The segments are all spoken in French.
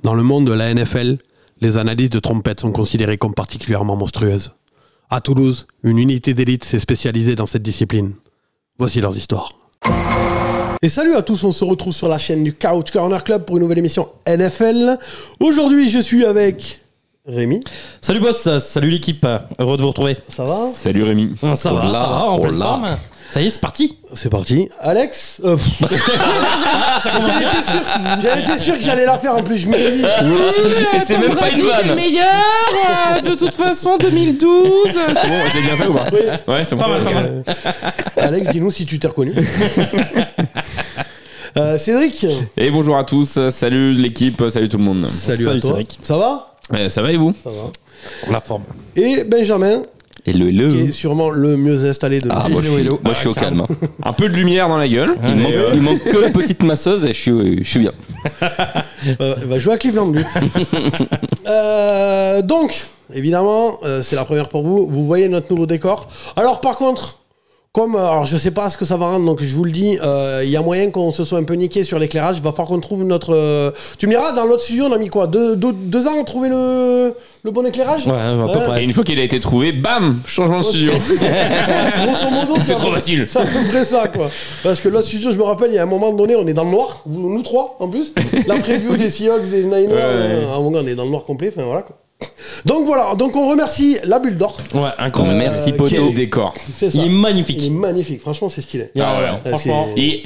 Dans le monde de la NFL, les analyses de trompettes sont considérées comme particulièrement monstrueuses. À Toulouse, une unité d'élite s'est spécialisée dans cette discipline. Voici leurs histoires. Et salut à tous, on se retrouve sur la chaîne du Couch Corner Club pour une nouvelle émission NFL. Aujourd'hui, je suis avec Rémi. Salut boss, salut l'équipe, heureux de vous retrouver. Ça va ? Salut Rémi. Ça va, en pleine forme. Ça y est, c'est parti. C'est parti. Alex J'avais été sûr que j'allais la faire en plus, je me suis dit. Et c'est même pas une vanne. C'est le meilleur, de toute façon, 2012. C'est bon, j'ai bien fait ou pas ? Oui. Ouais, c'est bon. Pas mal. Alex, dis-nous si tu t'es reconnu. Cédric. Et bonjour à tous, salut l'équipe, salut tout le monde. Salut à toi. Cédric. Ça va ? Ça va et vous ? Ça va. La forme. Et Benjamin, Hello. qui est sûrement le mieux installé de Ah, nous. moi je suis au calme. Un peu de lumière dans la gueule. Il manque que la petite masseuse et je suis bien. Il va jouer à Cleveland, lui. Donc, évidemment, c'est la première pour vous. Vous voyez notre nouveau décor. Alors, par contre, alors je sais pas ce que ça va rendre, donc je vous le dis, il y a moyen qu'on se soit un peu niqué sur l'éclairage. Il va falloir qu'on trouve notre. Tu me diras, dans l'autre studio, on a mis quoi, 2 ans à trouver le bon éclairage. Ouais, à peu près. Et une fois qu'il a été trouvé, bam, changement de studio. Grosso modo, C'est trop facile. C'est à peu près ça, quoi. Parce que l'autre studio, je me rappelle, il y a un moment donné, on est dans le noir, nous trois en plus. La preview des Seahawks, des Niners, à un moment, on est dans le noir complet. Enfin voilà, quoi. Donc voilà, donc on remercie la Bulle d'Or. Ouais, un grand Merci, qui poto. Quel est- décor. C'est ça. Il est magnifique. Il est magnifique, franchement, c'est stylé. Ah ouais. Franchement. C'est- Et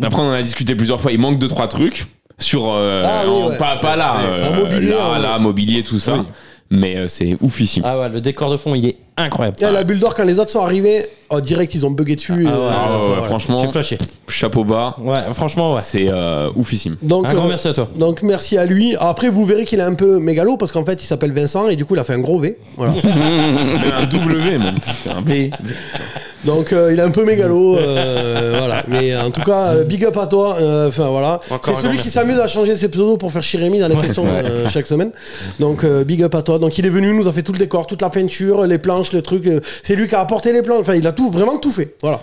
après, on en a discuté plusieurs fois, il manque 2-3 trucs. Sur. oui, ouais. Pas là. En mobilier, là, mobilier, tout ça. Oui. Mais c'est oufissime. Ah ouais, le décor de fond, il est incroyable. Et la Bulle d'Or, quand les autres sont arrivés, direct, ils ont bugué dessus. Ah ouais, voilà. Franchement, J'ai flashé. chapeau bas. Ouais, franchement, ouais. C'est oufissime. Donc, Un grand merci à toi. Donc merci à lui. Après, vous verrez qu'il est un peu mégalo parce qu'en fait, il s'appelle Vincent et du coup, il a fait un gros V. Voilà. Un W, même. C'est un V. Donc il est un peu mégalo, voilà. Mais en tout cas, big up à toi. Enfin voilà, Encore c'est un celui grand qui merci. s'amuse à changer ses pseudos pour faire chier Rémi dans les questions chaque semaine. Donc big up à toi. Donc il est venu, nous a fait tout le décor, toute la peinture, les planches, le truc. C'est lui qui a apporté les planches. Enfin, il a vraiment tout fait. Voilà.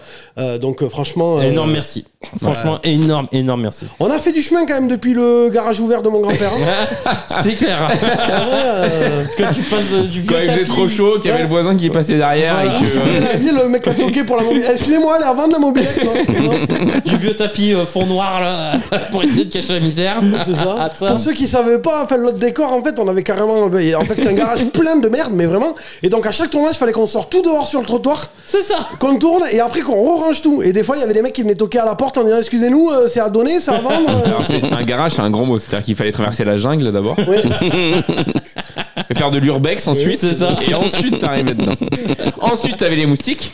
Donc franchement, Énorme merci. Franchement, énorme merci. on a fait du chemin quand même depuis le garage ouvert de mon grand-père. Hein. C'est clair. Après, Quand tu passes du vieux Quand il faisait tapis. trop chaud, qu'il y avait le voisin qui passait derrière et que. il a dit le mec a toqué pour la mobilette. Excusez-moi, elle est à vendre la mobilette. Non. Du vieux tapis fond noir là pour essayer de cacher la misère. C'est ça. Ah, ça. Pour ceux qui savaient pas, enfin l'autre décor, en fait, on avait carrément, en fait, c'est un garage plein de merde, mais vraiment. Et donc à chaque tournage, il fallait qu'on sorte tout dehors sur le trottoir, C'est ça. qu'on tourne et après qu'on re-range tout. Et des fois, il y avait des mecs qui venaient toquer à la porte en disant excusez-nous, c'est à donner, c'est à vendre. Alors, un garage, c'est un grand mot. C'est-à-dire qu'il fallait traverser la jungle d'abord. Ouais. Et faire de l'urbex ensuite. c'est ça. Et ensuite, t'arrivais dedans. Ensuite, t'avais les moustiques.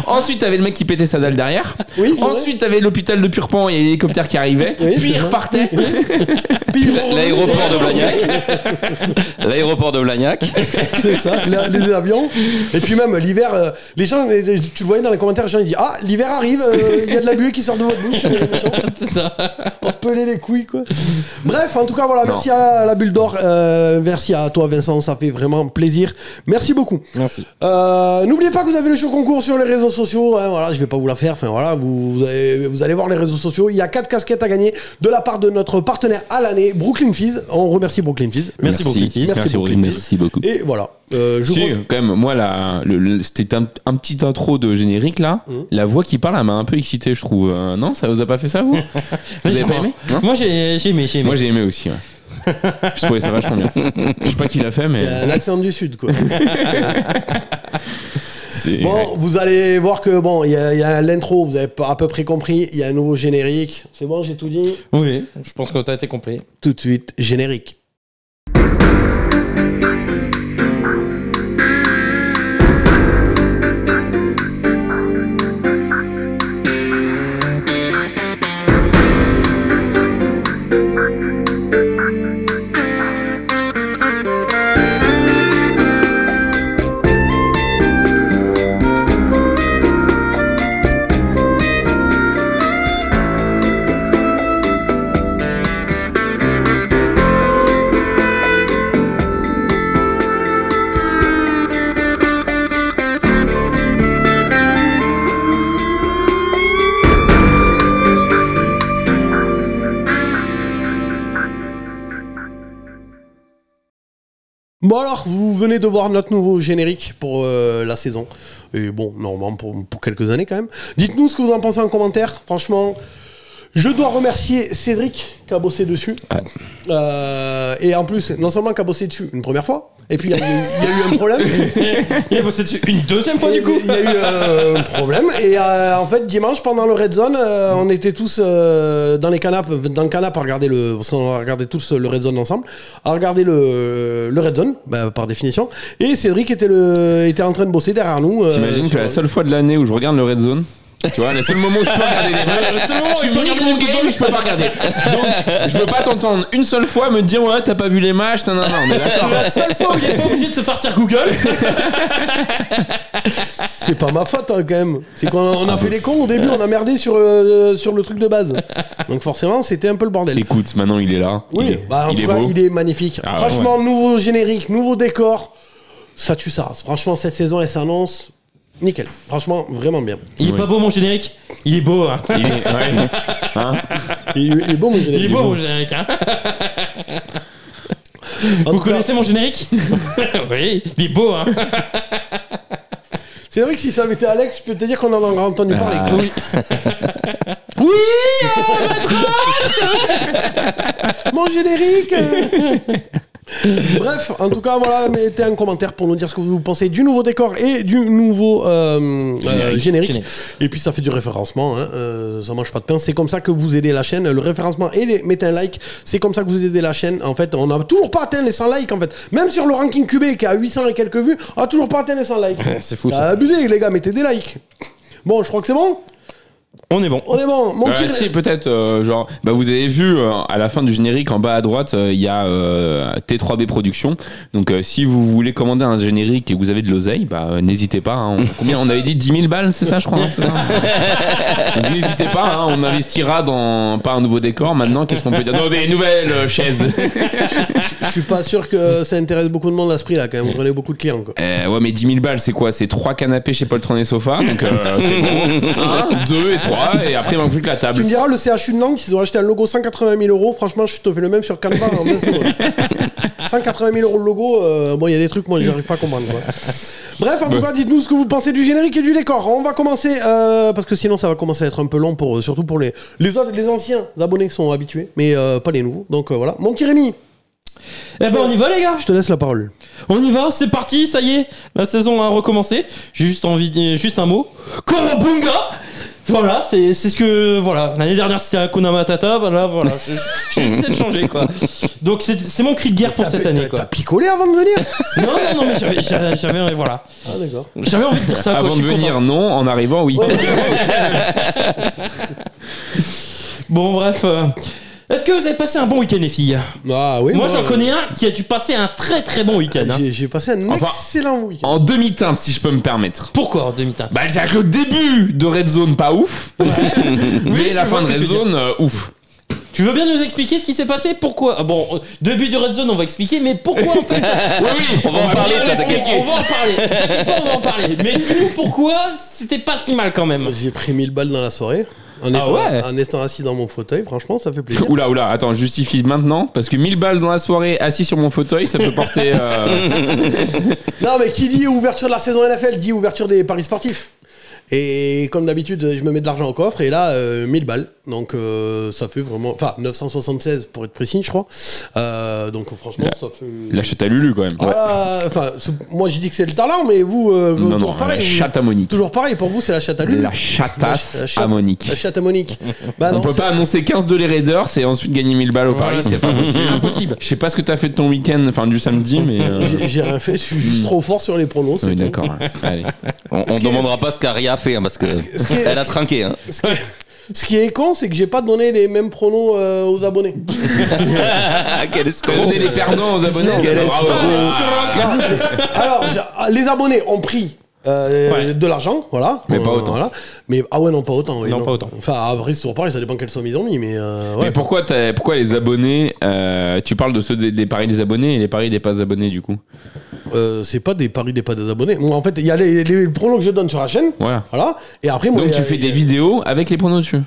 Ensuite, t'avais le mec qui pétait sa dalle derrière. Oui, c'est Ensuite, t'avais l'hôpital de Purpan et l'hélicoptère qui arrivait. Oui, Puis c'est il vrai. repartait. Puis, L'aéroport de Blagnac. L'aéroport de Blagnac. c'est ça, les avions. Et puis même l'hiver, les gens, tu le voyais dans les commentaires, les gens ils disent ah l'hiver arrive, il y a de la buée qui sort de votre bouche. C'est ça. On se pelait les couilles quoi. Bref, en tout cas voilà, merci à la Bulle d'Or, merci à toi Vincent, ça fait vraiment plaisir. Merci beaucoup. Merci. N'oubliez pas que vous avez le show concours sur les réseaux sociaux. Hein, voilà, je vais pas vous la faire. Enfin voilà, vous allez voir les réseaux sociaux. Il y a 4 casquettes à gagner de la part de notre partenaire à l'année, Brooklyn Fizz. On remercie Brooklyn Fizz. Merci beaucoup. Tis. Merci Brooklyn. Merci beaucoup. Et voilà. Si, quand même, moi, c'était un petit intro de générique là. La voix qui parle, elle m'a un peu excité, je trouve. Non, ça vous a pas fait ça, vous Vous avez pas aimé Non. Moi j'ai aimé. Moi, j'ai aimé aussi. Ouais. Je trouvais ça vachement bien. Je sais pas qui l'a fait, mais. Il y a un accent du sud quoi. C'est. Bon, vous allez voir que bon, il y a l'intro. Vous avez à peu près compris. Il y a un nouveau générique. C'est bon, j'ai tout dit. Oui, je pense que t'as été complet. Tout de suite, générique. Bon alors, vous venez de voir notre nouveau générique pour la saison. Et bon, normalement pour quelques années quand même. Dites-nous ce que vous en pensez en commentaire. Franchement, je dois remercier Cédric qui a bossé dessus. Et en plus, non seulement qui a bossé dessus une première fois, et puis il y a eu un problème. Il a bossé dessus une deuxième fois du coup. Il y a eu un problème. Et en fait, dimanche, pendant le Red Zone, on était tous dans le canapé à regarder parce qu'on regardait tous le Red Zone ensemble, à regarder le Red Zone, par définition. Et Cédric était en train de bosser derrière nous. T'imagines que la seule fois de l'année où je regarde le Red Zone, tu vois, le seul moment où je peux regarder les matchs, Le seul moment où tu il peut me niques regarder mon les game, je peux pas regarder. Donc, je veux pas t'entendre une seule fois me dire ouais, t'as pas vu les matchs, non, on est d'accord. La seule fois où il est pas obligé de se farcir Google. C'est pas ma faute quand même. C'est qu'on a fait les cons au début, on a merdé sur le truc de base. Donc forcément, c'était un peu le bordel. Écoute, maintenant il est là. Oui, en tout cas, beau. il est magnifique. Ah, Franchement, nouveau générique, nouveau décor. Ça tue ça. Franchement, cette saison, elle s'annonce nickel. Franchement, vraiment bien. Il est pas beau mon générique. Il est beau. Hein. Il est, ouais. Hein Il est beau, mon générique. Il est beau mon générique. Hein. Vous connaissez mon générique? Oui, il est beau. Hein. C'est vrai que si ça avait été Alex, je peux te dire qu'on en aurait entendu parler. Quoi. Oui. Mon générique. Bref, en tout cas, voilà, mettez un commentaire pour nous dire ce que vous pensez du nouveau décor et du nouveau générique. Et puis ça fait du référencement, hein, ça mange pas de pain. C'est comme ça que vous aidez la chaîne, le référencement et mettez un like. C'est comme ça que vous aidez la chaîne. En fait, on n'a toujours pas atteint les 100 likes en fait. Même sur le ranking QB qui a 800 et quelques vues, on a toujours pas atteint les 100 likes. C'est fou ça. Abusé les gars, mettez des likes. Bon, je crois que c'est bon. On est bon. On est bon. Mon petit... Si, peut-être, genre, vous avez vu à la fin du générique, en bas à droite, il y a T3B Productions. Donc, si vous voulez commander un générique et que vous avez de l'oseille, n'hésitez pas. Hein. Combien on avait dit 10 000 balles, c'est ça, je crois. Hein, c'est ça. Donc, n'hésitez pas. Hein, on investira dans pas un nouveau décor. Maintenant, qu'est-ce qu'on peut dire? Non, des nouvelles chaises. Je suis pas sûr que ça intéresse beaucoup de monde à ce prix-là. Quand même, vous prenez beaucoup de clients. Quoi. Ouais, mais 10 000 balles, c'est quoi? C'est 3 canapés chez Poltron et Sofa. Donc, c'est bon. 1, 2 et 3. Et après, il manque plus que la table. Tu me diras, le CHU de Nantes, ils ont acheté un logo 180 000 €. Franchement, je te fais le même sur Canva en 20 secondes. 180 000 € le logo. Bon, il y a des trucs, moi, j'arrive pas à comprendre. Quoi. Bref, en tout cas, dites-nous ce que vous pensez du générique et du décor. On va commencer, parce que sinon, ça va commencer à être un peu long, surtout pour les anciens abonnés qui sont habitués, mais pas les nouveaux. Donc voilà. Mon petit Rémi. Eh ben, on y va, les gars. Je te laisse la parole. On y va, c'est parti, ça y est. La saison a recommencé. J'ai juste un mot. Korobunga. Voilà, c'est ce que. Voilà. L'année dernière, c'était Hakuna Matata. Là, voilà. J'ai essayé de changer, quoi. Donc, c'est mon cri de guerre pour cette année, quoi. T'as picolé avant de venir? Non, mais j'avais. Voilà. Ah, d'accord. J'avais envie de dire ça, quoi. Avant de venir, non. En arrivant, oui. Bon, bref. Est-ce que vous avez passé un bon week-end, les filles? Ah oui. Moi, j'en connais un qui a dû passer un très très bon week-end. Hein. J'ai passé un excellent week-end. En demi-teinte, si je peux me permettre. Pourquoi en demi-teinte? C'est que le début de Red Zone, pas ouf. Mais la fin de Red Zone, ouf. Tu veux bien nous expliquer ce qui s'est passé? Pourquoi? Bon, début de Red Zone, on va expliquer, mais pourquoi on fait ça? Oui, on va en parler, ça t'inquiète. On va en parler. T'inquiète pas, on va en parler. Mais dis-nous pourquoi c'était pas si mal quand même. J'ai pris 1000 balles dans la soirée. En étant assis dans mon fauteuil, franchement, ça fait plaisir. Oula, attends, justifie maintenant, parce que 1000 balles dans la soirée, assis sur mon fauteuil, ça peut porter... Non, mais qui dit ouverture de la saison NFL, dit ouverture des paris sportifs. Et comme d'habitude, je me mets de l'argent au coffre, et là, 1000 balles. Donc, ça fait vraiment... Enfin, 976 pour être précis, je crois. Donc, franchement, ça fait... La chatte à Lulu, quand même. Enfin, moi, j'ai dit que c'est le talent, mais vous... Non, pareil, la chatte à Monique. Toujours pareil, pour vous, c'est la chatte à Lulu. La chatasse à Monique. La chatte à Monique. On peut pas annoncer 15 de les Raiders et ensuite gagner 1000 balles au pari, c'est pas possible. Je sais pas ce que t'as fait de ton week-end, enfin du samedi, mais... J'ai rien fait, je suis juste trop fort sur les pronos. Oui, d'accord. Allez. On demandera pas ce qu'Aria a fait, hein, parce que elle a trinqué. Hein. Ce qui est con, c'est que j'ai pas donné les mêmes pronos aux abonnés. Quel escroc. Donner les perdants aux abonnés. Alors, les abonnés ont pris de l'argent, voilà. Mais pas autant. Voilà. Mais non, pas autant. Oui, Non, pas autant. Enfin, après, c'est toujours pareil, ça dépend quelle somme ils ont mis, mais ouais. Mais pourquoi les abonnés tu parles de ceux des paris des abonnés et les paris des pas abonnés du coup? C'est pas des paris des pas des abonnés. Moi, en fait, il y a les pronos que je donne sur la chaîne. Voilà. Et après, moi, donc tu fais des vidéos avec les pronos dessus.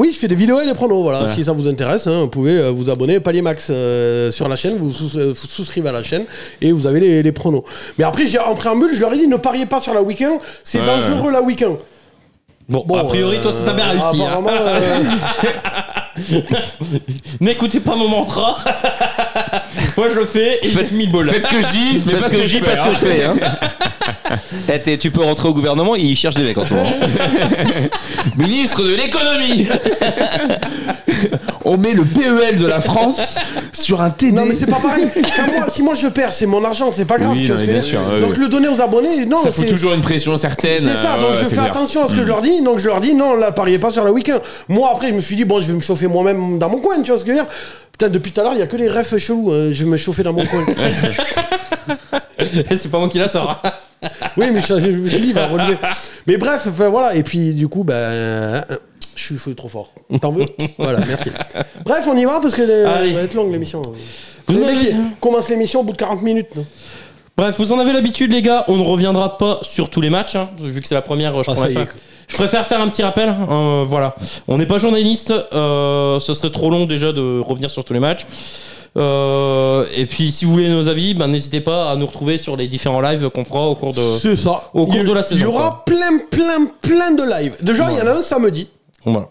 Oui, je fais des vidéos et des pronos, voilà. Si ça vous intéresse, hein, vous pouvez vous abonner, Palier Max sur la chaîne, vous souscrivez à la chaîne et vous avez les pronos. Mais après, en préambule, je leur ai dit, ne pariez pas sur la week-end, c'est dangereux la week-end. Bon, a priori, toi, ça t'a bien réussi. Apparemment, N'écoutez pas mon mantra. Moi, je le fais et faites 1000 balles. Faites ce que je dis, mais Parce que je dis, pas ce que je fais. Hein. Tu peux rentrer au gouvernement, ils cherchent des mecs en ce moment. Ministre de l'économie. On met le PEL de la France sur un TD. non, mais c'est pas pareil. Si moi je perds, c'est mon argent, c'est pas grave. Oui, tu vois ce que bien je veux dire. sûr, donc le donner aux abonnés, non. Ça fout toujours une pression certaine. C'est ça, donc je fais attention à ce que je leur dis. Donc je leur dis, non, là, pariez pas sur la week-end. Moi, après, je me suis dit, bon, je vais me chauffer moi-même dans mon coin, tu vois ce que je veux dire. Putain, depuis tout à l'heure, il y a que les refs chelous. Je vais me chauffer dans mon coin. C'est pas moi qui la sors. Oui, mais je me suis dit, il va relever. Mais bref, voilà. Et puis, du coup, je suis trop fort. T'en veux? Voilà, merci. Bref, on y va parce que ça va être longue l'émission. Les mecs commencent l'émission au bout de 40 minutes. Non. Bref, vous en avez l'habitude, les gars. On ne reviendra pas sur tous les matchs. Hein. Vu que c'est la première, je préfère faire un petit rappel. Voilà. On n'est pas journaliste. Ce serait trop long déjà de revenir sur tous les matchs. Et puis, si vous voulez nos avis, n'hésitez pas à nous retrouver sur les différents lives qu'on fera au cours de, c'est ça. Au cours de la saison. Il y aura plein de lives. Déjà, il y en a un samedi. Voilà.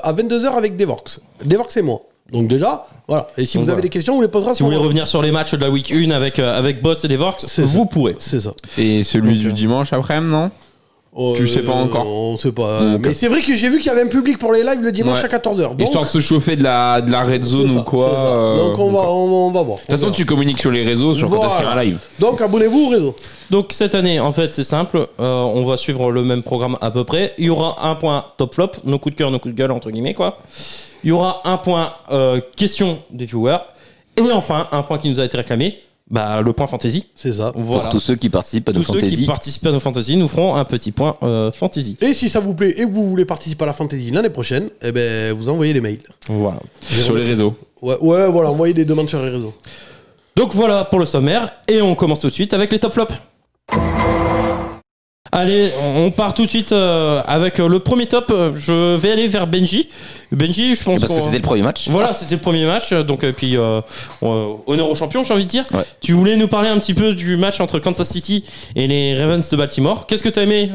À 22h avec Devorx. Devorx et moi. Donc déjà, voilà. Et si vous avez des questions, vous les poserez. Si vous voulez revenir sur les matchs de la week 1 avec Boss et Devorx, vous pourrez. C'est ça. Et celui du dimanche après-midi, non? Tu sais pas encore. On sait pas. Mais c'est vrai que j'ai vu qu'il y avait un public pour les lives le dimanche à 14h. Donc... Histoire de se chauffer de la red zone ou quoi. Donc on va voir. De toute façon, tu communiques sur les réseaux sur quand est-ce qu'il y a un live. Donc abonnez-vous au réseau. Donc cette année, en fait, c'est simple. On va suivre le même programme à peu près. Il y aura un point top flop, nos coups de cœur, nos coups de gueule, entre guillemets, quoi. Il y aura un point question des viewers. Et enfin, un point qui nous a été réclamé. Le point fantasy. C'est ça. Voilà. Pour tous ceux qui participent à nos fantasy. Tous ceux qui participent à nos fantasy, nous ferons un petit point fantasy. Et si ça vous plaît et que vous voulez participer à la fantasy l'année prochaine, vous envoyez des mails. Voilà. Sur les réseaux. Ouais, voilà, envoyez des demandes sur les réseaux. Donc voilà pour le sommaire. Et on commence tout de suite avec les top flops. Allez, on part tout de suite avec le premier top. Je vais aller vers Benji. Benji, je pense parce que c'était le premier match. Voilà, c'était le premier match. Donc, puis honneur aux champions, j'ai envie de dire. Ouais. Tu voulais nous parler un petit peu du match entre Kansas City et les Ravens de Baltimore. Qu'est-ce que t'as aimé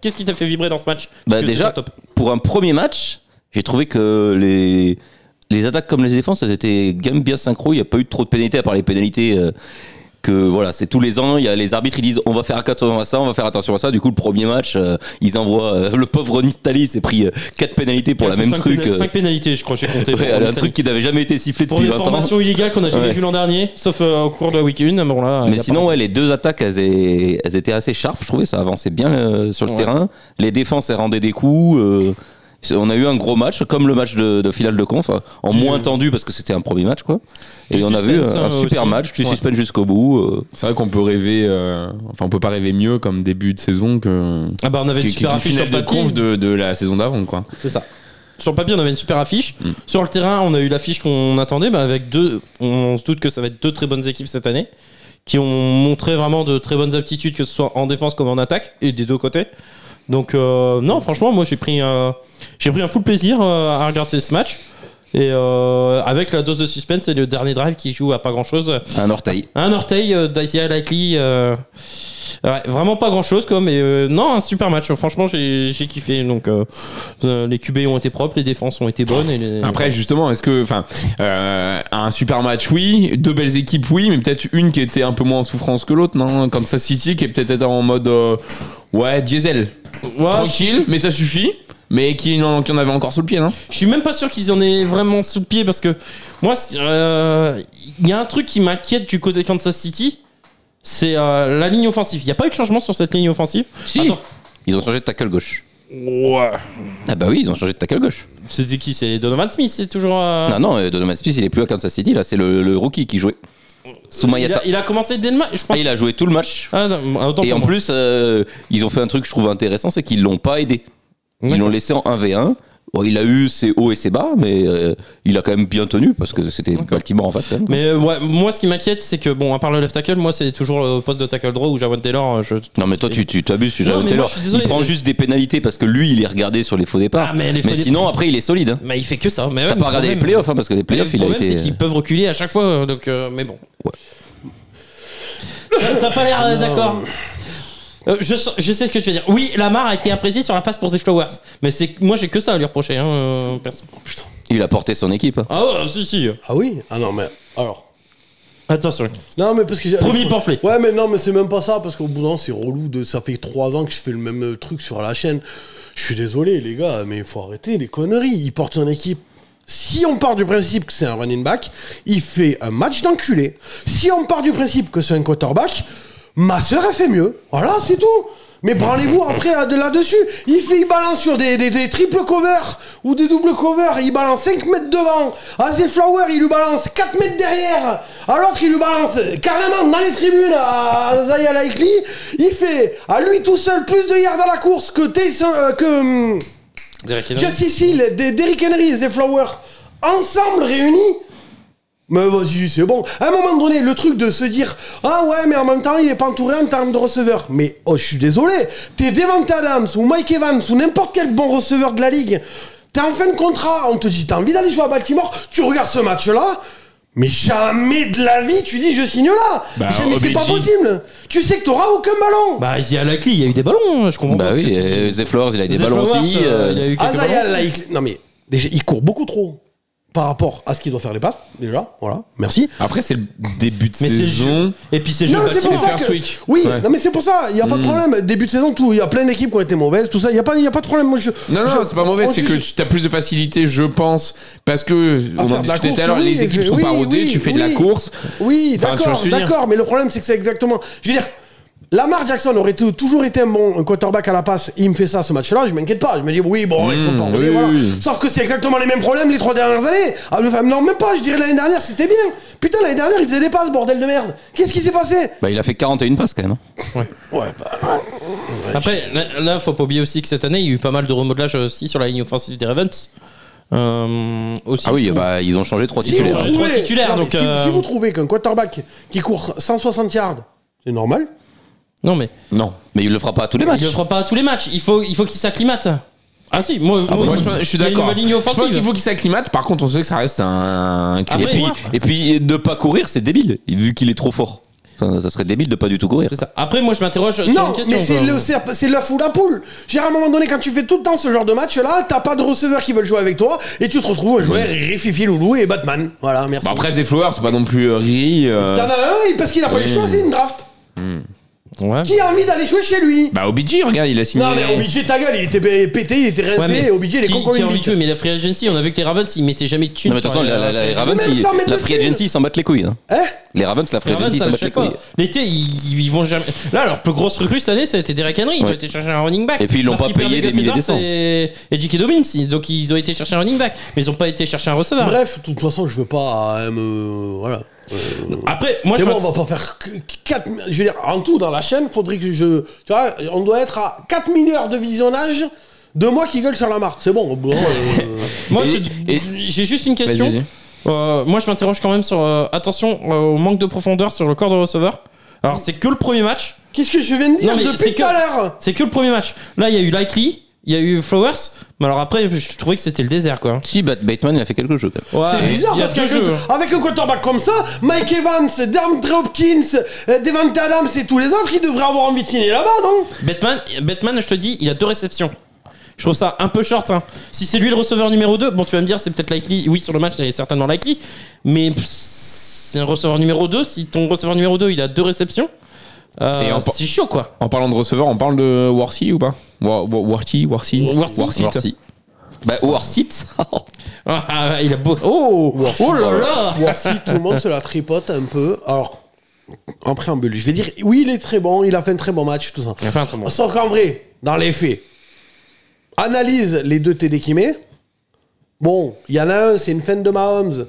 qu'est-ce qui t'a fait vibrer dans ce match? Déjà, pour un premier match, j'ai trouvé que les attaques comme les défenses, elles étaient bien synchro. Il n'y a pas eu trop de pénalités, à part les pénalités que voilà, c'est tous les ans, il y a les arbitres, ils disent on va faire attention à ça, on va faire attention à ça. Du coup, le premier match, ils envoient le pauvre Nistali s'est pris 4 pénalités pour la même truc. 5 pénalités, je crois, j'ai compté. Ouais, un truc qui n'avait jamais été sifflé depuis 20 ans. Pour des formations illégales qu'on n'a jamais vu l'an dernier, sauf au cours de la week 1. Bon, là, mais sinon, les deux attaques, elles étaient assez sharp, je trouvais, ça avançait bien sur le terrain. Les défenses, elles rendaient des coups. On a eu un gros match, comme le match de finale de conf, en moins tendu parce que c'était un premier match, quoi. Et on a vu un super match, tu suspends jusqu'au bout. C'est vrai qu'on peut rêver, on peut pas rêver mieux comme début de saison que. On avait une super affiche sur le papier. Conf de la saison d'avant, quoi. C'est ça. Sur le papier, on avait une super affiche. Sur le terrain, on a eu l'affiche qu'on attendait, avec on se doute que ça va être deux très bonnes équipes cette année, qui ont montré vraiment de très bonnes aptitudes, que ce soit en défense comme en attaque, et des deux côtés. Donc non, franchement, moi j'ai pris un full plaisir à regarder ce match. Et avec la dose de suspense et le dernier drive qui joue à pas grand chose. Un orteil d'Isaiah Likely. Ouais, vraiment pas grand chose, quoi. Mais non, un super match. Franchement, j'ai kiffé. Donc les QB ont été propres, les défenses ont été bonnes. Après, justement, est-ce que, un super match, oui, deux belles équipes, oui, mais peut-être une qui était un peu moins en souffrance que l'autre, non? Kansas City qui est peut-être en mode diesel. Ouais, tranquille, mais ça suffit. Mais qui en avait encore sous le pied, non? Je suis même pas sûr qu'ils en aient vraiment sous le pied parce que moi, il y a un truc qui m'inquiète du côté Kansas City, c'est la ligne offensive. Il n'y a pas eu de changement sur cette ligne offensive? Si. Attends. Ils ont changé de tackle gauche. Ouais. Ah bah oui, ils ont changé de tackle gauche. C'était qui? C'est Donovan Smith, c'est toujours... Non, Donovan Smith, il est plus à Kansas City, là, c'est le rookie qui jouait. Soumayata. Il a commencé dès le match, je pense. Il a joué tout le match. Et en plus, ils ont fait un truc que je trouve intéressant, c'est qu'ils l'ont pas aidé. Ils l'ont laissé en 1v1. Bon, il a eu ses hauts et ses bas, mais il a quand même bien tenu parce que c'était Baltimore en face quand même. Mais ouais, moi, ce qui m'inquiète, c'est que, bon, à part le left tackle, moi, c'est toujours le poste de tackle droit où Javon Taylor. Non, mais toi, tu t'abuses sur Non, Javon mais Taylor. moi, je suis désolé, Il prend mais- juste des pénalités parce que lui, il est regardé sur les faux départs. Ah, mais les faux mais départs- sinon, après, il est solide. Hein. Mais il fait que ça. Mais ouais, T'as mais pas regardé le les problème- playoffs, hein, parce que les playoffs, le il a problème, été. c'est qu'ils peuvent reculer à chaque fois. Donc, mais bon. Ouais. T'as pas l'air d'accord. Je sais ce que tu veux dire. Oui, Lamar a été apprécié sur la passe pour Zay Flowers. Mais moi, j'ai que ça à lui reprocher. Personne. Putain. Il a porté son équipe. Hein. Ah ouais, si. Ah oui? Ah non, mais alors. Attention. Non, mais parce que Premier pamphlet. Ouais, mais non, mais c'est même pas ça, parce qu'au bout d'un moment, c'est relou. Ça fait 3 ans que je fais le même truc sur la chaîne. Je suis désolé, les gars, mais il faut arrêter les conneries. Il porte son équipe. Si on part du principe que c'est un running back, il fait un match d'enculé. Si on part du principe que c'est un quarterback, ma sœur, elle fait mieux. Voilà, c'est tout. Mais branlez-vous après de là-dessus. Il balance sur des triple covers ou des double covers. Il balance 5 mètres devant. À Zay Flower, il lui balance 4 mètres derrière. À l'autre, il lui balance carrément dans les tribunes à Isaiah Likely. Il fait à lui tout seul plus de yards à la course que Justice Hill, Derrick Henry et Zay Flower ensemble réunis. Mais vas-y, c'est bon. À un moment donné, le truc de se dire ah ouais, mais en même temps, il est pas entouré en termes de receveurs. Mais oh, je suis désolé. T'es Devante Adams ou Mike Evans ou n'importe quel bon receveur de la ligue. T'es en fin de contrat. On te dit t'as envie d'aller jouer à Baltimore. Tu regardes ce match-là. Mais jamais de la vie, tu dis je signe là. Bah, Mais c'est pas possible. Tu sais que t'auras aucun ballon. Bah, il y a Likely, il y a eu des ballons. Je comprends pas. Bah ce oui, que tu dis. Zay Flowers, il a eu des Zay ballons Flowers, aussi. il a eu quelques Isaiah ballons. Likely. Non mais déjà, il court beaucoup trop par rapport à ce qu'il doit faire les passes. Déjà, voilà. Merci. Après, c'est le début de Mais c'est le saison. jeu. Et puis c'est le jeu Non, mais c'est Baltimore. pour ça faire que... switch. Oui, Ouais. non mais c'est pour ça, il n'y a pas de problème. Début de saison, tout. Il y a plein d'équipes qui ont été mauvaises, tout ça. Il n'y a pas de problème. Moi, Non, c'est pas mauvais, c'est que tu as plus de facilité, je pense, parce que, À on faire en de la discutait tout à course, l'heure, oui, les équipes sont oui, pas rodées, oui, tu fais de la oui. course. Oui, Enfin, tu vois ce que je veux dire. d'accord, mais le problème c'est que c'est exactement... Je veux dire, Lamar Jackson aurait toujours été un quarterback à la passe, il me fait ça ce match-là, je m'inquiète pas, je me dis oui, bon, ils sont pas rodés, oui, voilà. oui. Sauf que c'est exactement les mêmes problèmes les 3 dernières années. Ah, enfin, non, même pas, je dirais l'année dernière, c'était bien. Putain, l'année dernière, il faisait des passes, bordel de merde. Qu'est-ce qui s'est passé? Bah, il a fait 41 passes quand même. Hein. Ouais, bah... Après, là, faut pas oublier aussi que cette année, il y a eu pas mal de remodelage aussi sur la ligne offensive des Ravens. Aussi. Ah oui, bah, ils ont changé 3 Si vous titulaires. changé trois trouvez- titulaires, non, mais donc, si vous trouvez qu'un quarterback qui court 160 yards, c'est normal. Non, mais Non. Mais il le fera pas à tous les matchs. il le fera pas à tous les matchs. Il faut qu'il s'acclimate. Ah si, moi, Moi, je suis il y a une d'accord. nouvelle ligne Je pense offensive. qu'il faut qu'il s'acclimate. Par contre, on sait que ça reste un Et Après, puis, moi- et puis, ne pas courir, c'est débile, vu qu'il est trop fort. Enfin, ça serait débile de pas du tout courir. C'est ça. Après, moi, je m'interroge sur Non, une question. mais c'est la foule à poule. Je veux dire, à un moment donné, quand tu fais tout le temps ce genre de match-là, t'as pas de receveurs qui veulent jouer avec toi, et tu te retrouves à jouer Riri, Fifi, Loulou et Batman. Voilà, merci. Bah après, Zay Flowers, c'est pas non plus Riri. T'en as un, parce qu'il a pas eu le choix, c'est une draft. Ouais. Qui a envie d'aller jouer chez lui? Bah, OBJ, regarde, il a signé. Non, mais OBJ, ta gueule, il était pété, il était rincé, Ouais, mais et OBJ, il est con comme qui a une envie de bite. jouer, mais la free agency, on a vu que les Ravens, ils mettaient jamais de thunes. Non, mais de toute façon, sur les Ravens, même sans mettre la de free thunes. agency, ils s'en battent les couilles. Hein. Hein? Les Ravens, la free Les Ravens, agency, ils à s'en battent chaque les couilles. fois. L'été, ils vont jamais. Là, leur plus grosse recrue cette année, ça a été Derrick Henry. Ils ont Ouais. été chercher un running back. Et puis, ils l'ont Parce pas qu'ils payé perdaient des milliers Gus Edwards de et J.K. Dobbins. Donc, ils ont été chercher un running back. Mais ils ont pas été chercher un receveur. Bref, de toute façon, je veux pas me. Voilà. Après, moi, C'est je bon, pense- on va pas faire 4. Je veux dire, en tout, dans la chaîne, faudrait que je. Tu vois, on doit être à 4 000 heures de visionnage de moi qui gueule sur la marque. C'est bon. Moi, Et- j'ai juste une question. Vas-y. Moi, je m'interroge quand même sur. Attention au manque de profondeur sur le corps de receveur. Alors, c'est que le premier match. Qu'est-ce que je viens de dire Non, mais c'est depuis tout à l'heure? C'est que le premier match. Là, il y a eu Likely, il y a eu Flowers. Mais alors après, je trouvais que c'était le désert, quoi. Si, Bateman, il a fait quelques jeux quand même. Ouais, C'est bizarre il y a parce deux jeux. qu'avec un quarterback comme ça, Mike Evans, DeAndre Hopkins, Devante Adams et tous les autres, ils devraient avoir envie de signer là-bas, non? Batman, je te dis, il a 2 réceptions. Je trouve ça un peu short. Hein. Si c'est lui le receveur numéro 2, bon, tu vas me dire, c'est peut-être Likely. Oui, sur le match, c'est certainement Likely. Mais c'est un receveur numéro 2. Si ton receveur numéro 2, il a 2 réceptions, Et c'est chaud, quoi. En parlant de receveur, on parle de Worthy ou pas Worthy. Worthy. Bah, Worthy. Ah, il a beau. Oh là là. Voici, tout le monde se la tripote un peu. Alors, en préambule, je vais dire, oui, il est très bon, il a fait un très bon match, tout ça. Il a fait un très bon match. Sauf qu'en vrai, dans les faits, analyse les 2 TD qu'il met. Bon, il y en a un, c'est une fin de Mahomes.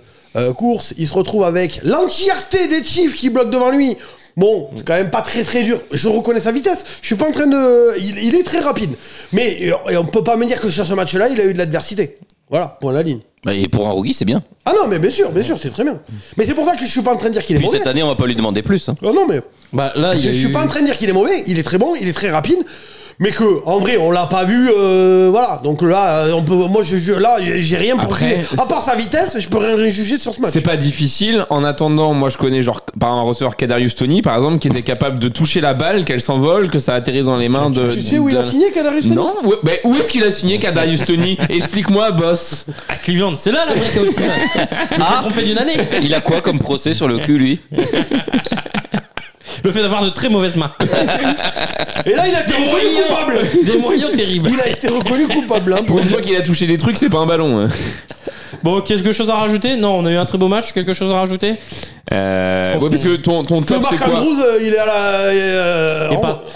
Course, il se retrouve avec l'entièreté des Chiefs qui bloquent devant lui. Bon, c'est quand même pas très très dur. Je reconnais sa vitesse. Je suis pas en train de. Il est très rapide. Mais on peut pas me dire que sur ce match-là, il a eu de l'adversité. Voilà, point à la ligne. Et pour un rookie, c'est bien. Ah non, mais bien sûr, c'est très bien. Mais c'est pour ça que je suis pas en train de dire qu'il est Puis mauvais. cette année, on va pas lui demander plus. Hein. Non, mais. Bah là, Je suis pas en train de dire qu'il est mauvais. Il est très bon, il est très rapide. Mais que, en vrai, on l'a pas vu, voilà. Donc là, on peut, moi, j'ai rien pour Après, juger. À part sa vitesse, je peux rien juger sur ce match. C'est pas difficile. En attendant, moi je connais genre par un receveur Kadarius Toney par exemple qui était capable de toucher la balle, qu'elle s'envole, que ça atterrisse dans les mains de. Tu sais où il a signé, Kadarius Toney? Non. Où est-ce qu'il a signé Kadarius Toney? Explique-moi, boss. à Cleveland, c'est là la vraie chaos. Il s'est trompé d'une année. Il a quoi comme procès sur le cul, lui? Le fait d'avoir de très mauvaises mains. Et là, il a été reconnu coupable. Des moyens terribles. Il a été reconnu coupable. Hein, Pour une fois qu'il a touché des trucs, c'est pas un ballon. Hein. Bon, quelque chose à rajouter? Non, on a eu un très beau match. Quelque chose à rajouter? Ouais, parce que ton top c'est Marc quoi? Andrews, il est à la.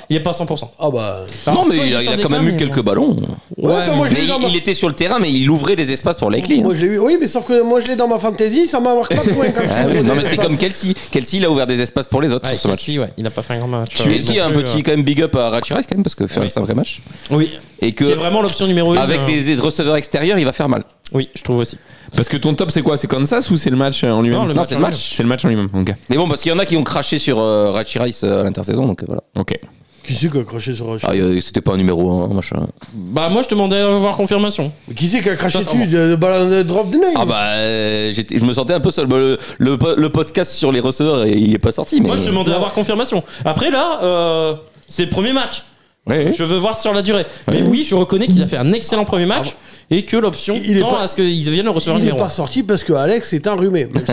Il est pas à 100%. Ah bah. Non, Alors, mais il a quand même eu quelques ballons. Ouais, enfin, moi je Mais l'ai dans ma. il était sur le terrain, mais il ouvrait des espaces pour Likely. Moi je l'ai eu. Oui, mais sauf que moi je l'ai dans ma fantasy, ça m'a marqué pas de points quand Ah je oui, l'ai non, mais c'est comme Kelsey. Kelsey, il a ouvert des espaces pour les autres sur ce match. Ouais, il a pas fait un grand match. Kelsey a un petit quand même big up à Rachirais quand même parce que faire un vrai match. Oui. Et Qui est que vraiment l'option numéro 1. avec des receveurs extérieurs, il va faire mal. Oui, je trouve aussi. Parce que ton top c'est quoi? C'est Kansas ou c'est le match en lui-même? Non, le Non, match c'est en le match. C'est le match en lui-même. Ok. Mais bon, parce qu'il y en a qui ont craché sur Rachirais à l'intersaison, donc voilà. Ok. Qui c'est qui a craché sur Rocher? Ah, c'était pas un numéro 1, machin. Bah, moi, je demandais à avoir confirmation. Qui c'est qui a craché Ça, dessus de ballon de drop de name? Ah bah, je me sentais un peu seul. Bah, le podcast sur les receveurs, il est pas sorti. Mais... Moi, je demandais à avoir confirmation. Après, là, c'est le premier match. Ouais, ouais. Je veux voir sur la durée. Mais oui, je reconnais qu'il a fait un excellent premier match et que l'option Il est tend pas- à ce qu'il devienne le receveur Il n'est numéro pas 1. sorti parce que Alex est enrhumé. Même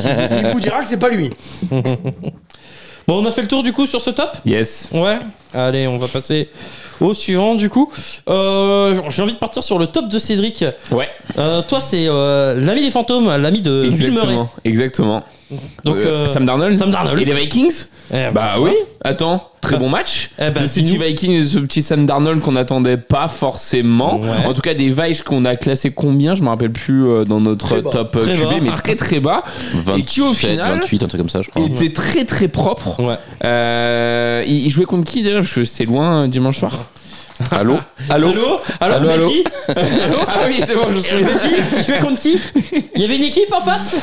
il vous dira que c'est pas lui. Bon, on a fait le tour du coup sur ce top? Yes. Ouais. Allez, on va passer au suivant du coup. J'ai envie de partir sur le top de Cédric. Ouais. Toi, c'est l'ami des fantômes, l'ami de Bill Murray. Exactement. Donc, Sam Darnold. Sam Darnold. Et les Vikings? Bah oui. Attends, très bon match. Eh ben, Le City dis-nous. Vikings, ce petit Sam Darnold qu'on n'attendait pas forcément. Ouais. En tout cas, des Vikes qu'on a classé combien? Je me rappelle plus dans notre Très bas. top Très QB, bas. mais très très bas. 27, Et qui au final 28, un truc comme ça, je crois. était très très propre. Ouais. Il jouait contre qui déjà? Parce que c'était loin dimanche soir. Allô? Allô, Allô, allô. qui Ah oui, c'est bon, je suis. Il jouait contre qui? Il y avait une équipe en face?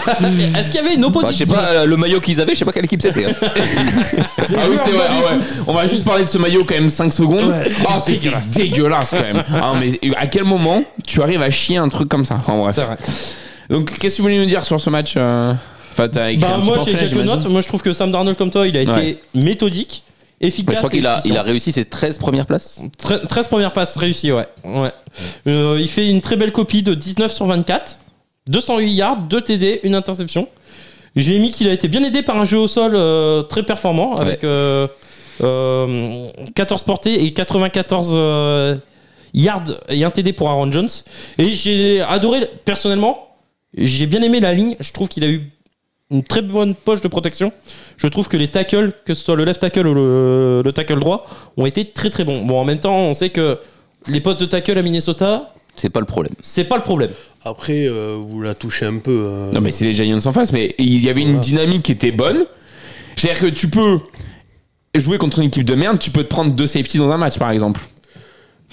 Est-ce qu'il y avait une Bah, je sais opposition? pas, le maillot qu'ils avaient, je sais pas quelle équipe c'était. Hein. Ah oui, c'est vrai. Ah ouais. On va juste parler de ce maillot quand même 5 secondes. Oh, c'est dégueulasse quand même. Ah, mais à quel moment tu arrives à chier un truc comme ça? Enfin bref. C'est vrai. Donc, qu'est-ce que tu voulais nous dire sur ce match? Enfin, t'as écrit Bah, un petit moi, j'ai pamphlet, quelques j'imagine. notes. Moi, je trouve que Sam Darnold, comme toi, il a été Ouais. méthodique, efficace. Je crois et qu'il a efficient. réussi ses 13 premières places. 13 premières passes réussies, ouais. Il fait une très belle copie de 19 sur 24, 208 yards, 2 TD, une interception. J'ai mis qu'il a été bien aidé par un jeu au sol très performant avec 14 portées et 94 yards et un TD pour Aaron Jones. Et j'ai adoré, personnellement, j'ai bien aimé la ligne. Je trouve qu'il a eu une très bonne poche de protection. Je trouve que les tackles, que ce soit le left tackle ou le tackle droit, ont été très très bons. Bon, en même temps, on sait que les postes de tackle à Minnesota, C'est pas le problème. c'est pas le problème. Après, vous la touchez un peu. Non, mais c'est les Giants en face, mais il y avait une dynamique qui était bonne. C'est-à-dire que tu peux jouer contre une équipe de merde, tu peux te prendre 2 safety dans un match, par exemple.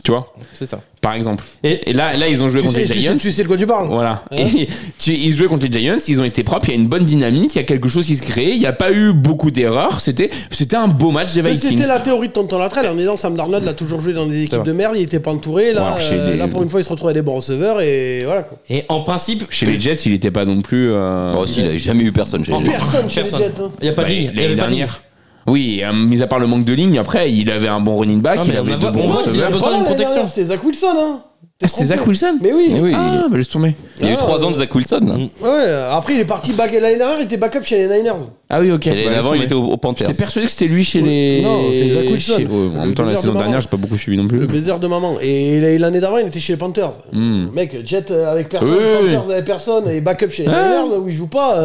Tu vois? C'est ça. Par exemple. Et Et là, ils ont joué contre les Giants. Tu sais de quoi tu parles? Voilà. Hein? Et ils jouaient contre les Giants, ils ont été propres, il y a une bonne dynamique, il y a quelque chose qui se crée, il n'y a pas eu beaucoup d'erreurs, c'était un beau match des Mais Vikings. c'était la théorie de Tonton Latrelle en disant Sam Darnold a toujours joué dans des équipes vrai. de merde, il était pas entouré. Là, Ouais, chez des- là pour une fois, il se retrouvait avec des bons receveurs et voilà quoi. Et en principe, Chez les Jets, il n'était pas non plus. Bon, aussi, il a jamais eu personne. En Personne chez les Personne. Jets. Hein. il n'y a pas de Bah, ligne. Il y l'année avait pas de ligne. dernière. Oui, mis à part le manque de ligne, après, il avait un bon running back, Non, il mais avait on deux voit- bons on voit qu'il a receveurs. besoin d'une L'année protection. dernière, C'était Zach Wilson. Hein. Ah, c'était Zach Wilson? Mais oui. Eh oui. Ah, bah laisse tomber. Il y a eu 3 ans de Zach Wilson. Là. Ouais, après il est parti l'année dernière, il était backup chez les Niners. Ah oui, ok. Et l'année Bah, laisse d'avant, il tomber. était au Panthers. J'étais persuadé que c'était lui chez les. Non, c'est Zach Wilson. chez- ouais, en Le même temps, la désert saison de maman. dernière, j'ai pas beaucoup suivi non plus. Le baiser de maman. Et l'année d'avant, il était chez les Panthers. Mec, Jet avec personne, Oui, oui, Panthers avec personne, et backup chez les Ah. Niners où il joue pas.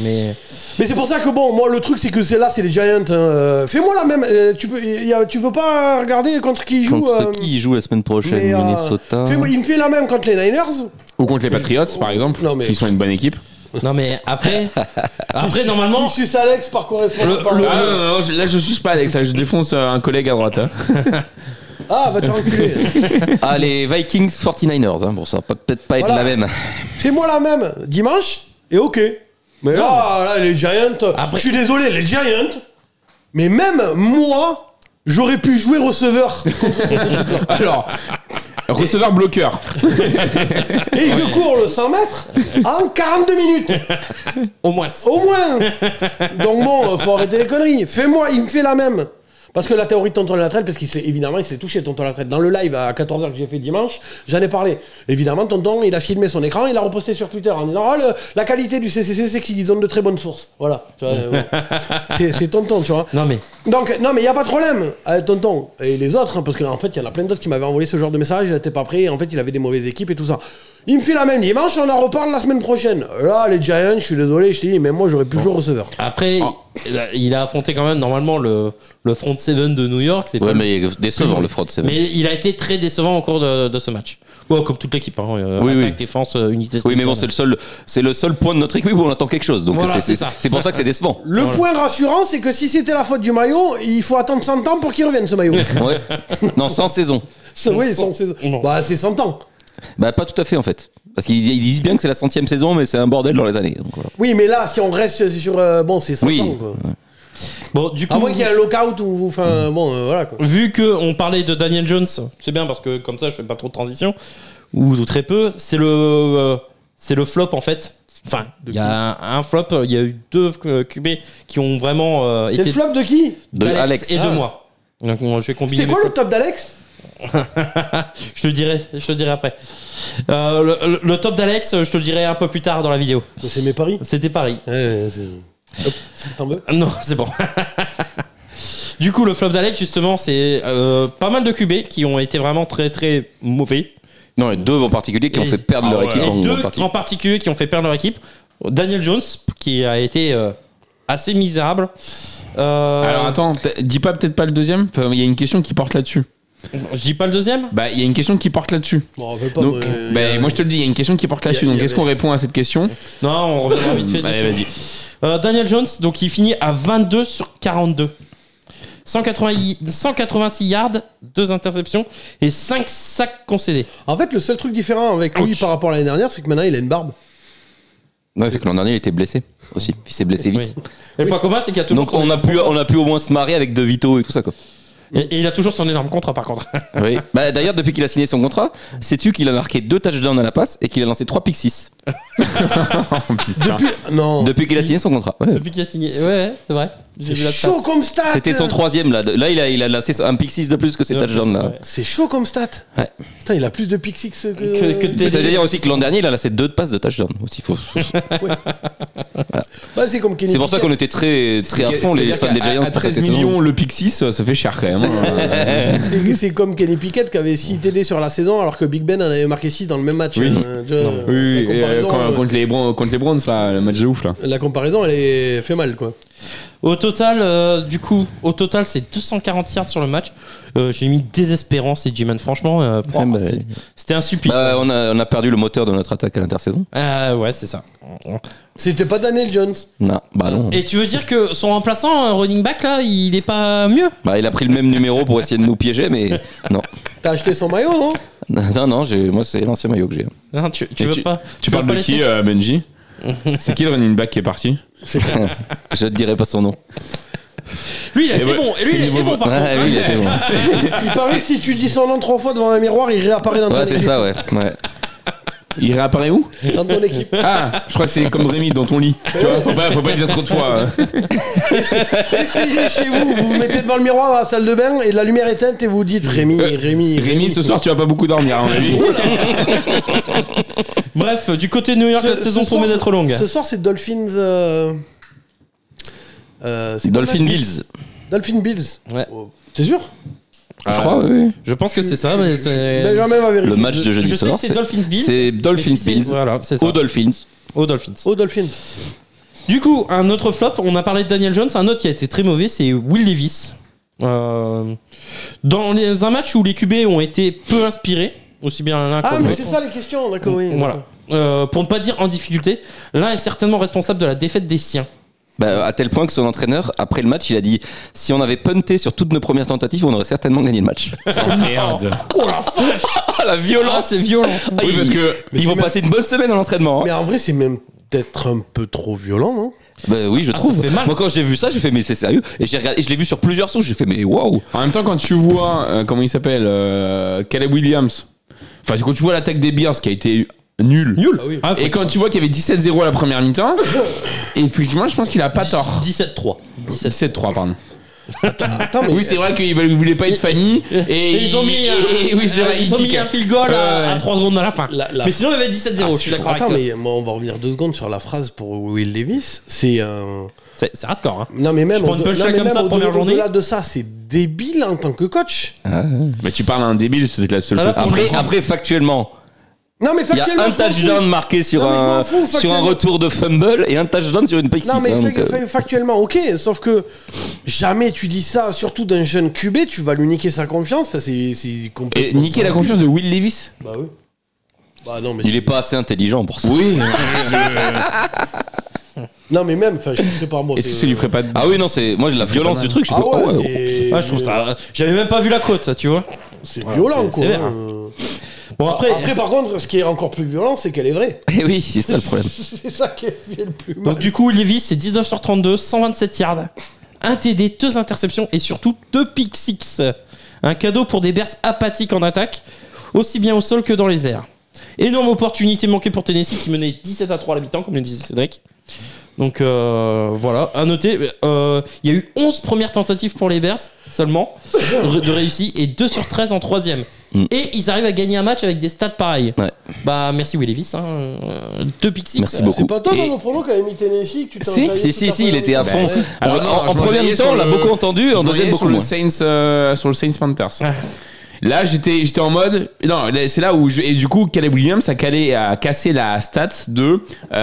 Mais Mais c'est pour ça que bon, moi le truc c'est que c'est les Giants. Fais-moi la même. Tu veux pas regarder contre qui il joue Contre qui il joue la semaine prochaine? mais, Minnesota. Il me fait la même contre les Niners. Ou contre les Patriots, par exemple, Non, mais- qui sont une bonne équipe. Non, mais après normalement. Il suce Alex par correspondance. Non, là je suis pas Alex, là je défonce un collègue à droite. Hein. Ah, va te faire enculer. Ah, les Vikings 49ers, bon, ça va peut-être pas être Voilà. la même. Fais-moi la même dimanche et ok. Mais là, les Giants, je suis désolé, les Giants, mais même moi, j'aurais pu jouer receveur. Alors, receveur bloqueur. Et je cours le 100 mètres en 42 minutes. Au moins. Au moins. Donc bon, faut arrêter les conneries. Fais-moi, il me fait la même. Parce que la théorie de Tonton Latrelle, parce qu'il s'est touché Tonton Latrelle. Dans le live à 14h que j'ai fait dimanche, j'en ai parlé. Évidemment, Tonton, il a filmé son écran, il l'a reposté sur Twitter en disant la qualité du CCC, c'est qu'ils ont de très bonnes sources. Voilà. Tu vois, c'est Tonton, tu vois. Non mais il n'y a pas de problème. Tonton et les autres, hein, parce qu'en fait, il y en a plein d'autres qui m'avaient envoyé ce genre de message, j'étais pas prêt, en fait, il avait des mauvaises équipes et tout ça. Il me fait la même dimanche, on en reparle la semaine prochaine. Là, les Giants, je suis désolé, je t'ai dit, mais moi, j'aurais pu jouer receveur. après il a affronté quand même normalement le front seven de New York. C'est Ouais, pas mais décevant le front, c'est vrai. mais il a été très décevant au cours de ce match. Bon, comme toute l'équipe, hein. Oui, Attaque, oui. défense, unité Oui, mais bon, spéciale. c'est le seul point de notre équipe où on attend quelque chose. Donc Voilà, c'est c'est ça. c'est pour ça que c'est décevant. Le point rassurant, c'est que si c'était la faute du maillot, il faut attendre 100 ans pour qu'il revienne, ce maillot. Ouais. Non, sans saison. Oui, sans saison. Non. Bah, c'est 100 ans. Bah, pas tout à fait en fait. Parce qu'ils disent bien que c'est la 100e saison, mais c'est un bordel dans les années. Donc, voilà. Oui, mais là, si on reste sur. Bon, c'est 100 Oui. ans, quoi. Bon, du coup, À moins qu'il y ait un lockout ou. Enfin, bon, voilà, quoi. vu qu'on parlait de Daniel Jones, c'est bien parce que comme ça je fais pas trop de transition, ou très peu, c'est le flop en fait. Enfin, il y a un flop, il y a eu 2 QB qui ont vraiment C'est été le flop de qui? De Alex. et de moi. Donc je vais combiner. C'était quoi les le top d'Alex? je te le dirai après. Le top d'Alex, je te le dirai un peu plus tard dans la vidéo. C'est mes paris. C'était Paris. Ouais, hop, t'en veux? Non, c'est bon. Du coup, le flop d'Alex, justement, c'est pas mal de QB qui ont été vraiment très très mauvais. Non, et 2 en particulier qui ont Et- fait perdre leur équipe. Et en 2 partie. en particulier qui ont fait perdre leur équipe. Daniel Jones, qui a été assez misérable. Alors attends, dis pas peut-être pas le deuxième. Enfin, il y a une question qui porte là-dessus. Je dis pas le deuxième. Bah, il y a une question qui porte là-dessus. Bon, on veut pas. Donc, moi je te le dis, il y a une question qui porte là-dessus. il y Donc, avait- est-ce qu'on répond à cette question? Non, on reviendra vite fait. Allez, dessus. vas-y. Daniel Jones, donc il finit à 22 sur 42. 186 yards, 2 interceptions et 5 sacs concédés. En fait, le seul truc différent avec lui Ouch. par rapport à l'année dernière, c'est que maintenant il a une barbe. Non, c'est que l'an dernier, il était blessé aussi. Il s'est blessé vite. Oui. Et le point commun, c'est qu'il y a toujours. Donc on a pu au moins se marier avec De Vito et tout ça quoi. Et il a toujours son énorme contrat par contre. Oui. Bah, d'ailleurs, depuis qu'il a signé son contrat, sais-tu qu'il a marqué 2 touchdowns à la passe et qu'il a lancé 3 pick 6 Non. depuis qu'il a signé son contrat. Ouais. Depuis qu'il a signé. Ouais, c'est vrai. J'ai vu la stat. Chaud comme stat. C'était son 3e là. Là, il a lancé un pick 6 de plus que ses touchdowns là. Ouais. C'est chaud comme stat. Ouais. Putain, il a plus de pick six que. Que Mais ça veut dire aussi que l'an dernier, il a lancé 2 passes de touchdown aussi. Bah, c'est comme Kenny C'est pour ça Pickett. qu'on était très à fond les fans des Giants. À 13 millions, le pick 6, ça fait cher quand même. hein. C'est comme Kenny Pickett qui avait 6 TD sur la saison alors que Big Ben en avait marqué 6 dans le même match. Oui. Tu vois, Oui, la comparaison, contre les Browns, là, le match de ouf, là. la comparaison, elle fait mal, quoi. Au total, c'est 240 yards sur le match. J'ai mis désespérance et G-Man. Franchement, bah, c'était un supplice. Bah, on a perdu le moteur de notre attaque à l'intersaison. Ouais, c'est ça. C'était pas Daniel Jones. Non, bah non. Et tu veux dire que son remplaçant, un running back, là, il est pas mieux? Bah, il a pris le même numéro pour essayer de nous piéger, mais non. T'as acheté son maillot, non? Non, moi c'est l'ancien maillot que j'ai. Non, tu Et veux pas? Tu veux parles pas de qui, laisser Benji? C'est qui le running back qui est parti? Je te dirai pas son nom. Lui, il a C'est été vrai, bon. Et lui, c'est il a été niveau bon par Ouais, contre. oui, il a fait bon. Il paraît que si tu dis son nom 3 fois devant un miroir, il réapparaît dans ton Ouais, c'est équipe. ça, ouais. Il réapparaît où? Dans ton équipe. Ah, je crois que c'est comme Rémi dans ton lit. Tu vois, faut pas le dire trop de fois. Essayez chez vous, vous vous mettez devant le miroir dans la salle de bain et la lumière éteinte et vous dites Rémi. Rémi, ce soir, tu vas pas beaucoup dormir, à mon avis. Bref, du côté de New York, la saison promet d'être longue. Ce soir, c'est Dolphins. C'est Dolphin quoi le match? Bills. Dolphin Bills. Ouais. Oh, t'es sûr? Je crois, oui. Je pense que c'est ça, mais c'est. Benjamin va vérifier. Le match de jeudi Je sais soir. que c'est Dolphins Bills. C'est Dolphins Mais si c'est- Bills. Voilà, c'est ça. Aux Dolphins. Aux Dolphins. Aux Dolphins. Du coup, un autre flop, on a parlé de Daniel Jones, un autre qui a été très mauvais, c'est Will Levis. Dans un match où les QB ont été peu inspirés, aussi bien l'un Ah, que mais l'autre. c'est ça les questions, d'accord, oui. Voilà. d'accord. pour ne pas dire en difficulté, l'un est certainement responsable de la défaite des siens. Bah, à tel point que son entraîneur, après le match, il a dit si on avait punté sur toutes nos premières tentatives, on aurait certainement gagné le match. Oh merde. Oh la vache. La violence, c'est violent. Oui, parce que. Ils vont passer une bonne semaine à l'entraînement. Hein. Mais en vrai, c'est même peut-être un peu trop violent, non? Bah oui, je trouve. ça fait mal. Moi, quand j'ai vu ça, j'ai fait mais c'est sérieux. Et j'ai regardé, je l'ai vu sur plusieurs sources, j'ai fait mais waouh. En même temps, quand tu vois, comment il s'appelle, Caleb Williams, enfin, quand tu vois l'attaque des Bears qui a été nulle. Ah, Et quand tu vois qu'il y avait 17-0 à la première mi-temps, effectivement, je pense qu'il a pas tort. 17-3. 17-3, pardon. Attends, mais Oui, c'est vrai qu'ils voulaient pas être Fanny. Et ils ont mis, oui, c'est vrai, ils ont mis un field goal à 3 secondes à la fin. La- Mais sinon, il y avait 17-0, je suis d'accord avec Attends, toi. mais moi, on va revenir 2 secondes sur la phrase pour Will Levis. C'est un. C'est hardcore, hein. Non, mais même, Je prends une punchline comme ça, au-delà- première journée. au-delà de ça, c'est débile en tant que coach. Mais tu parles à un débile, c'est la seule Ah, chose. là, Après, factuellement, Non, mais il y a factuellement. un je m'en fous. touchdown marqué sur Non, mais je m'en fous, sur un factuellement. retour de fumble et un touchdown sur une pick Non, six, mais hein, donc, factuellement, ok. Sauf que jamais tu dis ça, surtout d'un jeune QB, tu vas lui niquer sa confiance. Enfin, c'est Et complètement. niquer la confiance de Will Levis. Bah oui. Bah non, mais il est pas assez intelligent pour ça. Oui. Non, mais même, enfin, je sais pas moi. Est-ce que ça lui ferait pas de. Ah oui, non, c'est moi la violence du truc. Je Ah fais, ouais, oh, ouais. c'est. Ouais, je trouve ça. J'avais même pas vu la côte, ça, tu vois. C'est violent, c'est quoi. sévère. Bon, Bon, après. par contre, ce qui est encore plus violent, c'est qu'elle est vraie. Eh oui, c'est ça le problème. C'est ça qui fait le plus mal. Donc, du coup, Levis, c'est 19 sur 32, 127 yards, 1 TD, 2 interceptions et surtout 2 pick six. Un cadeau pour des Bears apathiques en attaque, aussi bien au sol que dans les airs. Énorme opportunité manquée pour Tennessee qui menait 17-3 à la mi-temps, comme le disait Cédric. Donc voilà, à noter, il y a eu 11 premières tentatives pour les Bears seulement de réussi et 2 sur 13 en troisième. Et ils arrivent à gagner un match avec des stats pareils. Ouais. Bah merci Will Levis, 2 pick six. Merci beaucoup. C'est pas toi Et- dans mon prono qui avait mis Tennessee que tu t'es Si, enjaillé tout à Si, il fait était à fond. Ouais. Alors, non, en je première m'enjaillais mi-temps, sur on l'a le- beaucoup entendu, en deuxième beaucoup sur le moins. Saints, sur le Saints Panthers. Là, j'étais en mode. Non, c'est là où. Et du coup, Caleb Williams a cassé la stat de.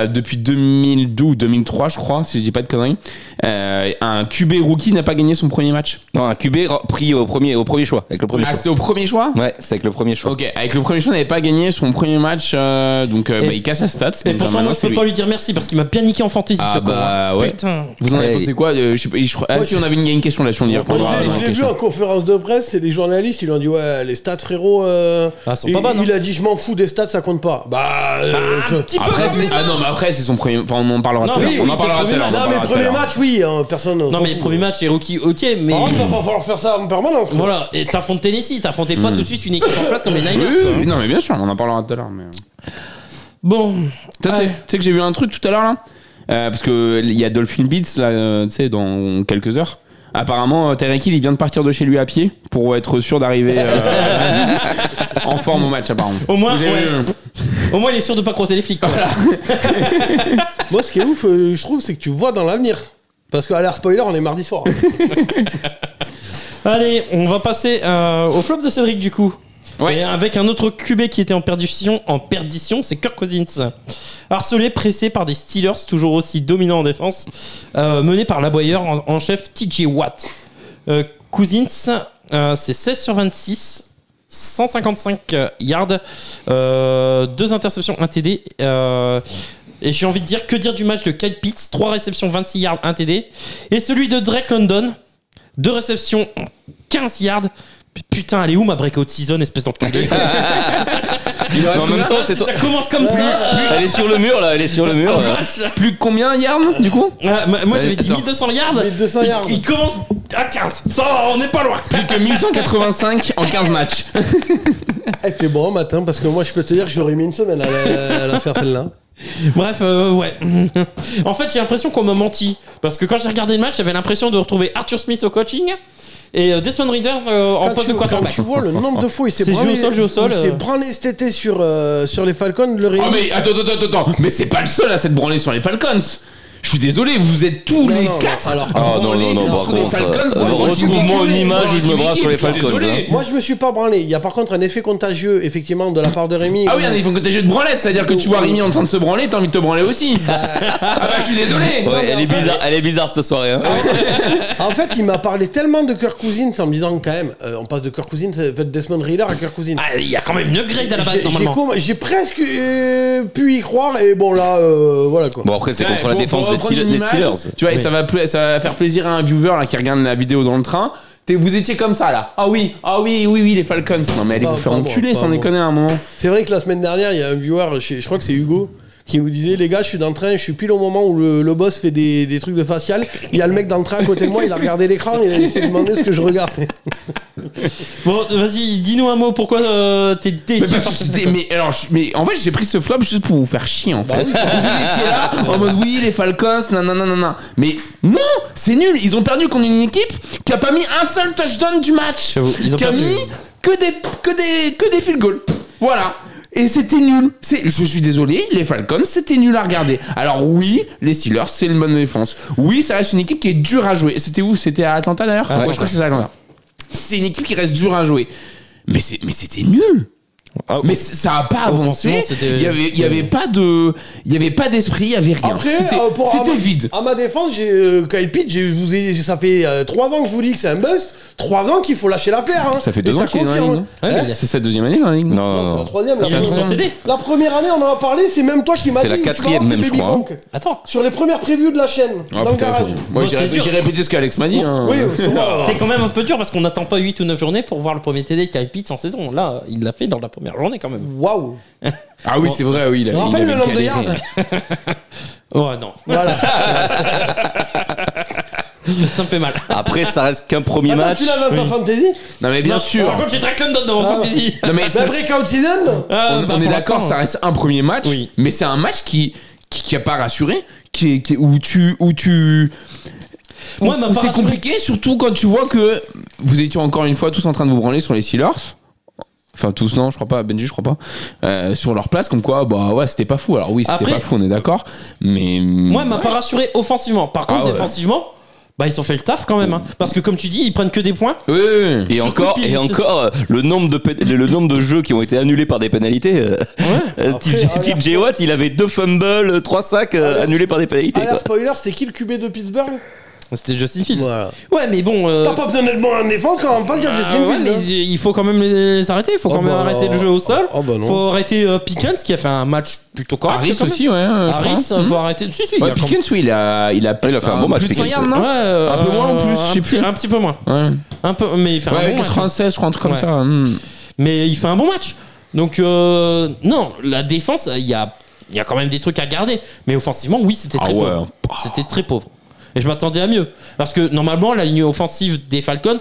Depuis 2012 ou 2003, je crois, si je dis pas de conneries. Un QB rookie n'a pas gagné son premier match. Non, un QB pris au premier choix, avec le premier Ah, choix. c'était au premier choix? Ouais, c'est avec le premier choix. Ok, avec le premier choix, il n'avait pas gagné son premier match. Donc, il casse la stat. Et Donc, pourtant maintenant, moi je c'est peux pas lui dire merci parce qu'il m'a bien niqué en fantasy Ah, ce con, bah, hein. ouais. Putain. Vous en avez Ouais. pensé quoi? Je sais pas, Moi, si on avait une question là-dessus, on y Moi, reprendra. je l'ai vu en conférence de presse, et les journalistes, ils lui ont dit ouais, les stats, frérot. Sont pas bonnes, il a dit je m'en fous des stats, ça compte pas. Un petit peu Après, comme ça. non, mais après, c'est son premier. Enfin, on en parlera Non, tout à l'heure. oui, On oui, en c'est parlera le tout à l'heure. premier on en Non, mais parlera tout à premier l'heure. match, oui, personne. Non mais premier match est rookie, ok, mais Par contre, il va pas falloir faire ça en permanence. quoi. voilà, et t'affrontes Tennessee, t'affrontais pas tout de suite une équipe en place comme les Niners. Oui, quoi. oui, non, mais bien sûr, on en parlera tout à l'heure. Mais... Bon, Tu sais Ouais. tu sais que j'ai vu un truc tout à l'heure là parce que il y a Dolphin Beats là, tu sais, dans quelques heures. Apparemment, Tyreek Hill, il vient de partir de chez lui à pied pour être sûr d'arriver en forme au match, apparemment. Au moins, Vous avez ouais. vu Au moins il est sûr de pas croiser les flics. Quoi. Moi, ce qui est ouf, je trouve, c'est que tu vois dans l'avenir. Parce qu'à l'air spoiler, on est mardi soir. Allez, on va passer au flop de Cédric du coup. Ouais. Et avec un autre QB qui était en perdition, c'est Kirk Cousins. Harcelé, pressé par des Steelers toujours aussi dominants en défense, mené par l'aboyeur en chef TJ Watt. Cousins, c'est 16 sur 26, 155 yards, 2 interceptions, 1 TD. Et j'ai envie de dire, que dire du match de Kyle Pitts, 3 réceptions, 26 yards, 1 TD. Et celui de Drake London, 2 réceptions, 15 yards. Putain, elle est où ma breakout season, espèce d'enculé? Mais en même temps, Si c'est ça commence comme ça. elle est sur le mur là, elle est sur le mur. Plus de combien yards du coup? Moi j'avais dit Attends. 1200 yards. 1200 yards. Il commence à 15. Ça va, on n'est pas loin. Plus que 1185 en 15 matchs. Eh, t'es bon matin, parce que moi, je peux te dire que j'aurais mis une semaine à la faire celle-là. Bref, ouais. En fait, j'ai l'impression qu'on m'a menti. Parce que quand j'ai regardé le match, j'avais l'impression de retrouver Arthur Smith au coaching et Desmond Reader en poste de Quand quarterback. tu vois le nombre de fois il s'est C'est branlé, jeu au sol, il s'est branlé cet été sur les Falcons, le Oh, réunit. mais attends. Mais c'est pas le seul à s'être branlé sur les Falcons. Je suis désolé, vous êtes tous les non, 4. alors, non, par sur les contre, Falcons. retrouve-moi une image où je me brasse sur les Falcons. Hein. moi, je me suis pas branlé. Il y a par contre un effet contagieux, effectivement, de la part de Rémi. Ah oui, il faut que t'aies de branlette, c'est-à-dire que tu vois Rémi en train de se branler, t'as envie de te branler aussi. Ah bah je suis désolé. Ouais, elle est bizarre cette soirée. Hein. En fait, il m'a parlé tellement de Kirk Cousins en me disant quand même, on passe de Kirk Cousins, Desmond Ridder à Kirk Cousins. Ah, il y a quand même une grade à la base, normalement. J'ai presque pu y croire et bon là, voilà quoi. Bon après c'est Ouais, contre la pour défense reprendre des une image, Steelers. Tu vois, et ça va faire plaisir à un viewer là, qui regarde la vidéo dans le train. Vous étiez comme ça là. Ah oui, les Falcons. Non mais allez vous faire enculer sans déconner à un moment. C'est vrai que la semaine dernière, il y a un viewer, je crois que c'est Hugo, qui nous disait les gars, je suis dans le train, je suis pile au moment où le boss fait des trucs de facial. Il y a le mec dans le train à côté de moi, il a regardé l'écran, il a essayé de demander ce que je regarde. Bon, vas-y, dis-nous un mot. Pourquoi t'es déçu? Mais en fait, j'ai pris ce flop juste pour vous faire chier en fait. Vous étiez là en mode oui, les Falcons, non. Mais non, c'est nul. Ils ont perdu contre une équipe qui a pas mis un seul touchdown du match. Ils ont qui a perdu. mis que des field goals. Voilà. Et c'était nul. Je suis désolé, les Falcons, c'était nul à regarder. Alors oui, les Steelers, c'est une bonne défense. Oui, ça reste une équipe qui est dure à jouer. C'était où? C'était à Atlanta d'ailleurs? Ah, Je crois que c'est à Atlanta. C'est une équipe qui reste dure à jouer. Mais c'était nul. Mais ça a pas avancé. Il y avait pas d'esprit, il y avait rien. Après, c'était vide. À ma défense, Kyle Pitts, ça fait 3 ans que je vous dis que c'est un bust. 3 ans qu'il faut lâcher l'affaire. Hein. Ça fait 2 ans qu'il est dans la ligue. Ouais, c'est sa deuxième année dans la ligue. Non. C'est la troisième. Il a mis son TD. La première année, on en a parlé, c'est même toi qui m'as dit. C'est la tu vas quatrième voir, même, c'est je crois, Baby Gronk. Attends. Sur les premières previews de la chaîne, Ah, dans le putain, garage. moi, c'est dur. j'ai répété ce qu'Alex m'a dit. Hein. Oui, sûrement. T'es quand même un peu dur parce qu'on n'attend pas 8 ou 9 journées pour voir le premier TD de Kyle Pitts en saison. Là, il l'a fait dans la première journée quand même. Waouh. Ah oui, c'est vrai, oui. Il Rappelle le avait nombre de galéré. yards. Oh non. Voilà. Ça me fait mal. Après ça reste qu'un premier Attends, match. tu l'as dans ta fantasy? Non mais bien Non, sûr. Par contre, j'ai Drake London dans mon Ah. fantasy. Non mais C'est vrai qu'out season? on est d'accord, ça reste un premier match, Oui. mais c'est un match qui a pas rassuré, où Moi, il m'a pas c'est rassuré. compliqué, surtout quand tu vois que vous étiez encore une fois tous en train de vous branler sur les Steelers. Enfin tous non, je crois pas, Benji je crois pas. Sur leur place, comme quoi bah ouais c'était pas fou. Alors oui c'était Après- pas fou, on est d'accord. Mais Moi, il m'a pas rassuré offensivement. Par contre, Ah ouais. défensivement, bah ils ont fait le taf quand même. Hein. Parce que comme tu dis, ils prennent que des points. Oui. Et Sur encore, coup de pied, le nombre de jeux qui ont été annulés par des pénalités. Après, TJ Watt, il avait 2 fumbles, 3 sacs annulés par des pénalités. Alert Quoi. spoiler, c'était qui le QB de Pittsburgh? C'était Justin Fields. Voilà. Ouais, mais bon. T'as pas besoin d'être bon en défense quand en face, il y a Justin ouais, Fields. mais hein. il faut quand même les arrêter. Il faut Oh quand même bah, arrêter le jeu au sol. oh bah non. Faut arrêter Pickens qui a fait un match plutôt correct. Harris quand même. aussi, ouais. je Harris, crois. faut arrêter. Si, il y Ouais, a quand Pickens, oui, il a fait un bon match, plus de 100 Pickens, yards, ouais. non Ouais, Un peu moins en plus, je sais plus. Un petit peu moins. Ouais. Un peu, mais il fait un Ouais, bon match. 96, je crois, un truc comme Ouais. ça. Mais il fait un bon match. Donc, non, la défense, il y a quand même des trucs à garder. Mais offensivement, oui, c'était très ouais. pauvre. C'était très pauvre. Et je m'attendais à mieux. Parce que normalement, la ligne offensive des Falcons,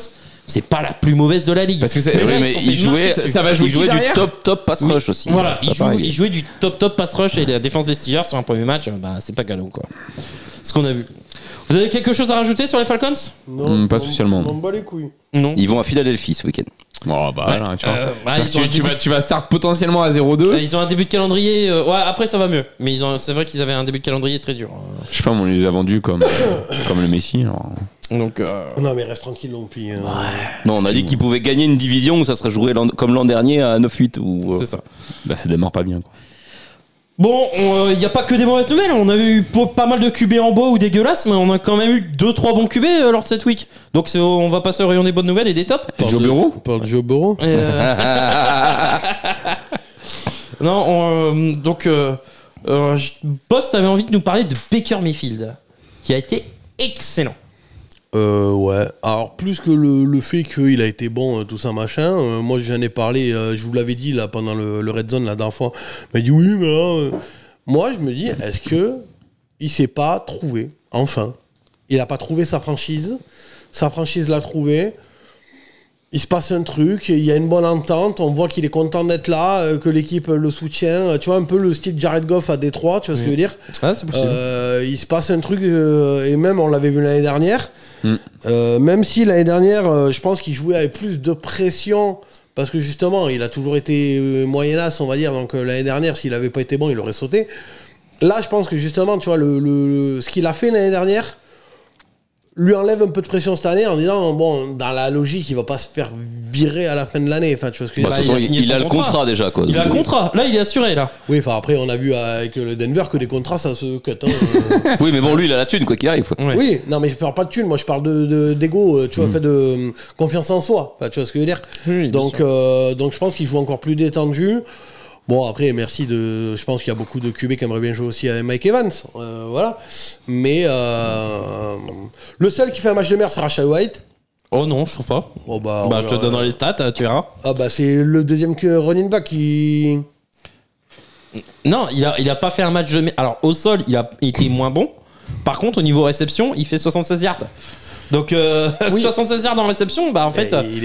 c'est pas la plus mauvaise de la ligue. Parce que c'est- Mais Oui, là, mais ils se sont il fait jouait, marcher dessus. ça va jouer il jouait qui du derrière top pass rush aussi. Voilà, C'est pas pareil. il jouait du top pass rush et la défense des Steelers sur un premier match, bah, c'est pas galop quoi. Ce qu'on a vu. Vous avez quelque chose à rajouter sur les Falcons? Non, pas spécialement. On bat les couilles. Non. Ils vont à Philadelphie ce week-end. Oh bah voilà, tu vois. Ouais, ils ont un début- Tu vas start potentiellement à 0-2. Ils ont un début de calendrier. Ouais, après ça va mieux. Mais c'est vrai qu'ils avaient un début de calendrier très dur. Je sais pas, on les a vendus comme le Messi. Alors. Donc. Non, mais reste tranquille non plus. Non, on a dit qu'ils pouvaient gagner une division où ça serait joué comme l'an dernier à 9-8. C'est ça. Bah ça démarre pas bien quoi. Bon, il n'y a pas que des mauvaises nouvelles. On a eu pas mal de QB en bois ou dégueulasses, mais on a quand même eu 2-3 bons QB lors de cette week. Donc on va passer au rayon des bonnes nouvelles et des tops. Joe Burrow On parle de Joe Burrow. Et, non, Boss, t'avais envie de nous parler de Baker Mayfield, qui a été excellent. Ouais. Alors, plus que le fait qu'il a été bon, tout ça, machin, moi j'en ai parlé, je vous l'avais dit là pendant le Red Zone la dernière fois. Il m'a dit oui, mais là, moi je me dis, est-ce que il s'est pas trouvé, enfin. Il a pas trouvé sa franchise l'a trouvé. Il se passe un truc, il y a une bonne entente, on voit qu'il est content d'être là, que l'équipe le soutient. Tu vois, un peu le style Jared Goff à Détroit, tu vois ce que je veux dire? Ah, c'est possible. Il se passe un truc, et même on l'avait vu l'année dernière. Même si l'année dernière, je pense qu'il jouait avec plus de pression, parce que justement, il a toujours été moyenasse, on va dire. Donc l'année dernière, s'il avait pas été bon, il aurait sauté. là, je pense que justement, tu vois, ce qu'il a fait l'année dernière lui enlève un peu de pression cette année en disant, bon, dans la logique, il va pas se faire virer à la fin de l'année. Enfin, tu vois ce que je veux Bah, de dire. toute façon, il a le contrat déjà, quoi. Il a le contrat. Là, il est assuré, là. Oui, enfin, après, on a vu avec le Denver que des contrats, ça se cut. Hein. Oui, mais bon, lui, il a la thune, quoi qu'il arrive. Ouais. Oui, non, mais je parle pas de thunes, moi je parle d'ego, tu vois, fait de confiance en soi. Enfin, tu vois ce que je veux dire. Oui, donc je pense qu'il joue encore plus détendu. Bon, après, merci de. Je pense qu'il y a beaucoup de QB qui aimeraient bien jouer aussi avec Mike Evans. Voilà. Mais le seul qui fait un match de merde, c'est Rashad White. Oh non, je trouve pas. Bon, bah, Bah, je te donnerai les stats, tu verras. Ah, bah, c'est le deuxième running back qui. Non, il a pas fait un match de merde. Alors, au sol, il a été moins bon. Par contre, au niveau réception, il fait 76 yards. Donc, 76 yards en réception, bah en fait. Il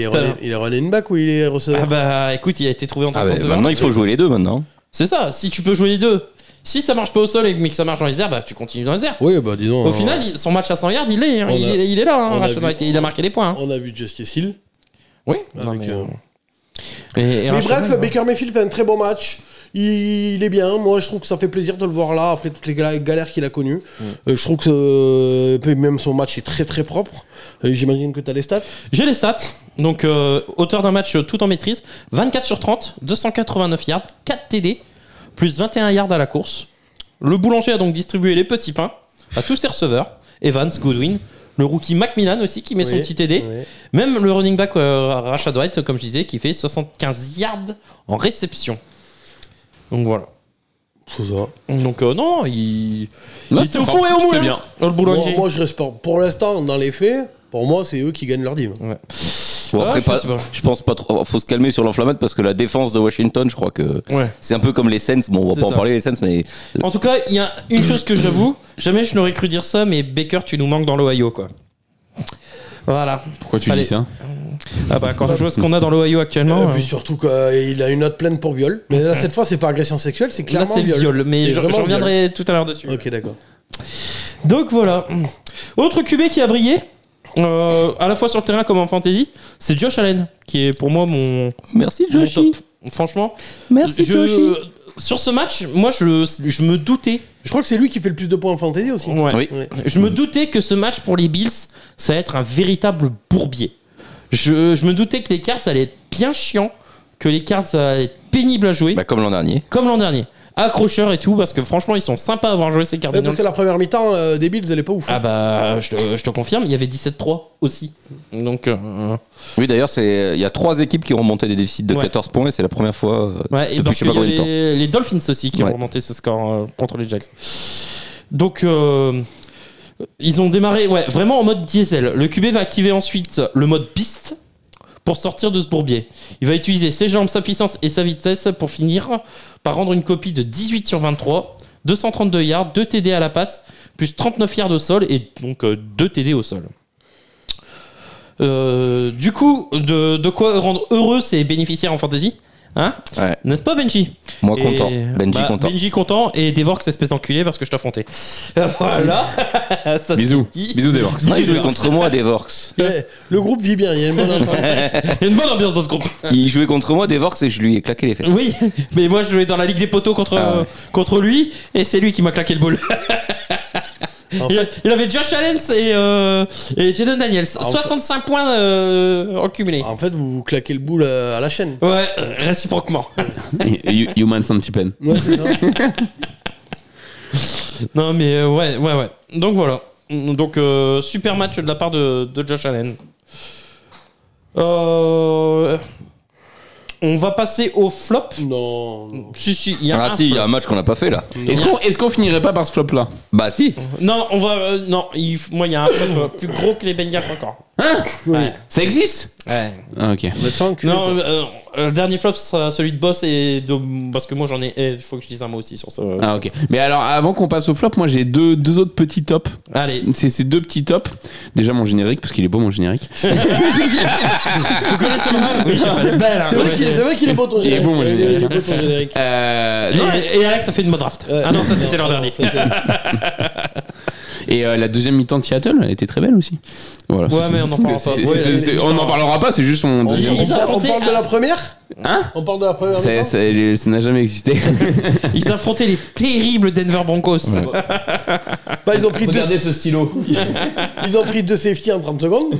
est running back ou il est receveur? Ah bah écoute, il a été trouvé en tant que receveur. Maintenant, il faut jouer les deux, maintenant. C'est ça, si tu peux jouer les deux. Si ça marche pas au sol mais que ça marche dans les airs, bah tu continues dans les airs. Oui, bah disons. Au final, son match à 100 yards, il est là, hein, on a Rashad vu- White, et il a marqué des points. Hein. On a vu Justice Hill. Oui, Avec, Et mais Rashad bref, White, Baker Mayfield fait un très bon match. Il est bien. Moi, je trouve que ça fait plaisir de le voir là après toutes les galères qu'il a connues. Je trouve que même son match est très très propre. J'imagine que tu as les stats. J'ai les stats. Donc, auteur d'un match tout en maîtrise 24 sur 30, 289 yards, 4 TD, plus 21 yards à la course. Le boulanger a donc distribué les petits pains à tous ses receveurs. Evans, Goodwin, le rookie Macmillan aussi qui met son petit TD. Oui. Même le running back Rashad White, comme je disais, qui fait 75 yards en réception. Donc voilà. C'est ça. Donc non, il Ouais, était au c'était fond et au c'était moulin. bien. Le boulanger. Moi, je reste pas. Pour l'instant, dans les faits, pour moi, c'est eux qui gagnent leur dîme. Ouais. Bon, après, je sais pas. je pense pas trop. Faut se calmer sur l'enflammate parce que la défense de Washington, je crois que Ouais. c'est un peu comme les Saints. Bon, on va C'est pas en ça. parler, les Saints, mais En tout cas, il y a une chose que j'avoue, jamais je n'aurais cru dire ça, mais Baker, tu nous manques dans l'Ohio, quoi. Voilà. Pourquoi tu Allez. dis ça? Ah bah quand je vois ce qu'on a dans l'Ohio actuellement. Et puis surtout qu'il a une note plainte pour viol. Mais là, cette fois, c'est pas agression sexuelle, c'est Là clairement c'est viol, mais C'est je vraiment reviendrai tout à l'heure dessus. viol. Ok, d'accord. Donc voilà. Autre QB qui a brillé, à la fois sur le terrain comme en fantasy, c'est Josh Allen, qui est pour moi mon merci top. Joshi. Franchement, Merci Joshi. sur ce match, moi je me doutais. Je crois que c'est lui qui fait le plus de points en fantasy aussi. Ouais. Oui. Ouais. Je me doutais que ce match pour les Bills, ça allait être un véritable bourbier. Je me doutais que les Cards, ça allait être bien chiant, que les Cards, ça allait être pénible à jouer, Bah, comme l'an dernier. comme l'an dernier. Accrocheurs et tout, parce que franchement, ils sont sympas à avoir joué ces Ouais, Cardinals. parce que la première mi-temps des Bills, elle est pas ouf. Ah bah, je te confirme, il y avait 17-3 aussi. Donc, Oui, d'ailleurs, il y a 3 équipes qui ont remonté des déficits de Ouais. 14 points et c'est la première fois ouais, et depuis parce je sais pas qu'il y a combien de temps. les Dolphins aussi qui ont Ouais. remonté ce score contre les Jags. Donc, ils ont démarré vraiment en mode diesel. Le QB va activer ensuite le mode piste pour sortir de ce bourbier. Il va utiliser ses jambes, sa puissance et sa vitesse pour finir par rendre une copie de 18 sur 23, 232 yards, 2 TD à la passe, plus 39 yards au sol et donc 2 TD au sol. Du coup, de quoi rendre heureux ses bénéficiaires en fantasy, hein? Ouais. N'est-ce pas, Benji? Moi Et- content. Benji bah, content. Benji content et Devorx espèce d'enculé parce que je t'ai affronté. Voilà. Ça, c'est Bisous. dit. Bisous des Vorks. Non, il jouait contre moi, Devorx. Le groupe vit bien, il y a une bonne entente. Il y a une bonne ambiance dans ce groupe. Il jouait contre moi, Devorx, et je lui ai claqué les fesses. Oui, mais moi je jouais dans la Ligue des poteaux contre, Ah ouais. contre lui et c'est lui qui m'a claqué le ball. En il, fait- il avait Josh Allen et Jaden Daniels. En 65 points en cumulé. En fait, vous vous claquez le boule à la chaîne. Ouais, réciproquement. Human Centipede. Ouais, c'est ça. Non mais ouais. Donc voilà. Donc super match de la part de Josh Allen. On va passer au flop. Non. Si, il y a Ah un si, il y flop. a un match qu'on n'a pas fait là. Est-ce qu'on finirait pas par ce flop là? Bah si. Non, on va. Non, moi, il y a un flop plus gros que les Bengals encore. Ouais. Ça existe? Ouais. Ah ok. On va te faire enculer, Non, toi. le dernier flop sera celui de Boss et de. Parce que moi, j'en ai. Il faut que je dise un mot aussi sur ça. Ah ok. Mais alors avant qu'on passe au flop, moi j'ai deux autres petits tops. Allez, C'est ces deux petits tops. Déjà mon générique, parce qu'il est beau mon générique. vous connaissez le Oui, j'ai fait les belles. Hein. C'est vrai qu'il est beau ton Il est générique. bon, mon Il est générique. beau ton générique. Non, Et Alex a fait une mode draft. Ouais. Ah non, ça c'était l'an dernier. Ça, c'est- et la deuxième mi-temps de Seattle, elle était très belle aussi. Voilà, c'est Ouais, tout. mais on n'en parlera pas. On n'en parlera pas, c'est juste mon deuxième. Ils On affrontaient- parle de la première Hein? On parle de la première mi-temps Ça n'a jamais existé. Ils affrontaient les terribles Denver Broncos. Bah, ils ont pris ce stylo. ils ont pris 2 safety en 30 secondes.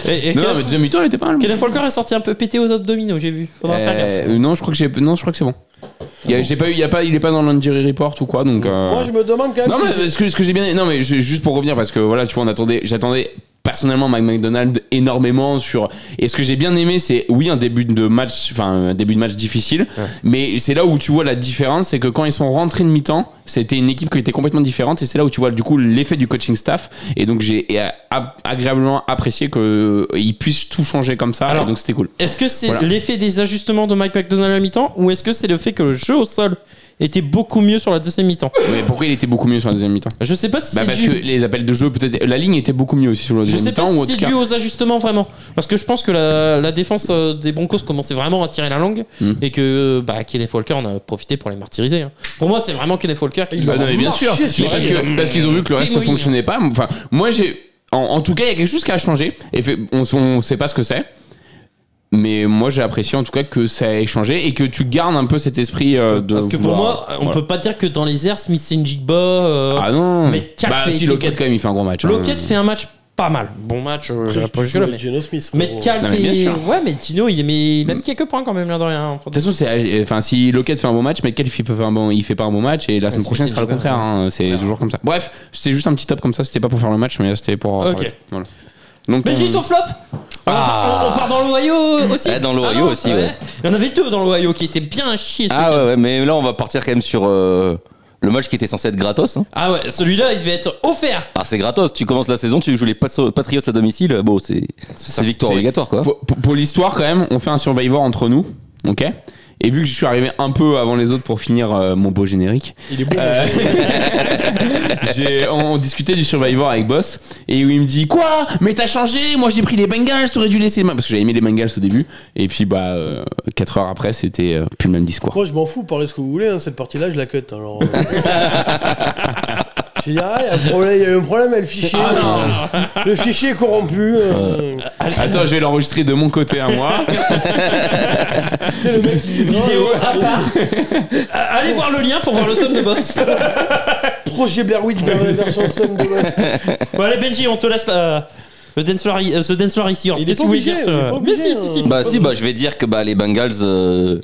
Et Non, mais deuxième mi-temps, elle était pas mal. Kellen Falker est sorti un peu pété aux autres dominos, j'ai vu. Faudra faire gaffe. Non, je crois que c'est bon. Il est pas dans l'injury report ou quoi, donc. Moi, je me demande quand même Non si mais ce que j'ai bien, non mais juste pour revenir parce que voilà, tu vois, j'attendais personnellement Mike McDonald énormément sur, et ce que j'ai bien aimé c'est un début de match difficile, mais c'est là où tu vois la différence, c'est que quand ils sont rentrés de mi-temps, c'était une équipe qui était complètement différente, et c'est là où tu vois du coup l'effet du coaching staff, et donc j'ai agréablement apprécié qu'ils puissent tout changer comme ça. Alors, et donc c'était cool. Est-ce que c'est Voilà. l'effet des ajustements de Mike McDonald à la mi-temps, ou est-ce que c'est le fait que le jeu au sol était beaucoup mieux sur la deuxième mi-temps? Mais pourquoi il était beaucoup mieux sur la deuxième mi-temps? Je sais pas si c'est Parce dû. que les appels de jeu, peut-être la ligne était beaucoup mieux aussi sur la Je deuxième sais pas mi-temps, si ou en c'est tout cas. dû aux ajustements vraiment. Parce que je pense que la défense des Broncos commençait vraiment à tirer la langue et que Kenneth Walker en a profité pour les martyriser. Hein. Pour moi, c'est vraiment Kenneth Walker qui. Bah non, mais bien sûr, marché sur parce qu'ils ont vu que le reste ne Démoli, fonctionnait pas. Enfin, moi j'ai, en tout cas, il y a quelque chose qui a changé. Et on sait pas ce que c'est, mais moi j'ai apprécié en tout cas que ça ait changé et que tu gardes un peu cet esprit de. Parce que pour moi, on voilà. peut pas dire que dans les airs, Smith Njigba. Ah non. mais Cal fait si été- Lockett quand même, il fait un gros match. Lockett fait un match pas mal. Bon match, j'irai pas jusque-là, mais. Geno Smith. Mais Cal Non, mais bien fait. sûr. Ouais, mais Tino, il a mis quelques points quand même, l'air de rien. Enfin, De toute façon, si Lockett fait un bon match, mais quel il fait pas un bon match, et la semaine c'est prochaine ce sera le Njigba, contraire. Hein, c'est toujours comme ça. Bref, c'était juste un petit top comme ça. C'était pas pour faire le match, mais c'était pour. Ok. Voilà. Donc. Benji, ton flop on part dans l'Ohio aussi. Ouais, dans l'Ohio aussi, ouais. Il y en avait 2 dans l'Ohio qui étaient bien à chier. ce week-end. Ouais, mais là on va partir quand même sur le match qui était censé être gratos. Hein. Ah ouais, celui-là, il devait être offert. Ah, c'est gratos, tu commences la saison, tu joues les Patriots à domicile, bon, c'est victoire C'est- obligatoire quoi. Pour l'histoire, quand même, on fait un Survivor entre nous, ok? Et vu que je suis arrivé un peu avant les autres pour finir mon beau générique, Il est bon. on discutait du Survivor avec Boss, et où il me dit quoi? Mais t'as changé? Moi j'ai pris les Bengals, t'aurais dû laisser parce que j'avais aimé les Bengals au début, et puis 4 heures après c'était plus le même discours. Moi, je m'en fous, parlez ce que vous voulez. Hein. Cette partie-là, je la cut. Alors, j'ai dit, il y a eu un problème avec le fichier. Le fichier est corrompu. Attends, je vais l'enregistrer de mon côté à moi. Vidéo à part. Allez voir le lien pour voir le somme de boss. Projet Blair Witch version somme de boss. Bon, allez, Benji, on te laisse le dance floor, ce dance floor ici. Il est Qu'est-ce que pas vous voulez obligé, dire il est pas Mais obligé, si. Bah je vais dire que les Bengals,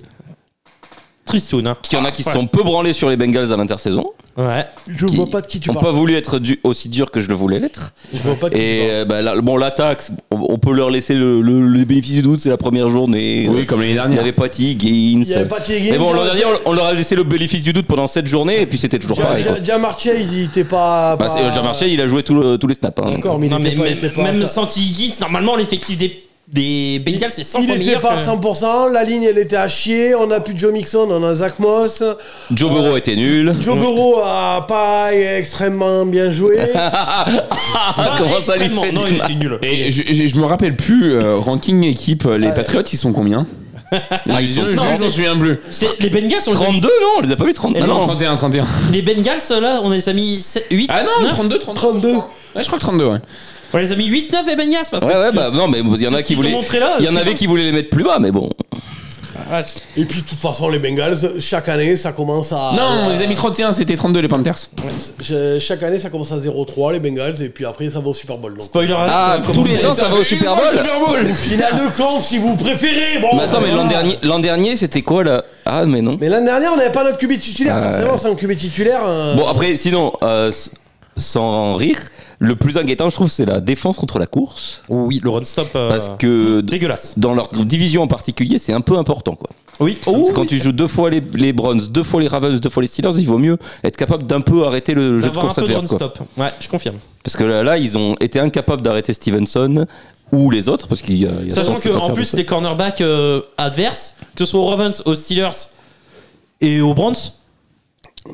Tristoun, hein. qu'il y en a qui se sont peu branlés sur les Bengals à l'intersaison, Ouais. Je vois pas de qui tu n'ont parles. pas voulu être aussi dur que je le voulais l'être. Je vois pas de qui tu parles. Et l'attaque, on peut leur laisser le bénéfice du doute, c'est la première journée. Oui, comme l'année Il n'y dernière. avait pas T. Higgins. Il y avait pas T. Higgins, Mais bon, l'an il y dernier, avait- on leur a laissé le bénéfice du doute pendant 7 journées et puis c'était toujours pareil. quoi. Diamarche, il était pas. Jean Marchais, il a joué tous les snaps. Hein. D'accord, mais Non, mais il était pas. même ça- sans T. Higgins, normalement, l'effectif des Bengals, c'est 100 Il fois était meilleur. pas à que- 100%, la ligne elle était à chier, on a plus de Joe Mixon, on a Zach Moss. Joe Burrow était nul. Joe Burrow a pas extrêmement bien joué. Pas Comment ça lui extrêmement. fait Non, du il mal. était nul. Et je me rappelle plus, ranking équipe, les Patriots, ils sont combien? Je m'en souviens plus. Les Bengals, on les a mis- 32, non, on les a pas vu 32. Et Ah non, non. 31. Les Bengals, là, on les a mis 8, Ah non, 9. 32. Ouais, je crois que 32, ouais. On les a mis 8, 9 les Bengals parce que. Ouais, non, mais il y en a c'est ce qui qu'ils ont voulaient. montré là, Il y en avait putain. qui voulaient les mettre plus bas, mais bon. Et puis de toute façon les Bengals, chaque année ça commence à. Non, les amis 31, c'était 32 les Panthers. Chaque année ça commence à 0-3 les Bengals et puis après ça va au Super Bowl. Donc. Spoiler alert, Ah, ça va tous les commencer. ans, ça va au Super Bowl. Finale de conf si vous préférez. Bon, Mais attends, mais voilà. l'an dernier, c'était quoi là? Ah, mais non. Mais l'année dernière on n'avait pas notre QB titulaire, forcément c'est un QB titulaire. Bon, après, sinon, sans rire, le plus inquiétant, je trouve, c'est la défense contre la course. Oui, le run stop. Parce que Dégueulasse. dans leur division en particulier, c'est un peu important, quoi. Oui. C'est quand tu joues 2 fois les Browns, 2 fois les Ravens, 2 fois les Steelers, il vaut mieux être capable d'un peu arrêter le jeu de D'avoir un course peu de run adverse, quoi. stop. Ouais, je confirme. Parce que là, ils ont été incapables d'arrêter Stevenson ou les autres, parce qu'il y a Sachant 150 qu'en plus, yards. les cornerbacks adverses, que ce soit aux Ravens, aux Steelers et aux Browns,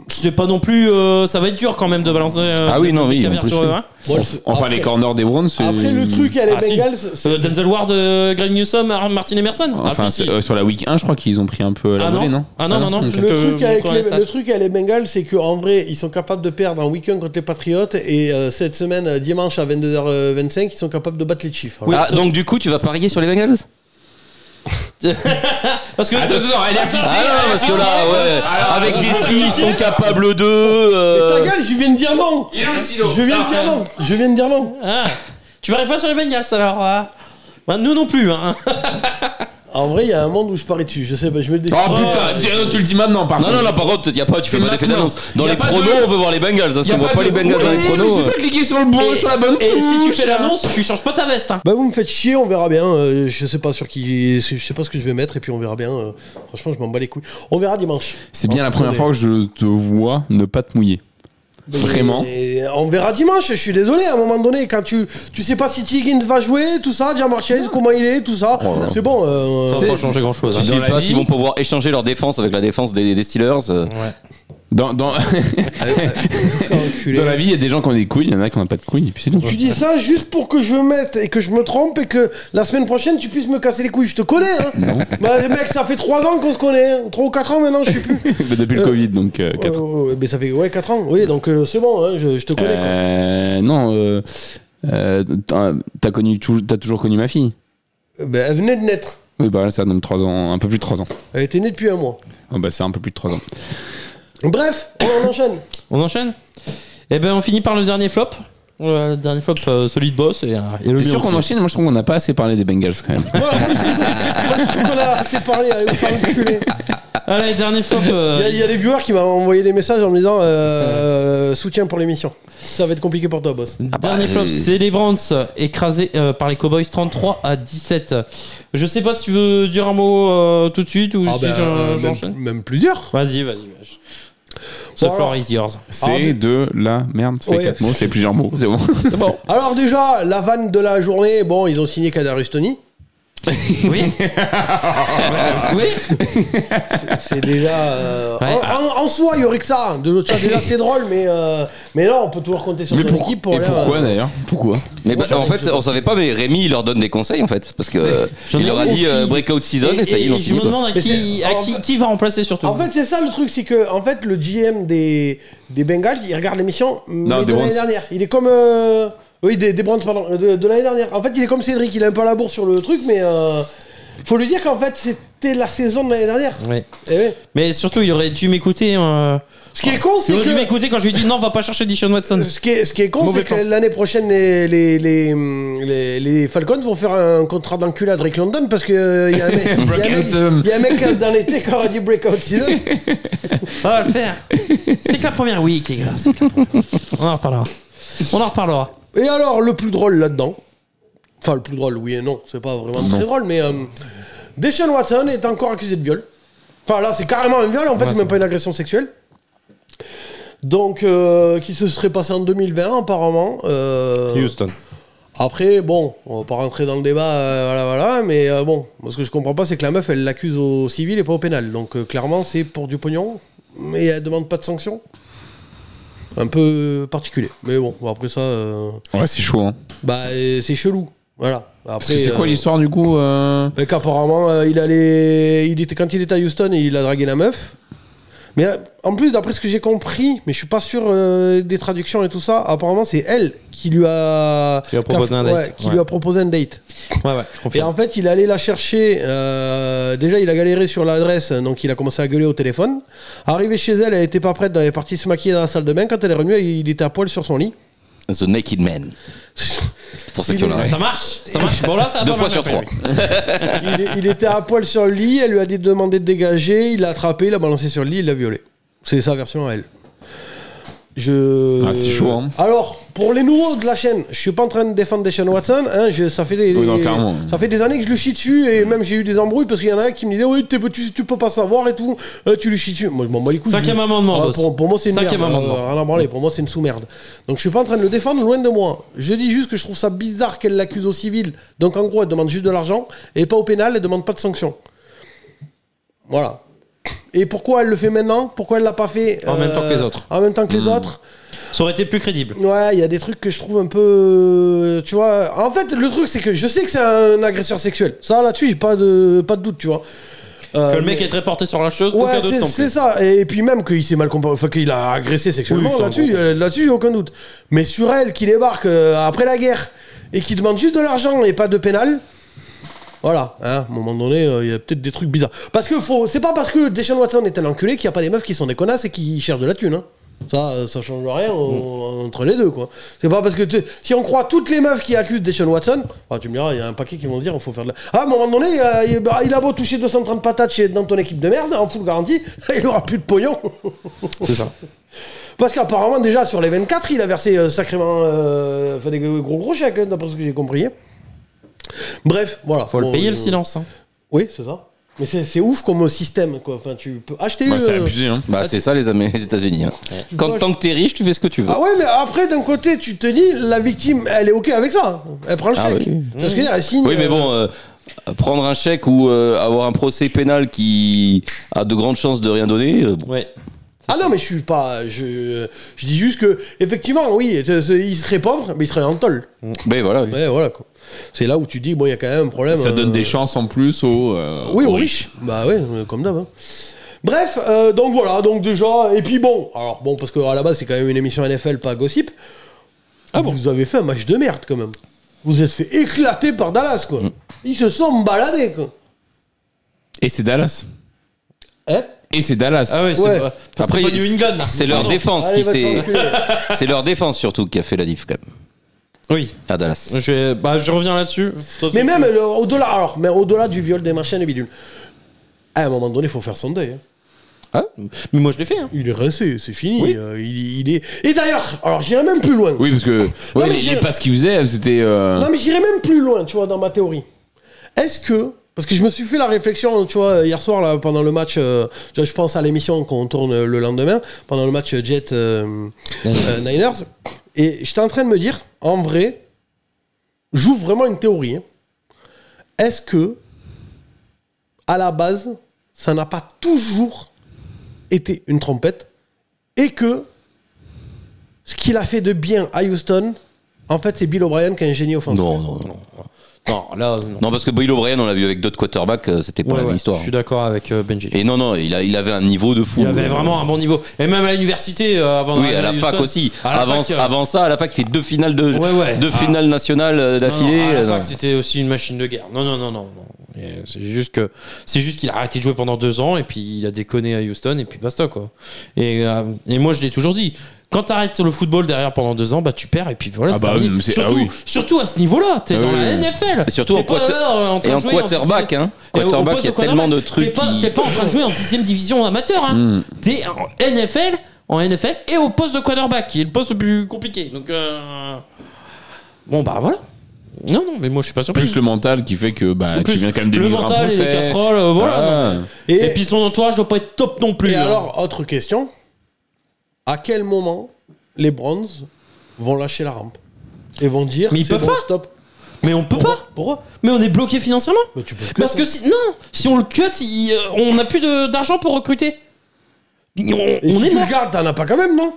C'est pas non plus. Ça va être dur quand même de balancer. Ah oui, non, des oui, caviars en plus, sur oui. eux, hein. Bon, Enfin, après- les corners des Browns, c'est. Après, le truc, il y a les Ah, si. Bengals. Denzel Ward, Greg Newsome, Martin Emerson. Enfin, si. sur la week 1, je crois qu'ils ont pris un peu la Ah volée, non. non Ah non. Ok. Je Le te truc, avec montrerai ça. le truc avec les Bengals, c'est qu'en vrai, ils sont capables de perdre un week-end contre les Patriots et cette semaine, dimanche à 22h25, ils sont capables de battre les Chiefs. Oui, Ah, sauf- donc du coup, tu vas parier sur les Bengals? Parce que. Attends, elle a pissé. Ah non, parce que là, ouais, avec des si, ils sont capables de. Et ta gueule, je viens de dire non. Il est où le silo Je viens de dire non. Je viens de dire non. Ah, tu varierais pas sur les Bengals alors bah, nous non plus. Hein. En vrai, il y a un monde où je parie dessus. Je sais pas, je me le décide. Oh putain, tu le dis maintenant, par Non, contre. non, non, par contre, y a pas, tu fais C'est pas d'effet maintenant. d'annonce. Dans Y a les pas pronos, de- on veut voir les Bengals. Hein. Si Y a on voit pas de- les Bengals dans les Oui, pronos. mais j'ai pas cliqué sur le bon, sur la bonne Et si tu touche. fais l'annonce, tu changes pas ta veste. Hein. Bah vous me faites chier, on verra bien. Je sais pas sur qui, je sais pas ce que je vais mettre et puis on verra bien. Franchement, je m'en bats les couilles. On verra dimanche. C'est bien En la fonction première des- fois que je te vois ne pas te mouiller. Vraiment. Et on verra dimanche. Je suis désolé. À un moment donné, quand tu sais pas si T. Higgins va jouer, tout ça, Jamar Chase, comment il est, tout ça, c'est bon. Ça va pas changer grand chose. Je Dans sais la pas vie- s'ils vont pouvoir échanger leur défense avec la défense des Steelers. Dans la vie, il y a des gens qui ont des couilles, il y en a qui n'ont pas de couilles, et puis c'est tout. Tu dis ça juste pour que je mette et que je me trompe et que la semaine prochaine tu puisses me casser les couilles. Je te connais, hein. Bah, mec, ça fait 3 ans qu'on se connaît. Hein. 3 ou 4 ans maintenant, je sais plus. Depuis le Covid, donc 4 ans. Mais ça fait 4 ans. Oui, donc c'est bon, hein, je te connais. Quoi. Non, t'as toujours connu ma fille. Ben, elle venait de naître. Oui, bah là, ça donne 3 ans, un peu plus de 3 ans. Elle était née depuis 1 mois. Oh, bah, c'est un peu plus de 3 ans. Bref, on enchaîne. On enchaîne. Et ben on finit par le dernier flop. Le dernier flop, Solid Boss et le T'es mien sûr qu'on aussi. enchaîne? Moi, je trouve qu'on n'a pas assez parlé des Bengals quand même. Voilà, moi, je trouve qu'on a assez parlé. Allez vous faire enculer. Allez, dernier flop. Il y a des viewers qui m'ont envoyé des messages en me disant soutien pour l'émission. Ça va être compliqué pour toi, boss. Dernier flop, c'est les Browns écrasés par les Cowboys 33-17. Je sais pas si tu veux dire un mot tout de suite ou si j'enchaîne. même plusieurs. Vas-y. The Bon, floor alors. is yours. C'est de la merde. Ça fait Ouais. 4 mots, c'est plusieurs mots. C'est bon. C'est bon. Alors déjà, la vanne de la journée, bon, ils ont signé Kadarius Toney. Oui. Oui. C'est déjà... Ouais. en soi, il y aurait que ça. De l'autre côté, déjà, c'est drôle, mais là, on peut toujours compter sur Mais son équipe pour et aller... pourquoi d'ailleurs? Pourquoi? Mais bah, en fait, on savait pas, mais Rémi, il leur donne des conseils en fait. Parce que J'en il ai leur a dit compris. breakout season et ça y est, ils l'ont je signé. me quoi. demande Mais qui va remplacer surtout. En fait, c'est ça le truc, c'est que en fait, le GM des Bengals, il regarde l'émission mais des de l'année Browns. dernière. Il est comme... oui, des Browns, pardon, de l'année dernière. En fait, il est comme Cédric, il a un peu à la bourre sur le truc, mais... faut lui dire qu'en fait, c'était la saison de l'année dernière. Ouais. Eh oui. Mais surtout, il aurait dû m'écouter. Ce qui est con, Il c'est aurait dû que... m'écouter quand je lui ai dit non, va pas chercher Deshaun Watson. Ce qui est con, Mauvais c'est que plan. l'année prochaine, les Falcons vont faire un contrat d'enculé à Drake London parce que il y a un mec dans l'été qui aura dit breakout season. Ça va le faire. C'est que la première week, les gars. C'est que la première. On en reparlera. Et alors, le plus drôle là-dedans, enfin le plus drôle, oui et non, c'est pas vraiment très drôle, mais Deshaun Watson est encore accusé de viol. Enfin là, c'est carrément un viol, en fait, c'est même pas une agression sexuelle. Donc, qui se serait passé en 2020 apparemment. Houston. Après, bon, on va pas rentrer dans le débat, voilà, mais bon, moi ce que je comprends pas, c'est que la meuf, elle l'accuse au civil et pas au pénal. Donc clairement, c'est pour du pognon, mais elle demande pas de sanction. Un peu particulier. Mais bon, après ça, Ouais, c'est chaud, hein. bah, c'est chelou. Voilà. Après, C'est quoi l'histoire du coup bah, qu'apparemment, quand il était à Houston, il a dragué la meuf. Mais en plus, d'après ce que j'ai compris, mais je suis pas sûr des traductions et tout ça, apparemment, c'est elle qui lui a proposé un date. ouais, qui lui a proposé un date. Ouais, je Et confirme. en fait, il est allé la chercher. Déjà, il a galéré sur l'adresse, donc il a commencé à gueuler au téléphone. Arrivé chez elle, elle était pas prête, elle est partie se maquiller dans la salle de bain. Quand elle est revenue, il était à poil sur son lit. The Naked Man. Pour ceux qui ont la ref. Ça marche. Bon, là, ça va 2 pas fois mal, sur 3. oui. Il était à poil sur le lit, elle lui a demandé de dégager, il l'a attrapé, il l'a balancé sur le lit, il l'a violé. C'est sa version à elle. c'est chaud, hein. Alors, pour les nouveaux de la chaîne, je suis pas en train de défendre Deshaun Watson, hein, ça fait Oui, non, clairement. ça fait des années que je lui chie dessus et même j'ai eu des embrouilles parce qu'il y en a un qui me disait oui tu peux pas savoir et tout, tu lui chies dessus. Moi je m'en bats les couilles. 5e amendement, boss. Pour moi c'est une 5e merde. amendement. Rien à branler, pour moi c'est une sous-merde. Donc je suis pas en train de le défendre, loin de moi. Je dis juste que je trouve ça bizarre qu'elle l'accuse au civil. Donc en gros elle demande juste de l'argent et pas au pénal, elle demande pas de sanction. Voilà. Et pourquoi elle le fait maintenant? Pourquoi elle l'a pas fait En même temps que les autres. En même temps que les autres. Ça aurait été plus crédible. Ouais, il y a des trucs que je trouve un peu... Tu vois, en fait, le truc, c'est que je sais que c'est un agresseur sexuel. Ça, là-dessus, j'ai pas de doute, tu vois. Que le mec est très porté sur la chose, Ouais, aucun doute non c'est plus. ça. Et puis même qu'il s'est mal comporté, enfin qu'il a agressé sexuellement, Oui, ça, là-dessus, j'ai aucun doute. Mais sur elle, qui débarque après la guerre, et qui demande juste de l'argent et pas de pénal... Voilà, hein, à un moment donné, il y a peut-être des trucs bizarres. Parce que c'est pas parce que Deshaun Watson est un enculé qu'il n'y a pas des meufs qui sont des connasses et qui cherchent de la thune. Hein. Ça change rien entre les deux, quoi. C'est pas parce que si on croit toutes les meufs qui accusent Deshaun Watson, tu me diras, il y a un paquet qui vont dire, il faut faire de la... Ah, à un moment donné, il a beau toucher 230 patates dans ton équipe de merde, en full garantie, il aura plus de pognon. C'est ça. Parce qu'apparemment, déjà, sur les 24, il a versé sacrément des gros chèques, hein, d'après ce que j'ai compris. Bref, voilà. Faut le payer le silence. Hein. Oui, c'est ça. Mais c'est ouf comme système, quoi. Enfin, tu peux acheter... C'est abusé, hein. Bah, c'est ça les États-Unis. Hein. Tant que t'es riche, tu fais ce que tu veux. Ah ouais, mais après, d'un côté, tu te dis, la victime, elle est OK avec ça. Elle prend le chèque. Oui. Tu vois ce que je veux dire, elle signe... Oui, mais bon, prendre un chèque ou avoir un procès pénal qui a de grandes chances de rien donner... Ouais. Ah non, mais je suis pas... Je dis juste que, effectivement, oui, il serait pauvre, mais il serait en tôle. Ben voilà. Oui. Ouais, voilà, quoi. C'est là où tu dis, bon, il y a quand même un problème... Ça donne des chances en plus aux riches. Bah ouais, comme d'hab. Hein. Bref, donc voilà, donc déjà... Et puis bon, parce qu'à la base, c'est quand même une émission NFL, pas gossip. Vous avez fait un match de merde, quand même. Vous êtes fait éclater par Dallas, quoi. Ils se sont baladés, quoi. Et c'est Dallas. Hein? Et c'est Dallas. Ah ouais, Ouais. Après, c'est pas New England. là. C'est leur Pardon. défense Allez, qui va te s'est... faire enculer. C'est leur défense surtout qui a fait la diff quand même. Oui. À Dallas. Je reviens là-dessus. Mais même au-delà du viol des machins et bidules, à un moment donné, il faut faire son deuil. Hein. Ah, mais moi je l'ai fait. Hein. Il est rincé, c'est fini. Oui. Il est... Et d'ailleurs, alors j'irai même plus loin. Oui, parce que mais les passes qu'il faisait, c'était. Non, mais j'irai même plus loin, tu vois, dans ma théorie. Est-ce que... Parce que je me suis fait la réflexion, tu vois, hier soir, là, pendant le match, je pense à l'émission qu'on tourne le lendemain, pendant le match Jet Niners, et j'étais en train de me dire, en vrai, j'ouvre vraiment une théorie. Hein. Est-ce que, à la base, ça n'a pas toujours été une trompette, et que ce qu'il a fait de bien à Houston, en fait, c'est Bill O'Brien qui est un génie offensif. Non. Non, là, Non, parce que Bill O'Brien, on l'a vu avec d'autres quarterbacks, c'était pas la même histoire. Je suis d'accord avec Benji. Et non, il avait un niveau de fou. Il avait vraiment un bon niveau. Et même à l'université, avant Oui, d'arriver à la Houston, fac aussi. à la fac, Avant ça, à la fac, il fait deux finales Ouais. finales nationales d'affilée. Non, à la Non. fac, c'était aussi une machine de guerre. Non. Et c'est juste qu'il a arrêté de jouer pendant 2 ans et puis il a déconné à Houston et puis basta, quoi. Et moi, je l'ai toujours dit. Quand t'arrêtes le football derrière pendant 2 ans, bah tu perds et puis voilà. Ah c'est bah terminé. oui, surtout à ce niveau-là, t'es dans la oui. NFL. Et surtout T'es en pas là, en train et de en jouer quarterback, dixième- hein. Et au Quarterback, poste il y a de tellement de quarterback, trucs T'es pas en train de jouer en 10e division amateur, hein. T'es en NFL et au poste de quarterback, qui est le poste le plus compliqué. Donc, bon, bah voilà. Non, mais moi je suis pas surpris. Plus le mental qui fait que En plus, tu viens quand même le délivrer un mental et les procès. casseroles, voilà. Ah. non, mais- Et puis son entourage doit pas être top non plus. Et hein. alors, autre question. À quel moment les Browns vont lâcher la rampe et vont dire Mais ils c'est peuvent bon, pas. stop. Mais on peut pas. Pourquoi? Mais on est bloqué financièrement. Mais tu peux Parce que si on le cut, on n'a plus d'argent pour recruter. On Et si est tu mort. le gardes, t'en as pas quand même, non?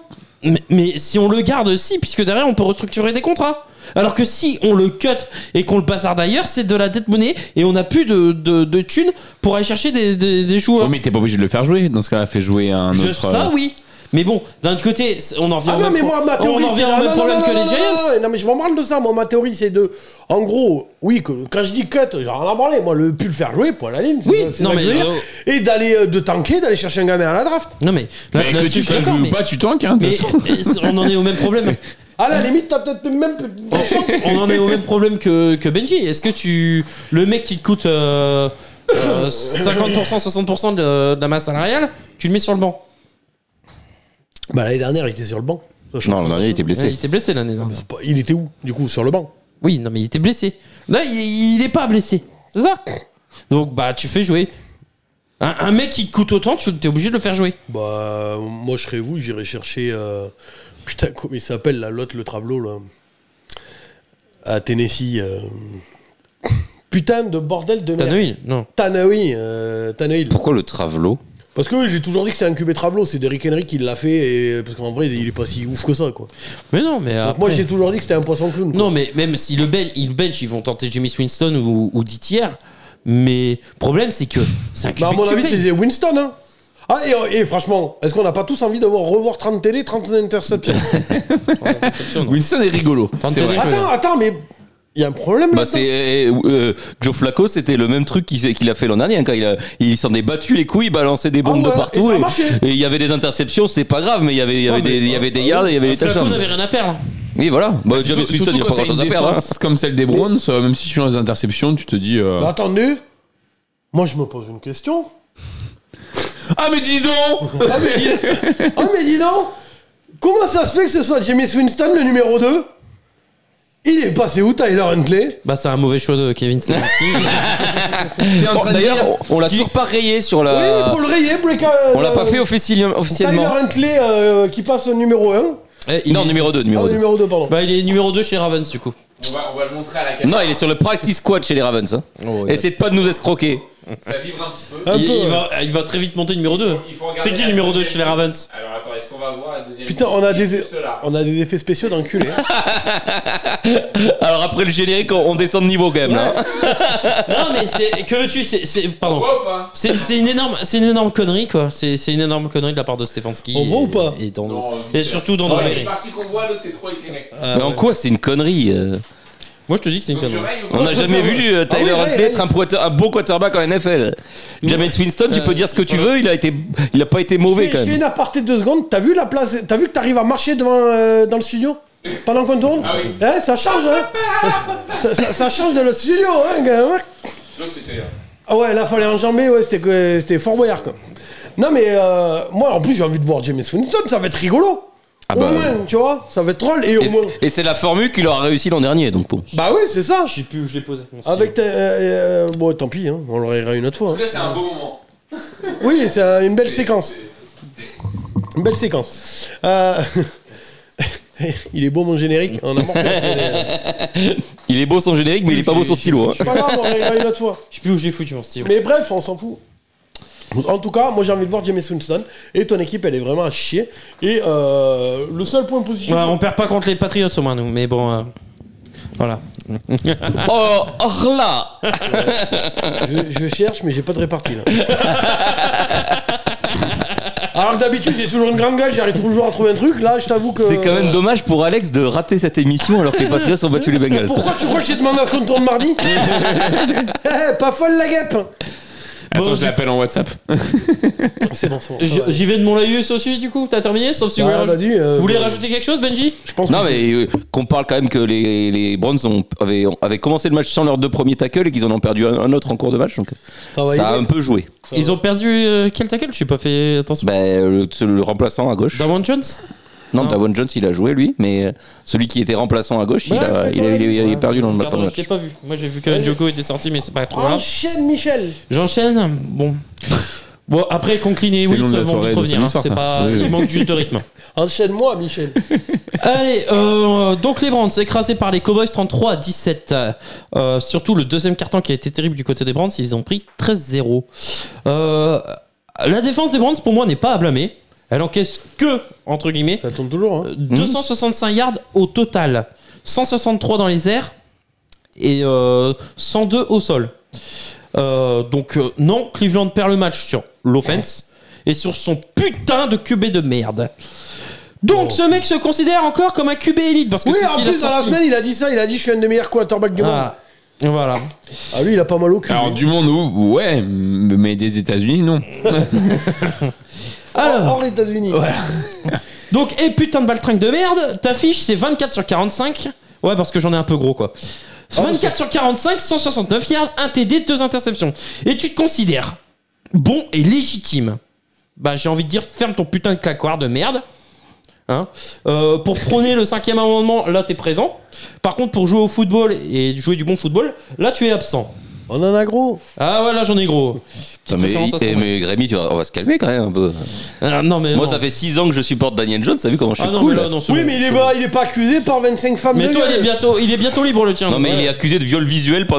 Mais si on le garde, si, puisque derrière on peut restructurer des contrats. Alors que si on le cut et qu'on le bazarde ailleurs, c'est de la dette monnaie et on n'a plus de thunes pour aller chercher des joueurs. Ouais, mais t'es pas obligé de le faire jouer. Dans ce cas-là, fais jouer un autre. Ça, oui. Mais bon, d'un côté, on en revient Ah au non, même mais moi, ma théorie, on en revient c'est- au même non, problème non, que non, les non, Giants. non, mais je m'en parle de ça. Moi, ma théorie, c'est de. En gros, oui, quand je dis cut, j'ai rien à parler. Moi, le plus le faire jouer, pour la ligne. c'est Oui, ça- c'est non, ça que mais, je veux dire. Et d'aller de tanker, d'aller chercher un gamin à la draft. Non, mais Mais que là-dessus, tu je suis fasses d'accord, jouer ou mais- pas, tu tankes, hein. de Mais toute façon. on en est au même problème. À la limite, t'as peut-être même. On en est au même problème que Benji. Est-ce que le mec qui te coûte 50%, 60% de la masse salariale, tu le mets sur le banc? Bah, l'année dernière, il était sur le banc. Non, l'an dernier, il était Ouais, blessé. il était blessé l'année dernière. Il était où, du coup? Sur le banc. Oui, non, mais il était blessé. Là, il est pas blessé. C'est ça? Donc, bah, tu fais jouer. Un mec qui te coûte autant, tu es obligé de le faire jouer. Bah, moi, je serais vous, j'irais chercher. Putain, comment il s'appelle, là, l'autre, le Travelo, là. À Tennessee. Putain de bordel de merde. Tannehill, non. Tannehill. Pourquoi le Travelo? Parce que j'ai toujours dit que c'était un QB Travelo, c'est Derrick Henry qui l'a fait, parce qu'en vrai, il est pas si ouf que ça, quoi. Mais non, mais Donc moi, j'ai toujours dit que c'était un poisson clown, quoi. Non, mais même si le bench, ils vont tenter Jameis Winston ou DTR. Mais problème, c'est que c'est un QB. Bah, à mon avis, QB. c'est Winston, hein. Ah, et franchement, est-ce qu'on n'a pas tous envie de revoir 30 télé, 30 interceptions? Winston est rigolo. C'est vrai. Attends, mais il y a un problème là. Bah c'est Joe Flacco, c'était le même truc qu'il a fait l'an dernier, hein, quand il s'en est battu les couilles, il balançait des bombes Ah ouais, de partout, et ça marchait. et il y avait des interceptions, c'était pas grave, mais il y avait des yards, il y avait des Flacco touchdowns. n'avait rien à perdre. Oui, voilà. Bah, Jameis Surtout Winston, il a pas quand t'as grand chose une à perdre. défense comme celle des Browns, même si je suis dans les interceptions, tu te dis. Mais attendez, moi je me pose une question. Ah, mais dis donc. Ah mais dis donc, comment ça se fait que ce soit Jameis Winston le numéro 2? Il est passé où Tyler Huntley? Bah, c'est un mauvais choix de Kevin Stefanski. T'es en train de dire. D'ailleurs, on l'a toujours pas rayé sur Oui, la. faut le rayer, On l'a pas fait officiellement. Tyler Huntley qui passe au numéro 1. Non, numéro 2. Ah, numéro 2, pardon. Bah, il est numéro 2 chez Ravens, du coup. On va le montrer à la caméra. Non, il est sur le practice squad chez les Ravens. Hein. Essaye de pas de nous escroquer. Ça vibre un petit peu. Il va très vite monter numéro 2. Il faut regarder C'est qui la le numéro 2 deuxième chez les Ravens? Alors attends, est-ce qu'on va voir la deuxième? Putain, on a des effets spéciaux d'enculé. Hein. Alors après le générique, on descend de niveau quand même là. Non, mais c'est que tu pardon. On voit ou pas? C'est une énorme connerie quoi. C'est une énorme connerie de la part de Stefanski. On voit ou pas? Et surtout d'Andrew Les Berry. parties qu'on voit, l'autre c'est trop éclairé. Mais en quoi c'est une connerie Moi je te dis que c'est une Donc je connerie. raye ou On pas? n'a jamais vu Tyler Huntley être un bon quarterback en NFL. Jameis Winston, tu peux dire ce que tu veux, il a pas été mauvais quand Je fais même. une aparté de 2 secondes. T'as vu la place? T'as vu que t'arrives à marcher devant dans le studio pendant qu'on tourne? Ah oui. Eh, ça change, hein. ça change de notre studio, hein, gars. L'autre c'était. Ah ouais, là fallait enjamber, ouais, c'était Fort Boyard quoi. Non mais moi en plus j'ai envie de voir Jameis Winston, ça va être rigolo. Ah Au bah. moins, tu vois, ça va être drôle et au moins. Et c'est la formule qu'il aura réussi l'an dernier donc bon. Bah oui, c'est ça. Je sais plus où je l'ai posé. mon stylo. Avec bon, tant pis, hein, on le rayera une autre fois. Hein. Là c'est un beau moment. Oui, c'est une belle séquence. Une belle séquence. Il est beau mon générique, on a morflé. Il est beau son générique, mais il est pas beau son stylo. C'est pas grave, on le rayera une autre fois. Je sais plus où je l'ai foutu mon stylo. Mais bref, on s'en fout. En tout cas, moi j'ai envie de voir Jameis Winston. Et ton équipe, elle est vraiment à chier. Et le seul point positif. Ouais, on perd pas contre les Patriots au moins nous, mais bon. Voilà. Oh là. Je cherche, mais j'ai pas de répartie là. Alors que d'habitude, j'ai toujours une grande gueule, j'arrive toujours à trouver un truc. Là, je t'avoue que. C'est quand même dommage pour Alex de rater cette émission alors que les Patriots ont battu les Bengals. Pourquoi tu crois que j'ai demandé à ce qu'on tourne mardi? Pas folle la guêpe. Attends, Bon, je l'appelle en WhatsApp. C'est bon, c'est bon. J'y vais de mon laïus aussi du coup. T'as terminé? Sauf si vous voulez, vas-y, vous voulez rajouter quelque chose, Benji? Je pense Non que mais qu'on parle quand même que les Browns avaient commencé le match sans leurs 2 premiers tackles et qu'ils en ont perdu un autre en cours de match donc ça va ça a aider. un peu joué. Ils ont perdu quel tackle? Je n'ai pas fait attention. Le remplaçant à gauche. Damon Jones? Non, Non. Davon Jones il a joué lui, mais celui qui était remplaçant à gauche, Bref, il est perdu dans le Pardon, match. je l'ai pas vu. Moi j'ai vu que Njoku était sorti, mais c'est pas trop grave. Enchaîne, Michel. J'enchaîne. Bon, après Conklin et C'est Wills le nom de la vont soirée vite de revenir. samedi Hein, soir, c'est ça. pas... Oui, oui. Il manque juste de rythme. Enchaîne-moi, Michel. Allez, donc les Browns écrasés par les Cowboys 33-17. Surtout le deuxième carton qui a été terrible du côté des Browns, ils ont pris 13-0. La défense des Browns pour moi n'est pas à blâmer. Elle encaisse que, entre guillemets, Ça tourne toujours, hein. 265 yards au total. 163 dans les airs et 102 au sol. Non, Cleveland perd le match sur l'offense et sur son putain de QB de merde. Donc ce mec se considère encore comme un QB élite parce que Oui, c'est ce en qu'il a plus, dans la sorti. semaine, il a dit ça. Il a dit je suis un des meilleurs quarterbacks du monde. Ah, voilà. Ah, lui, il a pas mal au cul. Alors du monde, ouais, mais des États-Unis, non. Alors, Hors États-Unis. donc, et putain de baltringue de merde, ta fiche c'est 24 sur 45. Ouais, parce que j'en ai un peu gros quoi. 24 sur 45, 169 yards, 1 TD, 2 interceptions. Et tu te considères bon et légitime. Bah, j'ai envie de dire, ferme ton putain de claquoir de merde. Hein, pour prôner le 5e amendement, là t'es présent. Par contre, pour jouer au football et jouer du bon football, là tu es absent. On en a gros. Ah ouais, là j'en ai gros. Non, mais Rémi, on va se calmer quand même un peu. Non, mais Moi, non. ça fait 6 ans que je supporte Daniel Jones, t'as vu comment je suis Ah non, cool mais là, non, c'est Oui, bon, mais c'est bon. il est pas accusé par 25 femmes Mais de toi, gueule. il est bientôt libre le tien. Non, mais Ouais. il est accusé de viol visuel par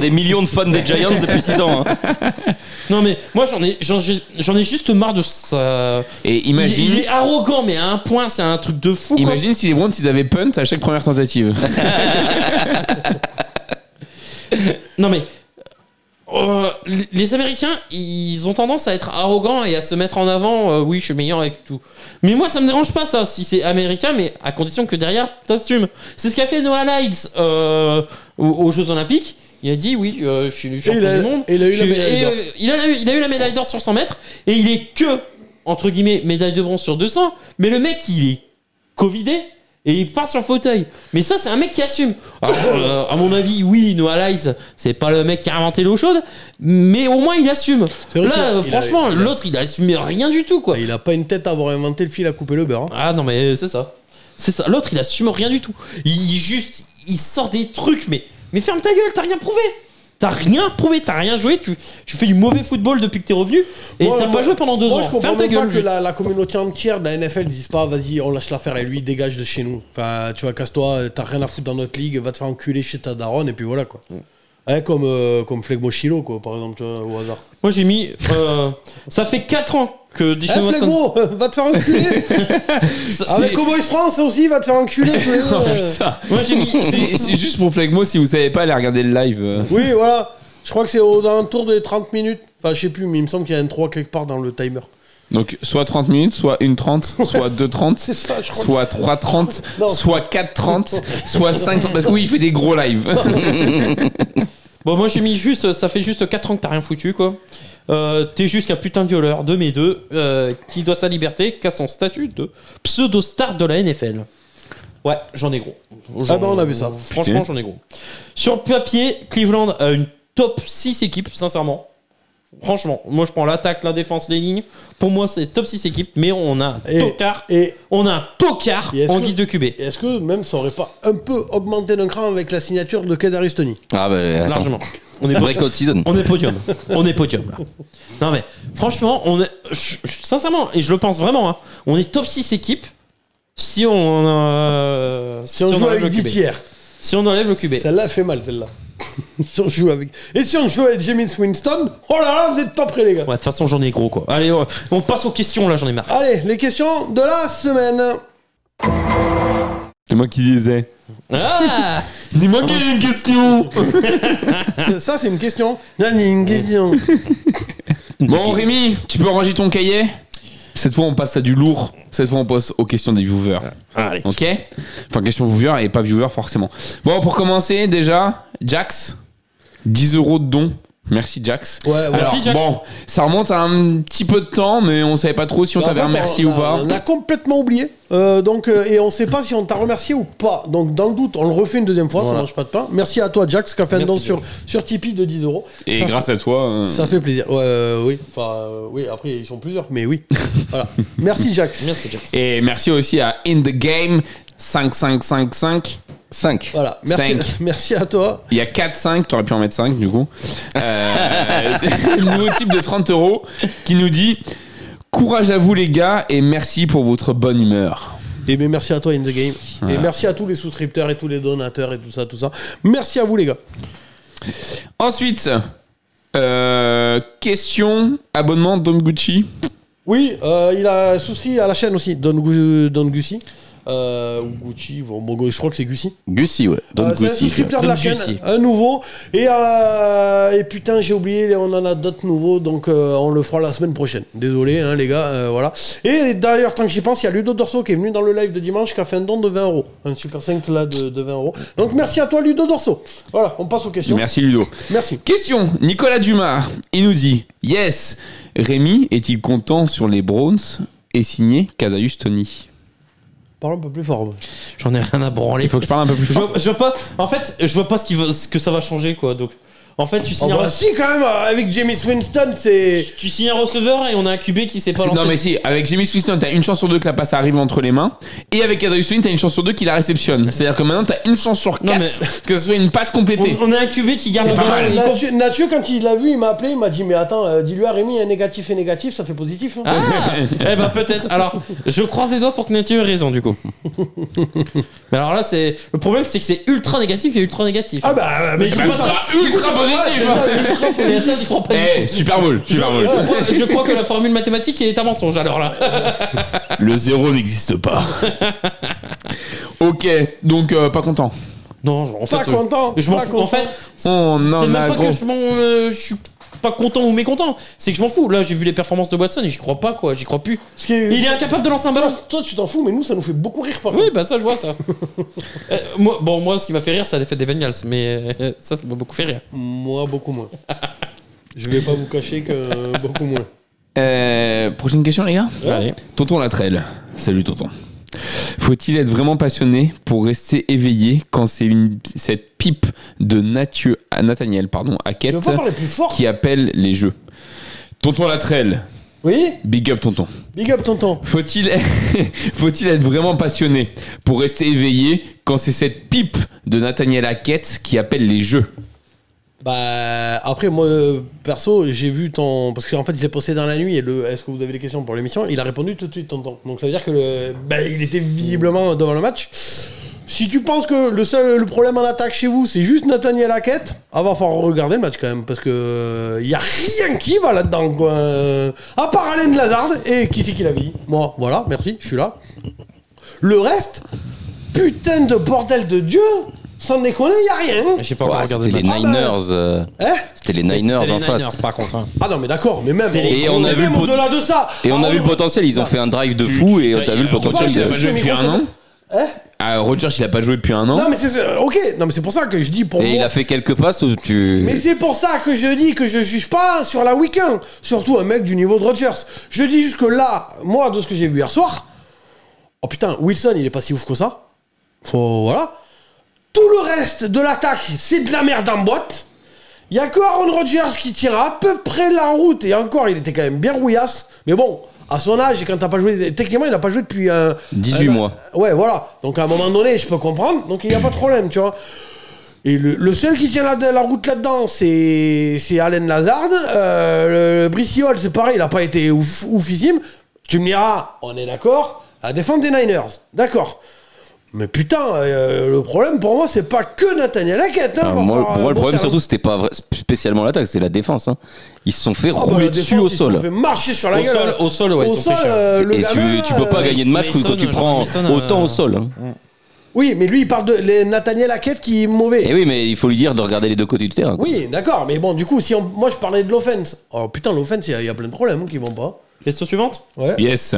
des millions de fans des Giants depuis 6 ans. Hein. Non, mais moi j'en ai juste marre de ça. Et imagine, Il est arrogant, mais à un point, c'est un truc de fou. Quoi. imagine si les Browns ils avaient punt à chaque première tentative. Non, mais. Les Américains, ils ont tendance à être arrogants et à se mettre en avant. Oui, je suis meilleur avec tout. Mais moi, ça me dérange pas ça, si c'est américain, mais à condition que derrière, t'assumes. C'est ce qu'a fait Noah Lyles aux Jeux Olympiques. Il a dit oui, je suis le champion du monde. Et il a eu la médaille d'or. Il a eu la médaille d'or sur 100 mètres et il est que, entre guillemets, médaille de bronze sur 200. Mais le mec, il est covidé. Et il part sur le fauteuil. Mais ça, c'est un mec qui assume. Alors, à mon avis, oui, Noah Lyles, c'est pas le mec qui a inventé l'eau chaude, mais au moins il assume. C'est vrai Là, qu'il a- franchement, il a- l'autre, il a assumé rien du tout, quoi. Il a pas une tête à avoir inventé le fil à couper le beurre. Hein. Ah non, mais c'est ça. C'est ça. L'autre, il assume rien du tout. Il sort des trucs, mais ferme ta gueule, t'as rien prouvé. T'as rien prouvé, t'as rien joué, tu fais du mauvais football depuis que t'es revenu et Moi, t'as pas joué pendant 2 Moi, ans. je comprends Ferme ta même gueule. pas que juste. la communauté entière de la NFL dise pas vas-y, on lâche l'affaire et lui, dégage de chez nous. Enfin, tu vois, casse-toi, t'as rien à foutre dans notre ligue, va te faire enculer chez ta daronne et puis voilà quoi. Ouais, comme Flegmo Chilo, quoi, par exemple, tu vois, au hasard. Moi, j'ai mis. Ça fait 4 ans que Eh, Deshaun Watson. Flegmo, va te faire enculer. Avec Cowboys France aussi, va te faire enculer tous les deux. Moi, j'ai mis. C'est juste pour Flegmo, si vous savez pas, allez regarder le live. Oui, voilà. Je crois que c'est aux alentours des 30 minutes. Enfin, je sais plus, mais il me semble qu'il y a un 3 quelque part dans le timer. Donc, soit 30 minutes, soit 1:30, soit 2:30, C'est ça, je crois. soit 3:30, Non. soit 4:30, soit 5:30. Parce que oui, il fait des gros lives. Bon, moi j'ai mis juste, ça fait juste 4 ans que t'as rien foutu quoi. T'es juste qu'un putain de violeur de mes deux qui doit sa liberté qu'à son statut de pseudo-star de la NFL. Ouais, j'en ai gros. Ah bah, on a vu ça. Franchement, Putain. j'en ai gros. Sur le papier, Cleveland a une top 6 équipes, sincèrement. Franchement, moi je prends l'attaque, la défense, les lignes. Pour moi, c'est top 6 équipes, mais on a un tocard. Et On a un tocard Et est-ce en que- guise de QB. est-ce que même ça aurait pas un peu augmenté d'un cran avec la signature de Kadarius Toney? Ah, bah, attends. Largement. On est Breakout season. On est podium. On est podium là. Non mais franchement, sincèrement, et je le pense vraiment, hein, on est top 6 équipes si on Si on joue enlève avec le QB. 10 tiers. Si on enlève le QB. Celle-là fait mal, celle-là. Si on joue avec... Et si on joue avec Jameis Winston, oh là là, vous êtes pas prêts, les gars. Ouais, de toute façon, j'en ai gros quoi. Allez, on passe aux questions là, j'en ai marre. Allez, les questions de la semaine. C'est moi qui disais. Ah Dis-moi qu'il y a une question. Ça, c'est une question. Non, il y a une question. Bon, Rémi, tu peux ranger ton cahier. Cette fois, on passe à du lourd. Cette fois, on passe aux questions des viewers. Allez. Ok? Enfin, questions viewers et pas viewers forcément. Bon, pour commencer, déjà, Jax, 10 € de don. Merci, Jax. Ouais, voilà. Alors, Jax. bon, ça remonte à un petit peu de temps, mais on savait pas trop si on En t'avait fait, remercié ou pas. On a complètement oublié. Et on sait pas si on t'a remercié ou pas. Donc, dans le doute, on le refait une deuxième fois. Voilà. Ça mange pas de pain. Merci à toi, Jax, qui a fait un Merci, don Jax. sur Tipeee de 10 €. Et Ça grâce à toi. Ça fait plaisir. Ouais, oui. Enfin, oui, après, ils sont plusieurs, mais oui. Voilà. Merci, Jax. Merci Jax. Et merci aussi à In The Game 5555. 5. Voilà. Merci, Cinq. merci à toi. Il y a 4-5, tu aurais pu en mettre 5 du coup. Nouveau type de 30 € qui nous dit courage à vous les gars et merci pour votre bonne humeur. Et bien, merci à toi, In The Game. Voilà. Et merci à tous les souscripteurs et tous les donateurs et tout ça, tout ça. Merci à vous, les gars. Ensuite, question abonnement Don Gucci. Oui, il a souscrit à la chaîne aussi, Don Gussi. Ou Gucci, bon, je crois que c'est Gussi. Gussi, ouais. C'est un Gussi. souscripteur de Don la chaîne, Gussi. un nouveau. Et putain, j'ai oublié, on en a d'autres nouveaux, donc on le fera la semaine prochaine. Désolé, hein, les gars, voilà. Et d'ailleurs, tant que j'y pense, il y a Ludo Dorso qui est venu dans le live de dimanche qui a fait un don de 20 €. Un super 5 là de 20 €. Donc merci à toi, Ludo Dorso. Voilà, on passe aux questions. Merci Ludo. Merci. Question, Nicolas Dumas, il nous dit yes, Rémi est-il content sur les Browns et signé Kadarius Toney? Parle un peu plus fort. J'en ai rien à branler. Il faut que je parle un peu plus fort. Je vois pas. En fait, je vois pas ce que ça va changer quoi. Donc, En fait, tu Oh signes un bah si, quand même, avec James Winston, c'est. tu signes un receveur et on a un QB qui sait pas lancer. Non mais si, avec Jimmy Winston, t'as une chance sur deux que la passe arrive entre les mains, et avec Kadarius Toney, t'as une chance sur deux qu'il la réceptionne. C'est-à-dire que maintenant t'as une chance sur 4 Non, mais- que ce soit une passe complétée. On a un QB qui garde C'est le pas ballon. mal. Nathieu, quand il l'a vu, il m'a appelé, il m'a dit mais attends, dis-lui à Rémi, un négatif et négatif, ça fait positif. Hein. Ah Eh ben peut-être. Alors, je croise les doigts pour que Nathieu ait raison du coup. Mais alors là, c'est le problème, c'est que c'est ultra négatif et ultra négatif. Ah bah, mais je Bah, dis ça pas ça. sera ultra positif. Et à ça, j'y crois pas. du Eh, tout. Super Bowl, Super Bowl. Je crois que la formule mathématique est un mensonge alors là. Le zéro n'existe pas. Ok, donc pas content. Non, en fait, Pas content. je m'en pas fous. En content. fait, On c'est en même a pas gros. que je suis pas content ou mécontent. C'est que je m'en fous. Là, j'ai vu les performances de Watson et j'y crois pas quoi. J'y crois plus. Ce qui est- Il est incapable de lancer un ballon. Toi, tu t'en fous, mais nous, ça nous fait beaucoup rire par Oui, bah ça, je vois ça. Moi, ce qui m'a fait rire, c'est la défaite des Bengals, mais ça m'a beaucoup fait rire. Moi, beaucoup moins. Je vais pas vous cacher que beaucoup moins. Prochaine question, les gars. Allez. Tonton Latrelle. Salut, tonton. Faut-il être vraiment passionné pour rester éveillé quand c'est cette pipe de Nathaniel Tu veux Hackett pas parler plus fort? qui appelle les jeux? Tonton Latrelle, Oui? big up tonton. Big up, tonton. Faut-il être vraiment passionné pour rester éveillé quand c'est cette pipe de Nathaniel Hackett qui appelle les jeux? Bah, après, moi, perso, j'ai vu ton. Parce qu'en fait, je l'ai posté dans la nuit et est-ce que vous avez des questions pour l'émission? Il a répondu tout de suite, tonton. Donc ça veut dire que il était visiblement devant le match. Si tu penses que le problème en attaque chez vous, c'est juste Nathaniel Hackett, va falloir regarder le match quand même. Parce que y a rien qui va là-dedans, quoi. À part Allen Lazard. Et qui c'est qui l'avait dit? Moi, voilà, merci, je suis là. Le reste, putain de bordel de Dieu! Sans déconner, y a rien. J'ai pas encore regardé C'était le les match. Niners. Hein? C'était les Niners C'était en les face. Niners, par contre. hein. Ah non, mais d'accord, mais même. Et on a vu le même au-delà de ça. Et on a vu le potentiel, ils ont fait un drive de fou et t'as vu le potentiel Il a pas de... joué depuis un an. Hein? Rodgers, il a pas joué depuis un an. Non, mais c'est. Ok, non, mais c'est pour ça que je dis pour Et moi. il a fait quelques passes où tu... Mais c'est pour ça que je dis que je juge pas sur la week-end. Surtout un mec du niveau de Rodgers. Je dis juste que là, moi, de ce que j'ai vu hier soir. Oh putain, Wilson, il est pas si ouf que ça. Voilà. Tout le reste de l'attaque, c'est de la merde en boîte. Il y a que Aaron Rodgers qui tire à peu près la route. Et encore, il était quand même bien rouillasse. Mais bon, à son âge, et quand t'as pas joué. Techniquement, il n'a pas joué depuis 18 mois. Ouais, voilà. Donc à un moment donné, je peux comprendre. Donc il n'y a pas de problème, tu vois. Et le seul qui tient la route là-dedans, c'est Allen Lazard. Le Brissiol, c'est pareil, il n'a pas été oufissime. Tu me diras, on est d'accord, à défendre des Niners. D'accord. Mais putain, le problème pour moi, c'est pas que Nathaniel Hackett. Hein, Alors, pour moi, le problème surtout, c'était pas spécialement l'attaque, c'est la défense. Hein. Ils se sont fait rouler dessus au sol. Ils se sont fait marcher sur la Au gueule. sol, au sol, ouais, Au ils sont sol, fait cher. le Et gamin, tu peux pas gagner de match Mason, quand tu prends Mason, autant au sol. Hein. Oui, mais lui, il parle de Nathaniel Hackett qui est mauvais. Et oui, mais il faut lui dire de regarder les deux côtés du terrain. Quoi. Oui, d'accord, mais bon, du coup, si moi je parlais de l'offense. Oh putain, l'offense, il y a plein de problèmes hein, qui vont pas. Question suivante. Ouais. Yes.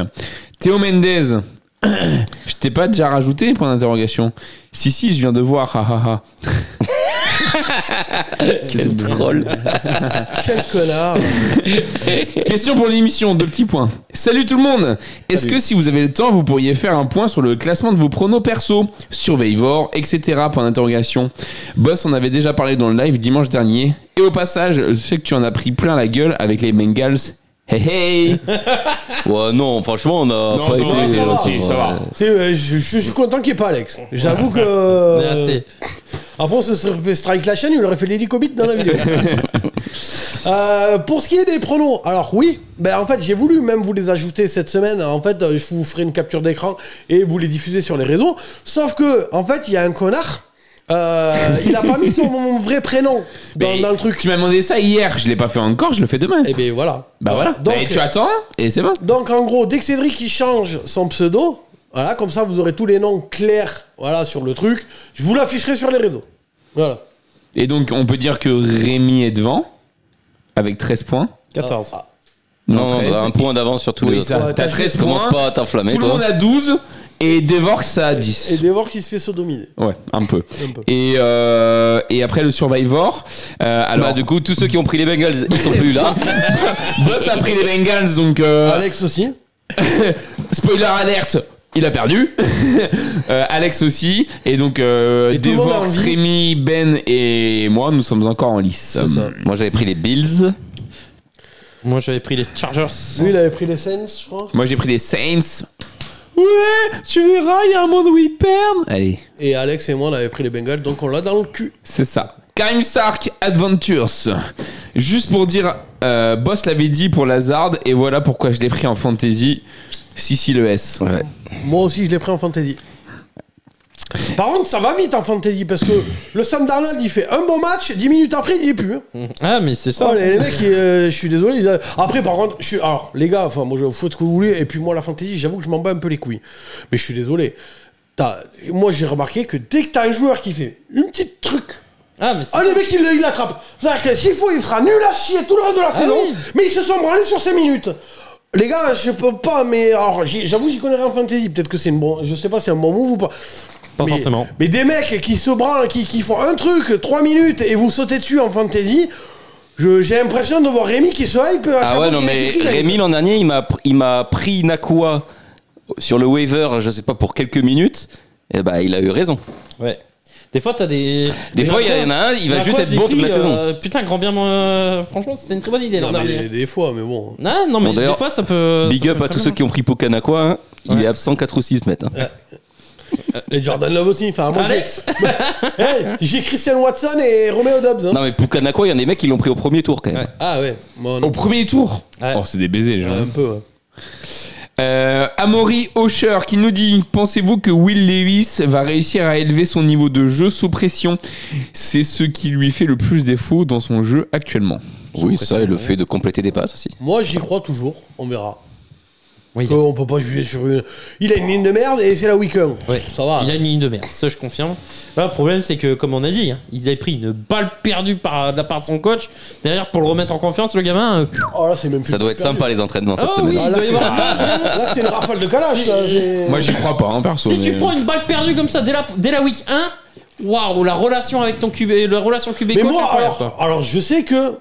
Théo Mendez. Je t'ai pas déjà rajouté, point d'interrogation. Si, je viens de voir, hahaha. Quel troll. Quel connard. Question pour l'émission, 2 petits points. Salut tout le monde. Est-ce Salut. que si vous avez le temps, vous pourriez faire un point sur le classement de vos pronos perso, Survivor, etc. Point d'interrogation. Boss, on avait déjà parlé dans le live dimanche dernier. Et au passage, je sais que tu en as pris plein la gueule avec les Bengals. Hey hey. Ouais, non, franchement, on a Non, pas ça été. va, ça va. ça va. Je suis content qu'il n'y ait pas Alex. J'avoue que. Mais resté. Après, on se serait fait strike la chaîne, il aurait fait l'hélicobite dans la vidéo. Pour ce qui est des pronos, alors oui, ben en fait, j'ai voulu même vous les ajouter cette semaine. En fait, je vous ferai une capture d'écran et vous les diffuser sur les réseaux. Sauf que, en fait, il y a un connard. Il a pas mis son vrai prénom dans le truc. Tu m'as demandé ça hier, je l'ai pas fait encore, je le fais demain. Et ben voilà. Bah voilà. Donc, Et tu attends et c'est bon. donc en gros, dès que Cédric il change son pseudo, voilà, comme ça vous aurez tous les noms clairs, voilà, sur le truc. Je vous l'afficherai sur les réseaux. Voilà. Et donc on peut dire que Rémi est devant avec 13 points. 14. Non, 13. un point d'avance sur tous les Oui, autres. ça. Ouais, T'as t'as 13 Commence points. pas à t'enflammer, Tout le toi. monde a 12 et Devorx a Et 10. Devor qui se fait sodomiser. Ouais, un peu. Un peu. Et après le Survivor, alors Bah, du coup, tous ceux qui ont pris les Bengals, ils sont plus là. Boss a pris les Bengals, donc Alex aussi. spoiler alerte, il a perdu. Alex aussi. Et donc, tout le monde a Devorx, envie. Rémi, Ben et moi, nous sommes encore en lice. C'est ça. Moi, j'avais pris les Bills. Moi, j'avais pris les Chargers. Lui, il avait pris les Saints, je crois. Moi, j'ai pris les Saints. Ouais, tu verras, il y a un monde où ils perdent. Allez, Et Alex et moi, on avait pris les Bengals, donc on l'a dans le cul. c'est ça. Karim Stark Adventures. Juste pour dire, Boss l'avait dit pour Lazard, et voilà pourquoi je l'ai pris en fantasy. Si, le S. Ouais. Moi aussi, je l'ai pris en fantasy. Par contre, ça va vite en fantasy, parce que le Sam Darnold, il fait un bon match, 10 minutes après, il y est plus. Hein. Ah, mais c'est ça. Oh, les mecs, je suis désolé. Après, par contre, alors, les gars, enfin, moi, je fais ce que vous voulez, et puis moi, la fantasy, j'avoue que je m'en bats un peu les couilles. Mais je suis désolé. Moi, j'ai remarqué que dès que t'as un joueur qui fait une petite truc, Ah, mais c'est le mec, il l'attrape. C'est-à-dire que s'il faut, il fera nul à chier tout le reste de la saison, oui. mais ils se sont branlés sur 5 minutes. Les gars, je peux pas, mais alors, j'avoue, j'y connais rien en fantasy. Peut-être que c'est je sais pas si c'est un bon move ou pas. Pas forcément. Mais des mecs qui se branlent, qui font un truc, 3 minutes, et vous sautez dessus en fantasy, j'ai l'impression de voir Rémi qui se hype. Ah ouais, non, mais Rémi, l'an dernier, il m'a pris Nakua sur le waiver, je sais pas, pour quelques minutes. Et bah, il a eu raison. Ouais. Des fois, t'as des. Des fois, il y en a un, il va juste être bon toute la saison. Putain, grand bien. Franchement, c'était une très bonne idée l'an Non, dernier. mais des fois, mais bon. Non, mais Bon, d'ailleurs, des fois, ça peut. Big ça up peut à très tous bien ceux qui ont pris Puka Nakua. Hein. Il est absent 4 ou 6 mètres. Hein. Et Jordan Love aussi. Enfin, moi, Alex j'ai Christian Watson et Romeo Dobbs. Hein. Non, mais Puka Nakua, il y a des mecs qui l'ont pris au premier tour quand même. Ouais. Ah ouais. Moi, non. Au premier tour. Ouais. Oh, c'est des baisers, les gens. Un peu, ouais. Amaury Osher qui nous dit: pensez-vous que Will Levis va réussir à élever son niveau de jeu sous pression? C'est ce qui lui fait le plus défaut dans son jeu actuellement. Oui, ça, et le fait de compléter des passes aussi. Moi, j'y crois toujours. On verra. Oui. Parce qu'on peut pas juger sur une. Il a une ligne de merde et c'est la week-end. Ouais. Ça va. Il a une ligne de merde, ça je confirme. Là, le problème, c'est que, comme on a dit, hein, il avait pris une balle perdue de la part de son coach. Derrière, pour le remettre en confiance, le gamin. Oh là, c'est même plus Ça doit être perdu. sympa les entraînements cette Ah semaine. oui. Ah, là, Il doit y avoir là, c'est une rafale de calage. Là, Moi, j'y crois pas, hein, perso. Si tu mais- prends une balle perdue comme ça dès la week 1, waouh, la relation avec ton QB, la relation QB Mais coach, moi, incroyable, quoi. alors, je sais que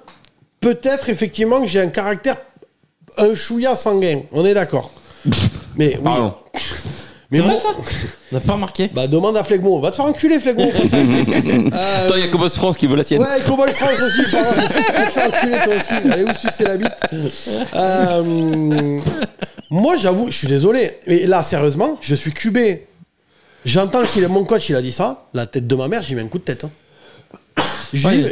peut-être effectivement que j'ai un caractère un chouïa sanguin. On est d'accord. Mais oui. Pardon. Mais C'est vrai moi- ça On n'a pas remarqué. Bah demande à Flegmo. Va te faire enculer Flegmo. Attends, il y a Cobos France qui veut la sienne. Ouais, Cowboy France aussi. Pardon. Va te faire enculer toi aussi. Allez où sucer la bite. Moi, j'avoue, je suis désolé. Mais là, sérieusement, je suis QB. J'entends mon coach, il a dit ça. La tête de ma mère, j'y mets un coup de tête. Hein.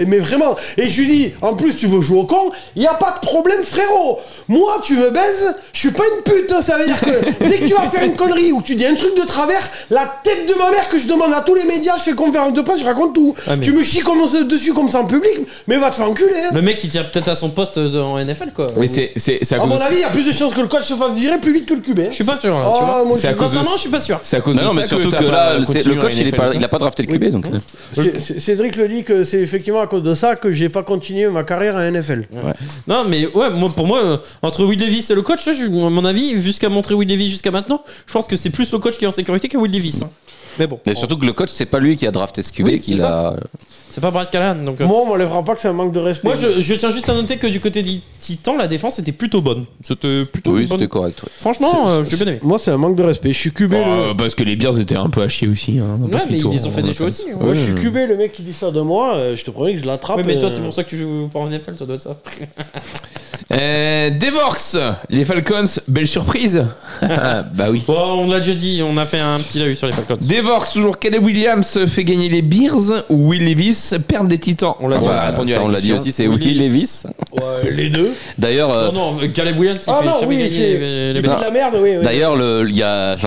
Mais vraiment. Et je lui dis, en plus, tu veux jouer au con, il n'y a pas de problème, frérot. Moi, tu me baises, je suis pas une pute. Hein. Ça veut dire que dès que tu vas faire une connerie ou que tu dis un truc de travers, la tête de ma mère que je demande à tous les médias, je fais conférence de presse, je raconte tout. Ah, mais- Tu me chies dessus comme ça en public, mais va te faire enculer. Hein. Le mec, il tient peut-être à son poste en NFL, quoi. Mais c'est à À cause mon de- avis, il y a plus de chances que le coach se fasse virer plus vite que le QB. Hein. Je suis pas sûr, là, Oh, tu vois. moi, c'est à je- cause de- Sincèrement, je suis pas sûr. C'est à cause de Non, mais ça surtout t'as que pas là, continué le coach, en il NFL, a pas drafté le QB. Donc. Cédric le dit que c'est effectivement à cause de ça que j'ai pas continué ma carrière à NFL. Non, mais ouais, pour moi, entre Will Levis et le coach, là, à mon avis, vu ce qu'a montré Will Levis jusqu'à maintenant, je pense que c'est plus le coach qui est en sécurité que Will Levis. Hein. Mais bon, Mais surtout que le coach, c'est pas lui qui a drafté ce QB, Oui, qu'il c'est a. c'est pas Bryce Callahan. Donc, Moi, on m'enlèvera pas que c'est un manque de respect. moi, je tiens juste à noter que du côté des Titans, la défense était plutôt bonne. C'était plutôt Oui, bonne. c'était correct. Ouais. Franchement, j'ai bien aimé. Moi, c'est un manque de respect. Je suis QB. Parce que les Bears étaient un peu à chier aussi. Hein, Ouais, mais ils ont fait des choses aussi. hein. Moi, je suis QB, le mec qui dit ça de moi, je te promets que je l'attrape. Ouais, mais toi, c'est pour ça que tu joues pas en NFL, ça doit être ça. Devorx, les Falcons, belle surprise. Bah oui. Bon, on l'a déjà dit, on a fait un petit live sur les Falcons. Devorx, toujours Caleb Williams fait gagner les Bears ou Will Levis perd des Titans. On l'a dit, Ouais, on a répondu à ça, la on l'a dit question. aussi, c'est Will Will Levis. Ouais, les deux. D'ailleurs, Non, non, Caleb Williams, il Ah fait non, jamais oui, gagner c'est les il fait Bears. de la merde, oui. oui. D'ailleurs,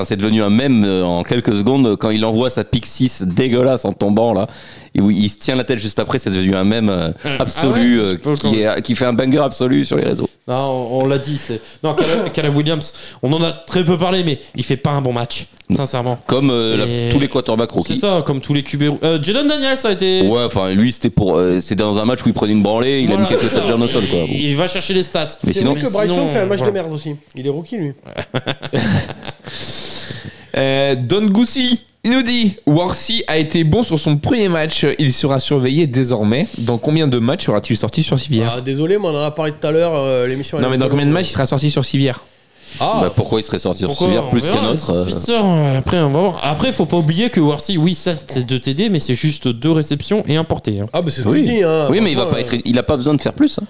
c'est devenu un mème en quelques secondes quand il envoie sa pick 6 dégueulasse en tombant là. Et où il se tient la tête juste après, c'est devenu un mème absolu Ah ouais, qui fait un banger absolu sur les réseaux. Non, on l'a dit. Non, Caleb Williams, on en a très peu parlé, mais il fait pas un bon match, sincèrement. Comme Et- tous les quarterbacks C'est rookies. ça, comme tous les QB. Jadon Daniels a été. Ouais, enfin lui c'est dans un match où il prenait une branlée, il a mis Voilà, quelques c'est ça. touchdowns au sol quoi. Bon. Il va chercher les stats. Mais C'est sinon, vrai que Bryson fait un match voilà. de merde aussi. Il est rookie, lui. Don Goussi, il nous dit Worthy a été bon sur son premier match. Il sera surveillé désormais. Dans combien de matchs sera-t-il sorti sur civière? Ah, désolé, mais on en a parlé tout à l'heure. L'émission. Non, mais dans combien de matchs il sera sorti sur civière? Bah, pourquoi il serait sorti sur Pourquoi Spitzer on plus verra, qu'un autre Spitzer, après, on va voir. Après, faut pas oublier que Worthy, oui, ça, c'est 2 TD, mais c'est juste 2 réceptions et un porté. Hein. Ah, bah c'est ce que Oui, je dis. Hein. oui mais il va Franchement, pas être, il a pas besoin de faire plus. Hein.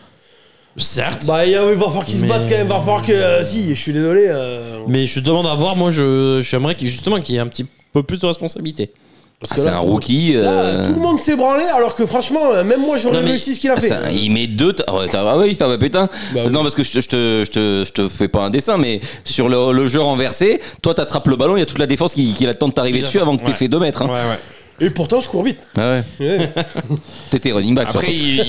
Certes. Bah, il va falloir qu'ils se Mais- battent quand même. Il va falloir que. Si, je suis désolé. Mais je demande à voir, moi, j'aimerais justement qu'il y ait un petit peu plus de responsabilité. Parce Ah, que c'est là, un rookie. Là, tout le monde s'est branlé, alors que franchement, même moi, j'aurais Non, mais- réussi ce qu'il a fait. Il met 2. Ah oui, ah bah putain. Bah oui. Non, parce que je te fais pas un dessin, mais sur le jeu renversé, toi t'attrapes le ballon, il y a toute la défense qui attend de t'arriver dessus avant que t'aies Ouais. fait 2 mètres. Hein. ouais. Et pourtant, je cours vite. Ah ouais. Ouais. T'étais running back. Après, surtout.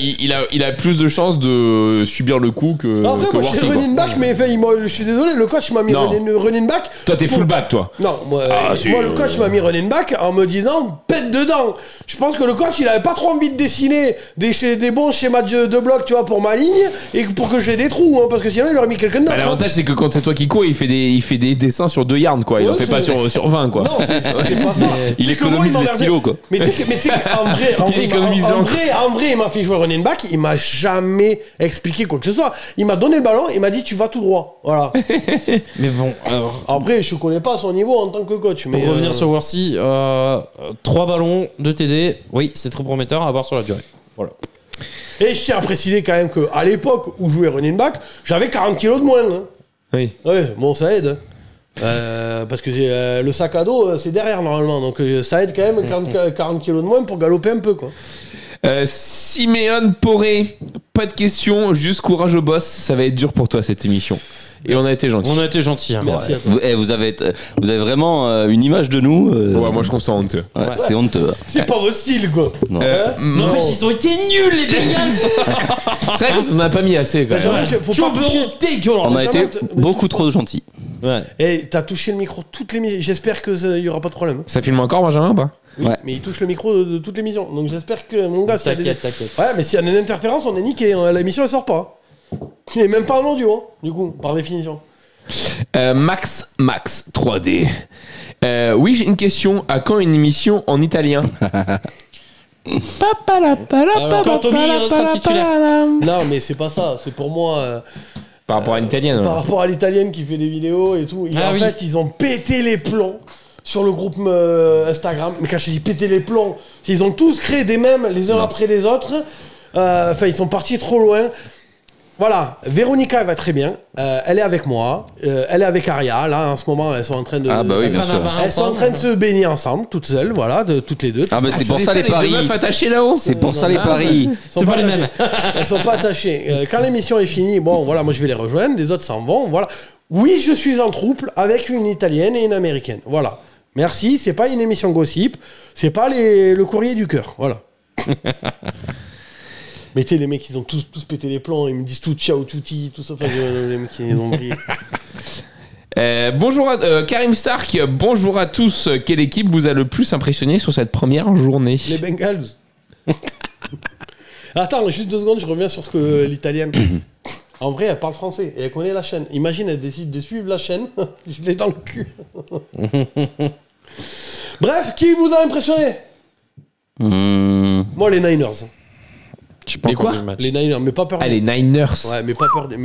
il a plus de chances de subir le coup que. Après, que moi, je suis Worthy, quoi. running back, mais enfin, je suis désolé, le coach m'a mis Non. running back. Toi, t'es fullback, toi. Non, moi, si. moi, le coach m'a mis running back en me disant pète dedans. Je pense que le coach il avait pas trop envie de dessiner des bons schémas de bloc, tu vois, pour ma ligne et pour que j'ai des trous, hein, parce que sinon il aurait mis quelqu'un d'autre. Bah, hein. L'avantage, c'est que quand c'est toi qui cours, il fait des dessins sur 2 yards, quoi. Il Ouais, en fait pas c'est- sur 20, quoi. Non, c'est pas ça. Il C'est que moi, économise les m'emmerdait. stylos, quoi. Mais tu sais qu'en vrai, Il économise l'encre. en vrai, il m'a fait jouer running back, il m'a jamais expliqué quoi que ce soit. Il m'a donné le ballon, il m'a dit tu vas tout droit. Voilà. Mais bon, alors, Après, je connais pas son niveau en tant que coach, mais pour revenir sur Worthy, 3 ballons, 2 TD, oui, c'est très prometteur à voir sur la durée. Voilà. Et je tiens à préciser quand même qu'à l'époque où je jouais running back, j'avais 40 kilos de moins. Hein. Oui. Ouais, bon, ça aide. Parce que le sac à dos, c'est derrière normalement. Donc ça aide quand même 40 kilos de moins pour galoper un peu, quoi. Siméon Poré, pas de questions, juste courage au boss. Ça va être dur pour toi cette émission. Et on a été gentils. On a été gentils. Hein. Merci à toi. Vous avez vraiment une image de nous. Ouais, moi je trouve ça honteux. Ouais, c'est honteux. C'est pas vos styles, quoi. Non. Non, mais ils ont été nuls, les Bengals. C'est vrai qu'on en a pas mis assez quand même. J'avoue que faut Joe pas toucher. Burrow, dégueulasse. On a ça été va, beaucoup trop gentils. Ouais. Et t'as touché le micro toutes les missions. J'espère qu'il y aura pas de problème. Ça filme encore, Benjamin, ou pas? Oui, Ouais. mais il touche le micro de toutes les missions. Donc j'espère que mon gars, s'il y a des- T'inquiète. Ouais, mais s'il y a une interférence, on est niqué. La mission elle sort pas. Il est même pas en audio, hein, du coup, par définition. Max 3D. Oui, j'ai une question. À quand une émission en italien? Quand Tommy sera titulaire. Non, mais c'est pas ça. C'est pour moi. Par rapport à l'italienne. Par rapport à l'italienne qui fait des vidéos et tout. Ah en oui. fait, ils ont pété les plombs sur le groupe Instagram. Mais quand je dis péter les plombs, c'est ils ont tous créé des mèmes les uns après les autres. Enfin, ils sont partis trop loin. Voilà, Véronica, elle va très bien. Elle est avec moi. Elle est avec Aria. Là, en ce moment, elles sont en train de. Ah bah oui, bien sûr. Elles sont en train de se baigner ensemble, toutes seules, voilà, toutes les deux. Ah bah c'est pour ça les paris. meufs attachées là-haut. C'est pour ça les paris. Elles sont C'est pas les attachées. mêmes. Elles sont pas attachées. Quand l'émission est finie, bon, voilà, moi je vais les rejoindre, les autres s'en vont, voilà. Oui, je suis en trouble avec une italienne et une américaine, voilà. Merci, c'est pas une émission gossip, c'est pas le courrier du cœur, voilà. Mais tu sais, les mecs, ils ont tous pété les plombs, ils me disent tout ciao, tutti, tout ça, enfin, les mecs, ils ont pris. Bonjour à Karim Stark, bonjour à tous. Quelle équipe vous a le plus impressionné sur cette première journée? Les Bengals. Attends, juste 2 secondes, je reviens sur ce que l'italienne. En vrai, elle parle français et elle connaît la chaîne. Imagine, elle décide de suivre la chaîne. Je l'ai dans le cul. Bref, qui vous a impressionné? Moi, les Niners. Je pas Mais encore quoi vu le match. Les Niners, mais pas peur. Ah, les Niners. Ouais, mais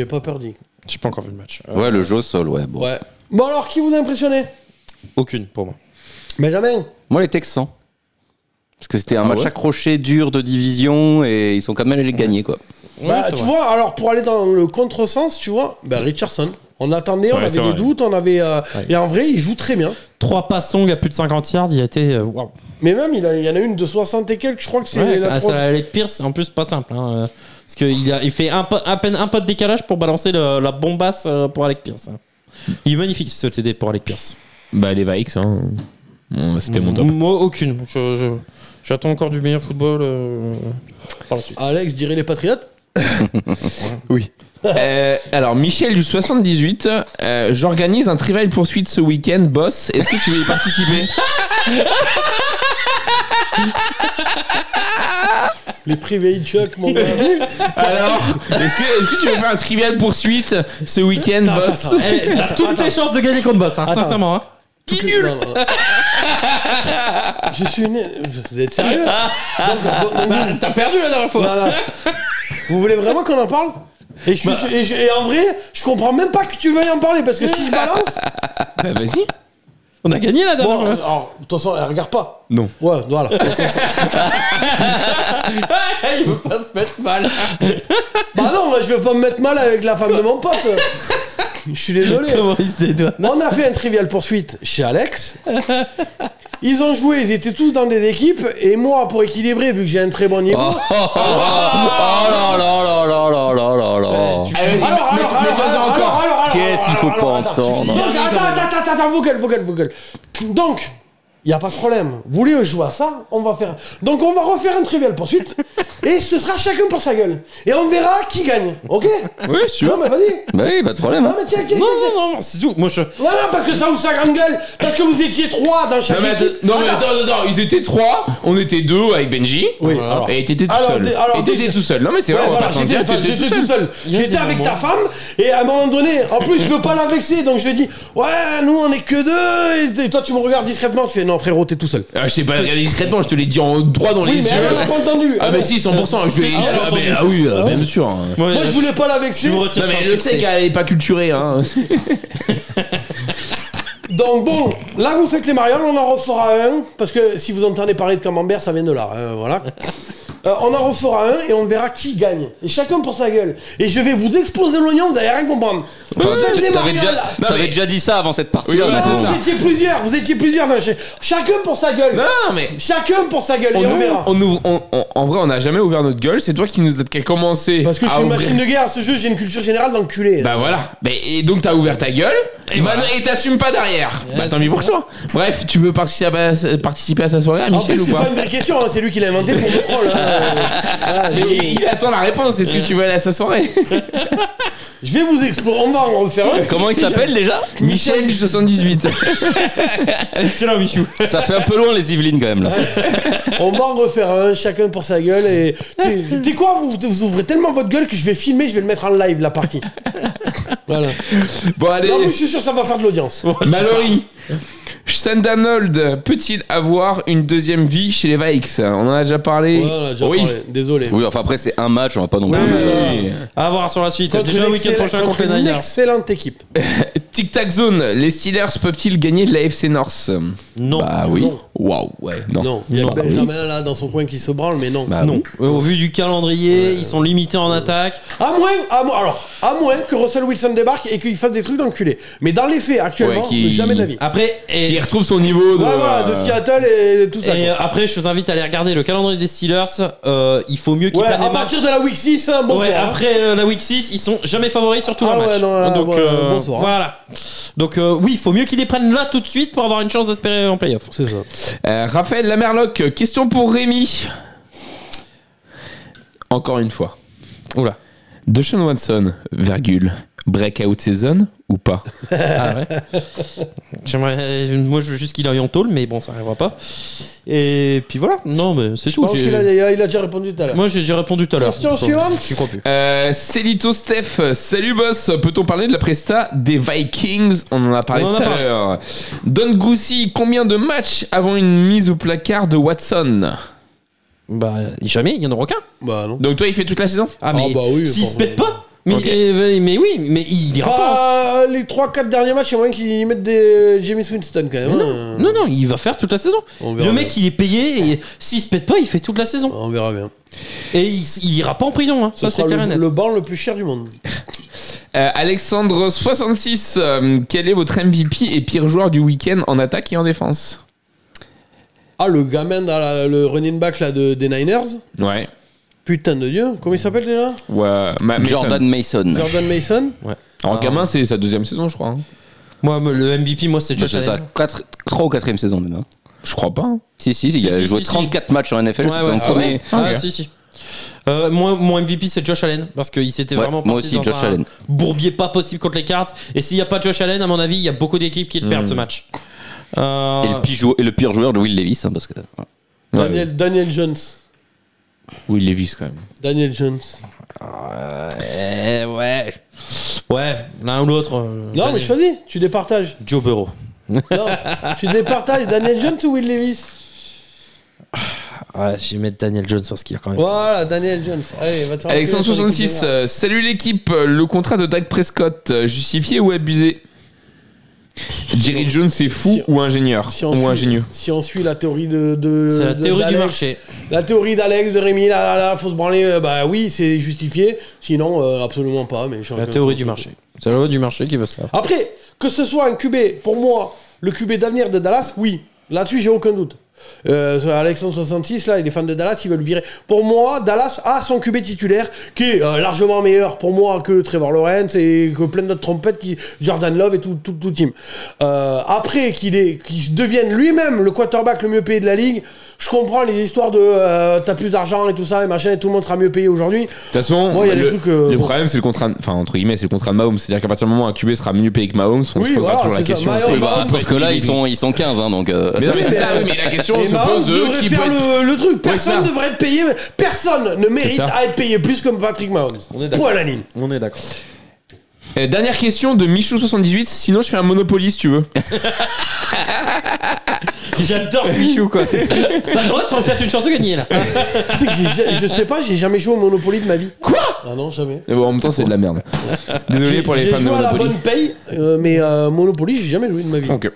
pas peur dit. J'ai pas encore vu le match. Ouais, le jeu au sol, ouais. Bon. Ouais. Bon alors, qui vous a impressionné? Aucune pour moi. Benjamin. Moi, les Texans. Parce que c'était un Ah match ouais accroché, dur de division, et ils sont quand même allés gagner, quoi. Bah, tu vois, alors pour aller dans le contresens, tu vois, bah, Richardson. On attendait, on Ouais, avait c'est des vrai. doutes, on avait. Et en vrai, il joue très bien. 3 passes longues à plus de 50 yards, il a été. Waouh. Mais même, il y en a une de 60 et quelques, je crois que c'est Ouais, la ça avec Pierce, en plus, pas simple. Hein, parce qu'il fait à peine un pas de décalage pour balancer la bombasse pour Alec Pierce. Hein. Il est magnifique ce TD pour Alec Pierce. Bah, les Vikes, hein. Bon, c'était mon top. Moi, aucune. J'attends encore du meilleur football par la suite. Alex dirait les Patriotes. Oui. Alors, Michel du 78, j'organise un trivial poursuite ce week-end, boss. Est-ce que tu veux y participer? Les privés Chuck, mon gars. Alors, est-ce que tu veux faire un trivial poursuite ce week-end, boss? T'as toutes tes chances de gagner contre Boss, hein, Attends. sincèrement. Hein. Non, non. Je suis né. Vous êtes sérieux là? T'as perdu la dernière fois. Voilà. Vous voulez vraiment qu'on en parle? Et en vrai, je comprends même pas que tu veuilles en parler parce que si je balance. Bah vas-y. On a gagné la dernière Bon, fois. alors, de toute façon, elle regarde pas. Non. Ouais, voilà. Il veut pas se mettre mal. Bah non, moi, je vais pas me mettre mal avec la femme de mon pote. Je suis désolé. Comment il se dédouane? On a fait un trivial poursuite chez Alex. Ils ont joué, ils étaient tous dans des équipes. Et moi, pour équilibrer, vu que j'ai un très bon niveau. Oh là là là là là là là là. Qu'est-ce qu'il faut pas entendre? Attends, vocal. Donc, il n'y a pas de problème. Vous voulez jouer à ça? On va faire. Donc, on va refaire un trivial poursuite. Et ce sera chacun pour sa gueule. Et on verra qui gagne. Ok? Oui, sûr. Non, mais vas-y. Bah oui, pas de problème. Non, mais tiens. Non, c'est tout. Moi, je. Voilà, parce que ça ouvre sa grande gueule. Parce que vous étiez 3 dans chaque équipe. Attends, ils étaient 3, on était 2 avec Benji. Oui, alors. Et t'étais tout Alors, seul. alors, Et t'étais tout seul. Non, mais c'est vrai, Ouais, on va voilà, pas se mentir, t'étais tout seul. J'étais avec ta femme et à un moment donné, en plus je veux pas la vexer, donc je lui dis ouais nous on est que 2 et toi tu me regardes discrètement, tu fais non frérot t'es tout seul. Je sais pas regarder discrètement, je te l'ai dit en droit dans les Oui mais yeux. elle n'a pas entendu. Ah bah si, 100%, je lui ai dit. Ah oui, bien sûr. Moi je voulais pas la vexer. Je me retire Non sur mais le je sais succès. qu'elle est pas culturée hein. Donc bon, là vous faites les mariages, on en refera un, parce que si vous entendez parler de camembert ça vient de là, hein, voilà. On en refera un et on verra qui gagne. Et chacun pour sa gueule. Et je vais vous exploser l'oignon, vous allez rien comprendre. Enfin, Faites les T'avais mariages, là. t'avais déjà dit ça avant cette partie. Oui, Non, c'est ça. vous étiez plusieurs. Chacun pour sa gueule. Non mais Chacun pour sa gueule et on verra. en vrai, on n'a jamais ouvert notre gueule. C'est toi qui nous as commencé. Parce que je à suis une ouvrir. machine de guerre à ce jeu, j'ai une culture générale d'enculé. Bah voilà. Et donc t'as ouvert ta gueule. Et t'assumes pas derrière. Bah tant mieux pour toi. Bref, tu veux participer à sa soirée, à En Michel plus, ou c'est pas pas une vraie question, hein, c'est lui qui l'a inventé pour le troll. Voilà, Mais il attend la réponse. Est-ce que tu veux aller à sa soirée? je vais vous explorer, on va en refaire un. Comment il s'appelle déjà? Michel du 78. C'est là, Michou. Ça fait un peu loin les Yvelines quand même là. On va en refaire un, chacun pour sa gueule. Et t'es quoi, vous ouvrez tellement votre gueule que je vais filmer, je vais le mettre en live la partie. Voilà. Bon allez. Non, mais je suis sûr que ça va faire de l'audience. Mallory. Sandanold peut-il avoir une deuxième vie chez les Vikes? On en a déjà parlé. Ouais, on a déjà Oui. parlé. Désolé. Oui, enfin après c'est un match, on va pas non plus. Oui. À voir sur la suite. Contre Déjà le week-end prochain contre les une Niners. excellente équipe. Tic Tac Zone, les Steelers peuvent-ils gagner de la FC North? Non. Bah oui. Non. Waouh, ouais, non. Non, il y a Non. Benjamin là dans son coin qui se branle, mais non. Bah Non. Au vu du calendrier, ils sont limités en attaque. À moins que Russell Wilson débarque et qu'il fasse des trucs d'enculé. Mais dans les faits, actuellement, Ouais, qui- jamais de la vie. Après, S'il retrouve son niveau de. Ouais, voilà, de Seattle et tout ça. et quoi. après, je vous invite à aller regarder le calendrier des Steelers. Il faut mieux qu'ils Ouais, prennent à les matchs. partir de la week 6, bonsoir. Ouais, après la week 6, ils sont jamais favoris sur tous Ah leurs ouais, matchs. non, là, Donc voilà, bonsoir. voilà. Donc oui, il faut mieux qu'ils les prennent là tout de suite pour avoir une chance d'espérer en playoff. C'est ça. Raphaël Lamerloc, question pour Rémi. Encore une fois. Oula. Deshaun Watson, virgule, breakout season ou pas? Ah ouais. Moi, je veux juste qu'il aille en tôle, mais bon, ça arrivera pas. Et puis voilà. Non, mais c'est Je tout. pense qu'il a déjà répondu tout à l'heure. Moi, j'ai déjà répondu tout à l'heure. Question suivante. Je crois plus. Célito Steph, salut boss, peut-on parler de la presta des Vikings? On en a parlé On en a tout à parlé. l'heure. Don Goussi, combien de matchs avant une mise au placard de Watson? Bah, jamais, il y en aura aucun. Bah non. Donc toi, il fait toute la saison? Ah, mais bah oui, s'il bon, se pète pas. Mais, Ok. mais oui, mais il ira pas. Les 3-4 derniers matchs, il y a moyen qu'ils mettent des James Winston quand même. hein. Non, non, il va faire toute la saison. On verra Le mec, il est payé et s'il se pète pas, il fait toute la saison. On verra bien. Et il ira pas en prison, hein. Ça, Ce c'est sera clair et net. le banc le plus cher du monde. Alexandre66, quel est votre MVP et pire joueur du week-end en attaque et en défense? Ah, le gamin dans le running back là, des Niners. Ouais. Putain de Dieu. Comment il s'appelle déjà? Ouais. Jordan Mason. Jordan Mason. En gamin, c'est sa deuxième saison, je crois. hein. Moi, le MVP, moi, c'est Bah, Josh c'est sa Allen. 3 ou 4ème saison même. hein. Je crois pas. hein. Si, il a si, joué si, 34 matchs en NFL, Ouais, c'est son ouais. premier. Ah, Ok. si. Mon MVP, c'est Josh Allen. Parce qu'il s'était Ouais, vraiment moi parti aussi, dans Josh un Allen. bourbier pas possible contre les Cards. Et s'il n'y a pas Josh Allen, à mon avis, il y a beaucoup d'équipes qui le perdent ce match. Et le pire joueur de Will Levis, hein, parce que. Daniel Jones. Oui, Levis quand même. Daniel Jones. Ouais, l'un ou l'autre. Non, mais choisis. Tu départages. Joe Burrow. Non, tu départages Daniel Jones ou Will Levis? Ouais, je vais mettre Daniel Jones parce qu'il a quand même. Voilà, Daniel Jones. Allez, va te faire Alexandre enculer sur l'équipe 66, de salut l'équipe. Le contrat de Dak Prescott, justifié ou abusé? Jerry Jones, c'est fou ou ingénieur ou ingénieux? Si on suit la théorie de C'est la théorie du d'Alex, marché. La théorie d'Alex, de Rémi, là, faut se branler. Bah oui, c'est justifié. Sinon, absolument pas. Mais La théorie du marché. C'est la loi du marché qui veut ça. Après, que ce soit un QB, pour moi, le QB d'avenir de Dallas, oui. Là-dessus, j'ai aucun doute. Alexandre 66, là, il est fan de Dallas, il veut le virer. Pour moi, Dallas a son QB titulaire qui est largement meilleur pour moi que Trevor Lawrence et que plein d'autres trompettes, Jordan Love et tout team. Après, qu'il devienne lui-même le quarterback le mieux payé de la ligue, je comprends les histoires de t'as plus d'argent et tout ça et machin, et tout le monde sera mieux payé aujourd'hui. De toute façon, Moi, il y a des trucs, le bon. problème, c'est le contrat, enfin, entre guillemets, c'est le contrat de Mahomes. C'est-à-dire qu'à partir du moment où un QB sera mieux payé que Mahomes, on Oui, se posera voilà, toujours la c'est ça. question. Mahomes, Bah, sauf que là, ils sont 15, hein, donc. Mais non, mais c'est ça, oui, mais la question Et se Mahomes pose de devrait qui faire peut être. le truc. ça. Personne ne devrait être payé. Personne ne mérite ça. à être payé plus que Patrick Mahomes. On est d'accord. Point à la ligne. On est d'accord. Dernière question de Michou78. Sinon, je fais un Monopoly si tu veux. J'adore Michou, quoi. T'aurais peut-être une chance de gagner, là. Tu sais que je sais pas, j'ai jamais joué au Monopoly de ma vie. Quoi? Ah non, jamais. Mais bon, en même temps, c'est de la merde. Désolé pour les fans de J'ai joué à la Monopoly. bonne paye, mais Monopoly, j'ai jamais joué de ma vie. Donc,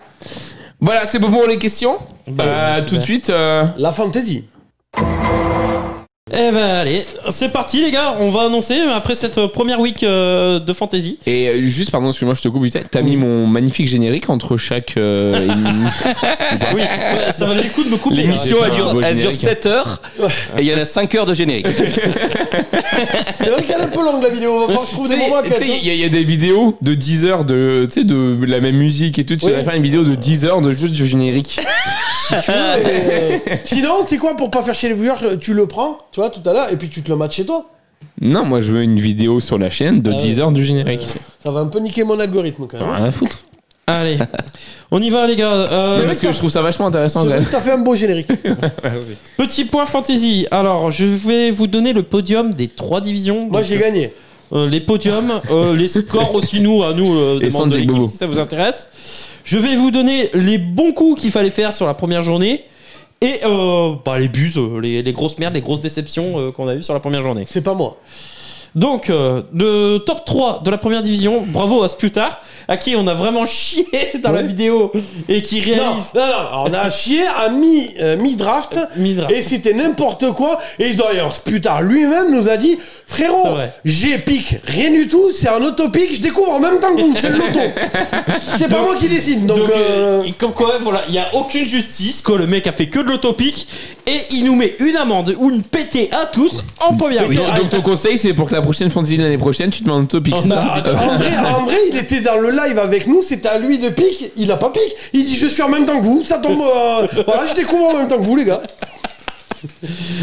voilà, c'est bon pour les questions. Tout de suite. La fantasy. Eh ben allez, c'est parti les gars, on va annoncer après cette première week de fantasy. Et juste, pardon, excuse-moi, je te coupe vite fait. T'as mis mon magnifique générique entre chaque. Oui, ouais, ça valait le coup de me couper. L'émission, c'est un beau elle dure générique. 7 heures et il y en a 5 heures de générique. C'est vrai qu'elle est un peu longue la vidéo. Enfin, je trouve des moments Tu sais, il y a des vidéos de 10 heures de la même musique et tout. Tu Oui. vas faire une vidéo de 10 heures de juste du générique. Sinon, tu sais quoi, pour pas faire chier les viewers, tu le prends, tu vois, tout à l'heure, et puis tu te le mates chez toi. Non, moi je veux une vidéo sur la chaîne de Ah 10 ouais. heures du générique. Ça va un peu niquer mon algorithme quand même. Rien à foutre. Allez, on y va les gars. C'est parce que je trouve ça vachement intéressant. C'est quand vrai même. que t'as fait un beau générique. Petit point fantasy. Alors, je vais vous donner le podium des 3 divisions. Moi, Donc, j'ai gagné. les podiums, les scores aussi, nous, des Et membres de Sanjay l'équipe, Bobo. si ça vous intéresse. Je vais vous donner les bons coups qu'il fallait faire sur la première journée et les buses, les grosses merdes, les grosses déceptions qu'on a eues sur la première journée. C'est pas moi. Donc, le top 3 de la première division, bravo à Sputar, à qui on a vraiment chié dans la Ouais. vidéo et qui Non, réalise. non, on a chié à mi-draft. Mi-draft. Et c'était n'importe quoi. Et d'ailleurs, putain, lui-même nous a dit, C'est frérot, vrai. j'ai pique rien du tout, c'est un autopique, je découvre en même temps que vous, c'est le loto. C'est pas moi qui décide. Donc, Et comme quoi, voilà, il n'y a aucune justice, quoi. Le mec a fait que de l'autopique et il nous met une amende ou une pétée à tous en première Oui, week. Donc ton conseil, c'est pour que la prochaine fantasy de l'année prochaine, tu te mets en topic. c'est ça en vrai, il était dans le live avec nous, c'était à lui de pique, il a pas pique. Il dit, je suis en même temps que vous, ça tombe. Voilà, je découvre en même temps que vous, les gars.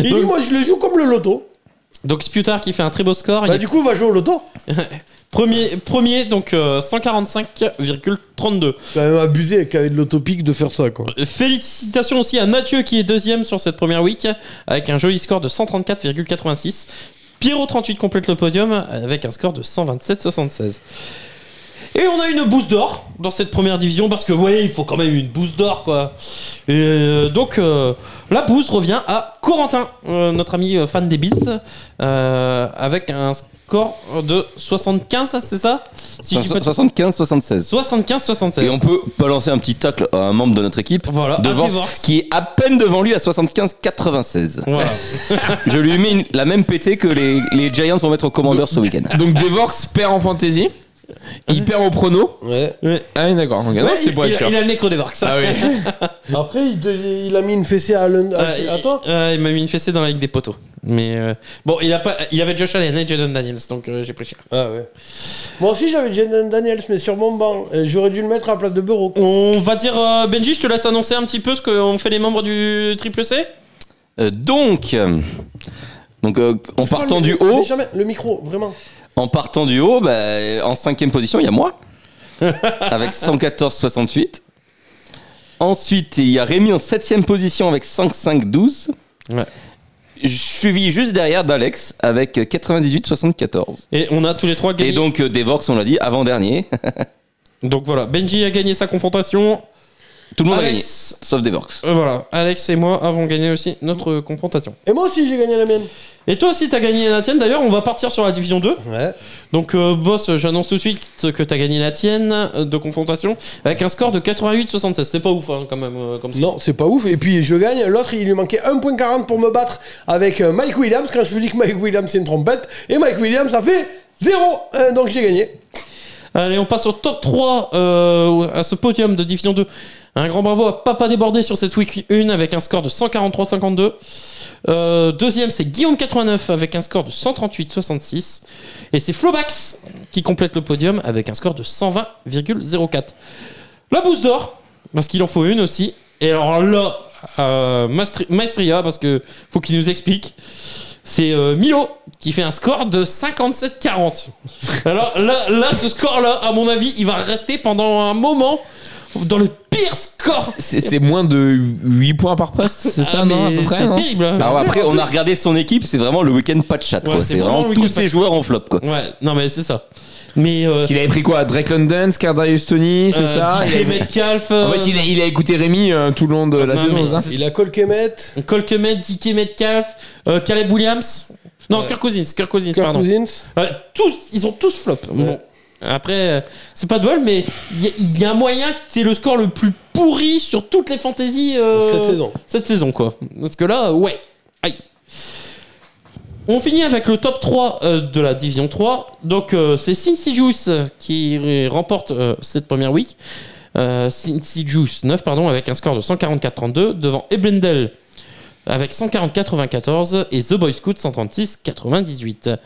Il dit, moi, je le joue comme le loto. Donc Sputar qui fait un très beau score. Bah, Il est du coup, on va jouer au loto. premier, donc 145,32. C'est quand même abusé avec de l'autopique de faire ça, quoi. Félicitations aussi à Mathieu qui est deuxième sur cette première week avec un joli score de 134,86. Pierrot 38 complète le podium avec un score de 127,76. Et on a une bouse d'or dans cette première division parce que ouais, il faut quand même une bouse d'or quoi. Et donc la bouse revient à Corentin, notre ami fan des Bills, avec un score de 75, c'est ça Si je dis pas de- 75-76. 75-76. Et on peut balancer un petit tacle à un membre de notre équipe, Voilà, Devorx, Devorx. qui est à peine devant lui à 75-96. Voilà. Je lui ai mis la même pétée que les Giants vont mettre au Commandeur ce week-end. Donc Devorx perd en fantasy. Il perd au prono. Ouais. Ah oui, d'accord. Ok, non, Ouais, c'était pour être sûr. il a le nez creux des Varks. Ah oui. Après, il a mis une fessée à toi. Il m'a mis une fessée dans la ligue des poteaux. Mais bon, il avait Josh Allen et Jadon Daniels, donc j'ai pris cher. Ah ouais. Moi aussi, j'avais Jaden Daniels, mais sur mon banc. J'aurais dû le mettre à la place de Burrow. On va dire Benji, je te laisse annoncer un petit peu ce qu'ont fait les membres du Triple C. En partant du Mais haut, jamais, le micro, vraiment. en 5e position, il y a moi avec 114,68. Ensuite, il y a Rémi en 7e position avec 5,5,12. Ouais. Suivi juste derrière d'Alex avec 98,74. Et on a tous les trois gagné. Et donc Devorx, on l'a dit, avant-dernier. Donc voilà, Benji a gagné sa confrontation. Tout le monde a gagné, Alex, sauf Devorx. voilà, Alex et moi avons gagné aussi notre confrontation. Et moi aussi, j'ai gagné la mienne. Et toi aussi, t'as gagné la tienne. D'ailleurs, on va partir sur la division 2. Ouais. Donc, boss, j'annonce tout de suite que t'as gagné la tienne de confrontation avec un score de 88-76. C'est pas ouf, hein, quand même. Comme ça. Non, c'est pas ouf. Et puis, je gagne. L'autre, il lui manquait 1,40 pour me battre avec Mike Williams. Quand je vous dis que Mike Williams, c'est une trompette. Et Mike Williams, ça fait 0. Donc, j'ai gagné. Allez, on passe au top 3 à ce podium de division 2. Un grand bravo à Papa Débordé sur cette week 1 avec un score de 143-52. Deuxième, c'est Guillaume89 avec un score de 138-66. Et c'est Flobax qui complète le podium avec un score de 120,04. La bouse d'or, parce qu'il en faut une aussi. Et alors là, Maestria, parce que faut qu'il nous explique. C'est Milo qui fait un score de 57-40. Alors là, ce score-là, à mon avis, il va rester pendant un moment dans le pire score. C'est moins de 8 points par poste, c'est ça, non, à peu près, c'est non terrible. Hein. Alors après, on a regardé son équipe, c'est vraiment le week-end pas de chat, quoi. Ouais, C'est c'est vraiment vraiment le tous week-end pas ces de joueurs en flop, quoi. Ouais, non mais c'est ça. Mais Parce qu'il avait pris quoi? Drake London, Skardarius Tony, c'est ça? DK Metcalf, En fait, il a écouté Rémi tout le long de la Non, saison, mais c'est ça? Il a Colquemet, Colquemet, DK Metcalf, Caleb Williams. Non, Kirk Cousins, Kirk pardon. Cousins. Ils ont tous flop. Bon. Après, c'est pas de bol, mais il y a un moyen que c'est le score le plus pourri sur toutes les fantaisies cette saison, quoi. Parce que là, ouais. Aïe. On finit avec le top 3 de la division 3. Donc, c'est Cincy Juice qui remporte cette première week. Cincy Juice 9, pardon, avec un score de 144-32 devant Eblendel avec 140-94 et The Boy Scout 136-98.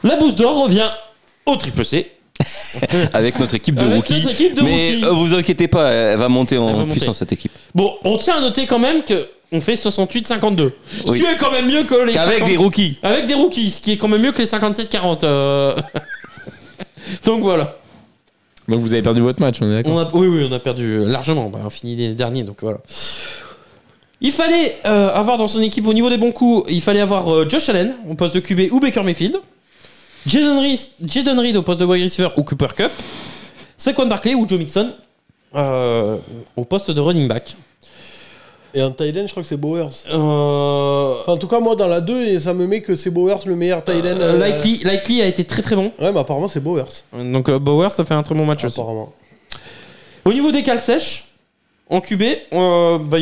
La bouse d'or revient au triple C. Avec notre équipe de Avec rookies. notre équipe de Mais rookies. vous inquiétez pas, elle va monter en monter. puissance, cette équipe. Bon, on tient à noter quand même qu'on fait 68-52. Ce Oui. qui est quand même mieux que les Qu'avec 50 des rookies. Avec des rookies, ce qui est quand même mieux que les 57-40. Donc voilà. Donc vous avez perdu votre match, on est d'accord? Oui, on a perdu largement. Bah, on finit les derniers, donc voilà. Il fallait avoir dans son équipe, au niveau des bons coups, il fallait avoir Josh Allen au poste de QB ou Baker Mayfield, Jaden Reed au poste de wide receiver ou Cooper Kupp, Saquon Barkley ou Joe Mixon au poste de running back. Et en tight end, je crois que c'est Bowers. Enfin, en tout cas, moi, dans la 2, et ça me met que c'est Bowers le meilleur tight end. Likely a été très très bon. Ouais, mais apparemment, c'est Bowers. Donc Bauer, ça fait un très bon match aussi. Apparemment. Au niveau des cales sèches, en QB, il y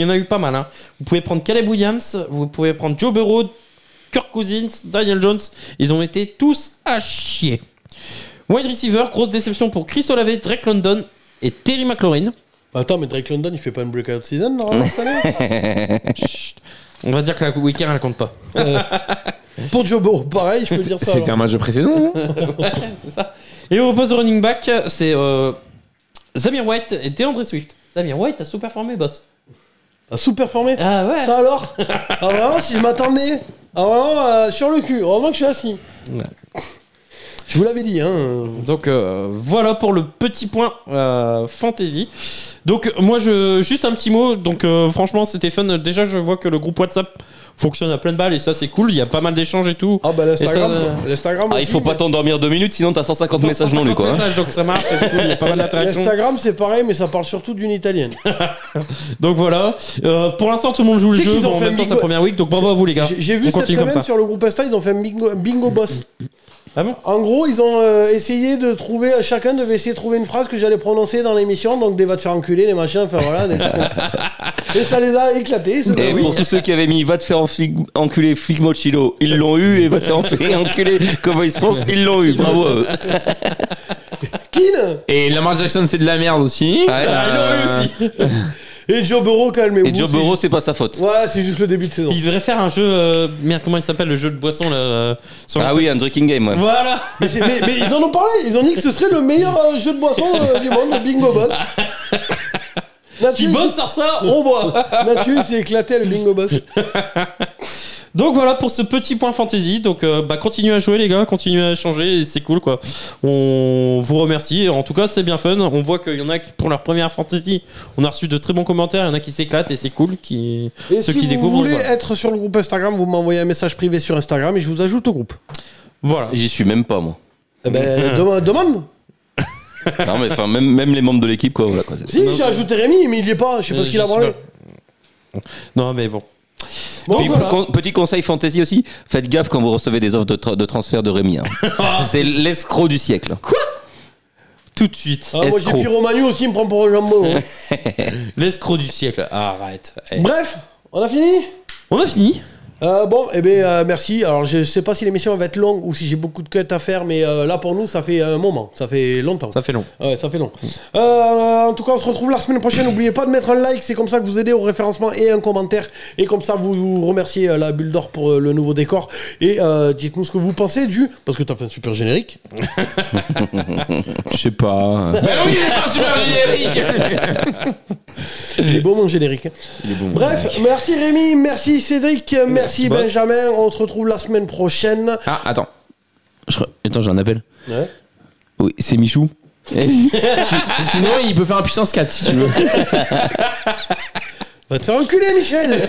en a eu pas mal. Hein. Vous pouvez prendre Caleb Williams, vous pouvez prendre Joe Burrow, Kirk Cousins, Daniel Jones. Ils ont été tous à chier. Wide receiver, grosse déception pour Chris Olave, Drake London et Terry McLaurin. Attends, mais Drake London, il fait pas une breakout season, normalement, cette année? Chut. On va dire que la week-end, elle compte pas. Pour Joe Burrow, pareil, je peux dire ça. C'était un match de pré-saison, non? C'est ça. Et au poste de running back, c'est Zamir White et DeAndre Swift. Zamir White a sous-performé, boss. A sous-performé? Ah ouais. Ça alors? Ah vraiment, si je m'attendais. Ah vraiment, sur le cul. Heureusement que je suis assis. Ouais. Je vous l'avais dit, hein. Donc voilà pour le petit point fantasy. Donc moi juste un petit mot. Donc franchement c'était fun. Déjà je vois que le groupe WhatsApp fonctionne à pleine balle et ça c'est cool. Il y a pas mal d'échanges et tout. Ah bah l'Instagram, Et ça, l'Instagram Ah, aussi, il faut pas t'endormir 2 minutes, sinon t'as 150 messages non lus, quoi. 150 messages, donc ça marche, c'est cool. Il y a pas mal d'interactions. L'Instagram c'est pareil, mais ça parle surtout d'une italienne. Donc voilà. Pour l'instant tout le monde joue le Tu sais jeu qu'ils ont bon, en fait même temps bingo- sa première week. Donc bravo à vous les gars. J'ai vu On cette continue comme semaine ça. sur le groupe Insta, ils ont fait un bingo boss. Ah bon? En gros, ils ont essayé de trouver, chacun devait essayer de trouver une phrase que j'allais prononcer dans l'émission, donc des va te faire enculer, les machins, enfin voilà. Et ça les a éclatés. Et pour tous ceux qui avaient mis va te faire enculer Flick Mochilo, ils l'ont eu, et va te faire enculer Cowboys France, ils l'ont eu. Bravo à eux. Keane Et Lamar Jackson, c'est de la merde aussi. Ouais. Ils l'ont eu aussi. et Joe Burrow, calmez-vous. Et Joe Burrow, c'est pas sa faute. Voilà, c'est juste le début de saison. Ils devraient faire un jeu. Merde, comment il s'appelle le jeu de boisson là sur Ah le oui, petit- un drinking game, ouais. Voilà. Mais ils en ont parlé, ils ont dit que ce serait le meilleur jeu de boisson du monde, le Bingo Boss. Si boss sort ça, on boit. Mathieu s'est éclaté le Bingo Boss. Donc voilà pour ce petit point fantasy. Donc continuez à jouer les gars, continuez à échanger, et c'est cool quoi. On vous remercie. En tout cas c'est bien fun. On voit qu'il y en a qui pour leur première fantasy, on a reçu de très bons commentaires. Il y en a qui s'éclatent et c'est cool. Et Ceux si qui vous découvrent. voulez Voilà. être sur le groupe Instagram, vous m'envoyez un message privé sur Instagram et je vous ajoute au groupe. Voilà. J'y suis même pas, moi. Eh ben, demande. Non, mais enfin, même les membres de l'équipe, quoi. Voilà, quoi. Si, j'ai ajouté Rémi, mais il y est pas. Je sais pas ce qu'il a branlé. Non, mais bon. Bon, Puis, voilà. petit conseil fantasy aussi, faites gaffe quand vous recevez des offres de transfert de Rémi. Hein. C'est l'escroc du siècle. Tout de suite. Ah, moi, j'ai escroc. Pyromanu aussi, il me prend pour un jambon. Hein. L'escroc du siècle. Arrête. Eh. Bref, on a fini. On a fini. Bon, eh bien, merci. Alors, je sais pas si l'émission va être longue ou si j'ai beaucoup de cuts à faire, mais là, pour nous, ça fait un moment. Ça fait longtemps. Ça fait long. Ouais, ça fait long. En tout cas, on se retrouve la semaine prochaine. N'oubliez pas de mettre un like, c'est comme ça que vous aidez au référencement, et un commentaire. Et comme ça, vous remerciez la Bulle d'Or pour le nouveau décor. Et dites-nous ce que vous pensez du... Parce que t'as fait un super générique. Je sais pas. Mais oui, il est pas super générique. Il est beau, mon générique. Bref, merci Rémi, merci Cédric, merci boss. Benjamin. On se retrouve la semaine prochaine. Ah, attends. Attends, j'ai un appel. Ouais. Oui, c'est Michou. Sinon, il peut faire un puissance 4 si tu veux. Va te faire enculer, Michel.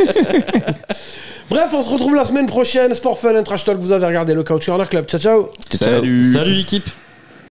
Bref, on se retrouve la semaine prochaine. Sport Fun, un trash talk. Vous avez regardé le Couch Corner Club. Ciao, ciao. Salut. Salut l'équipe.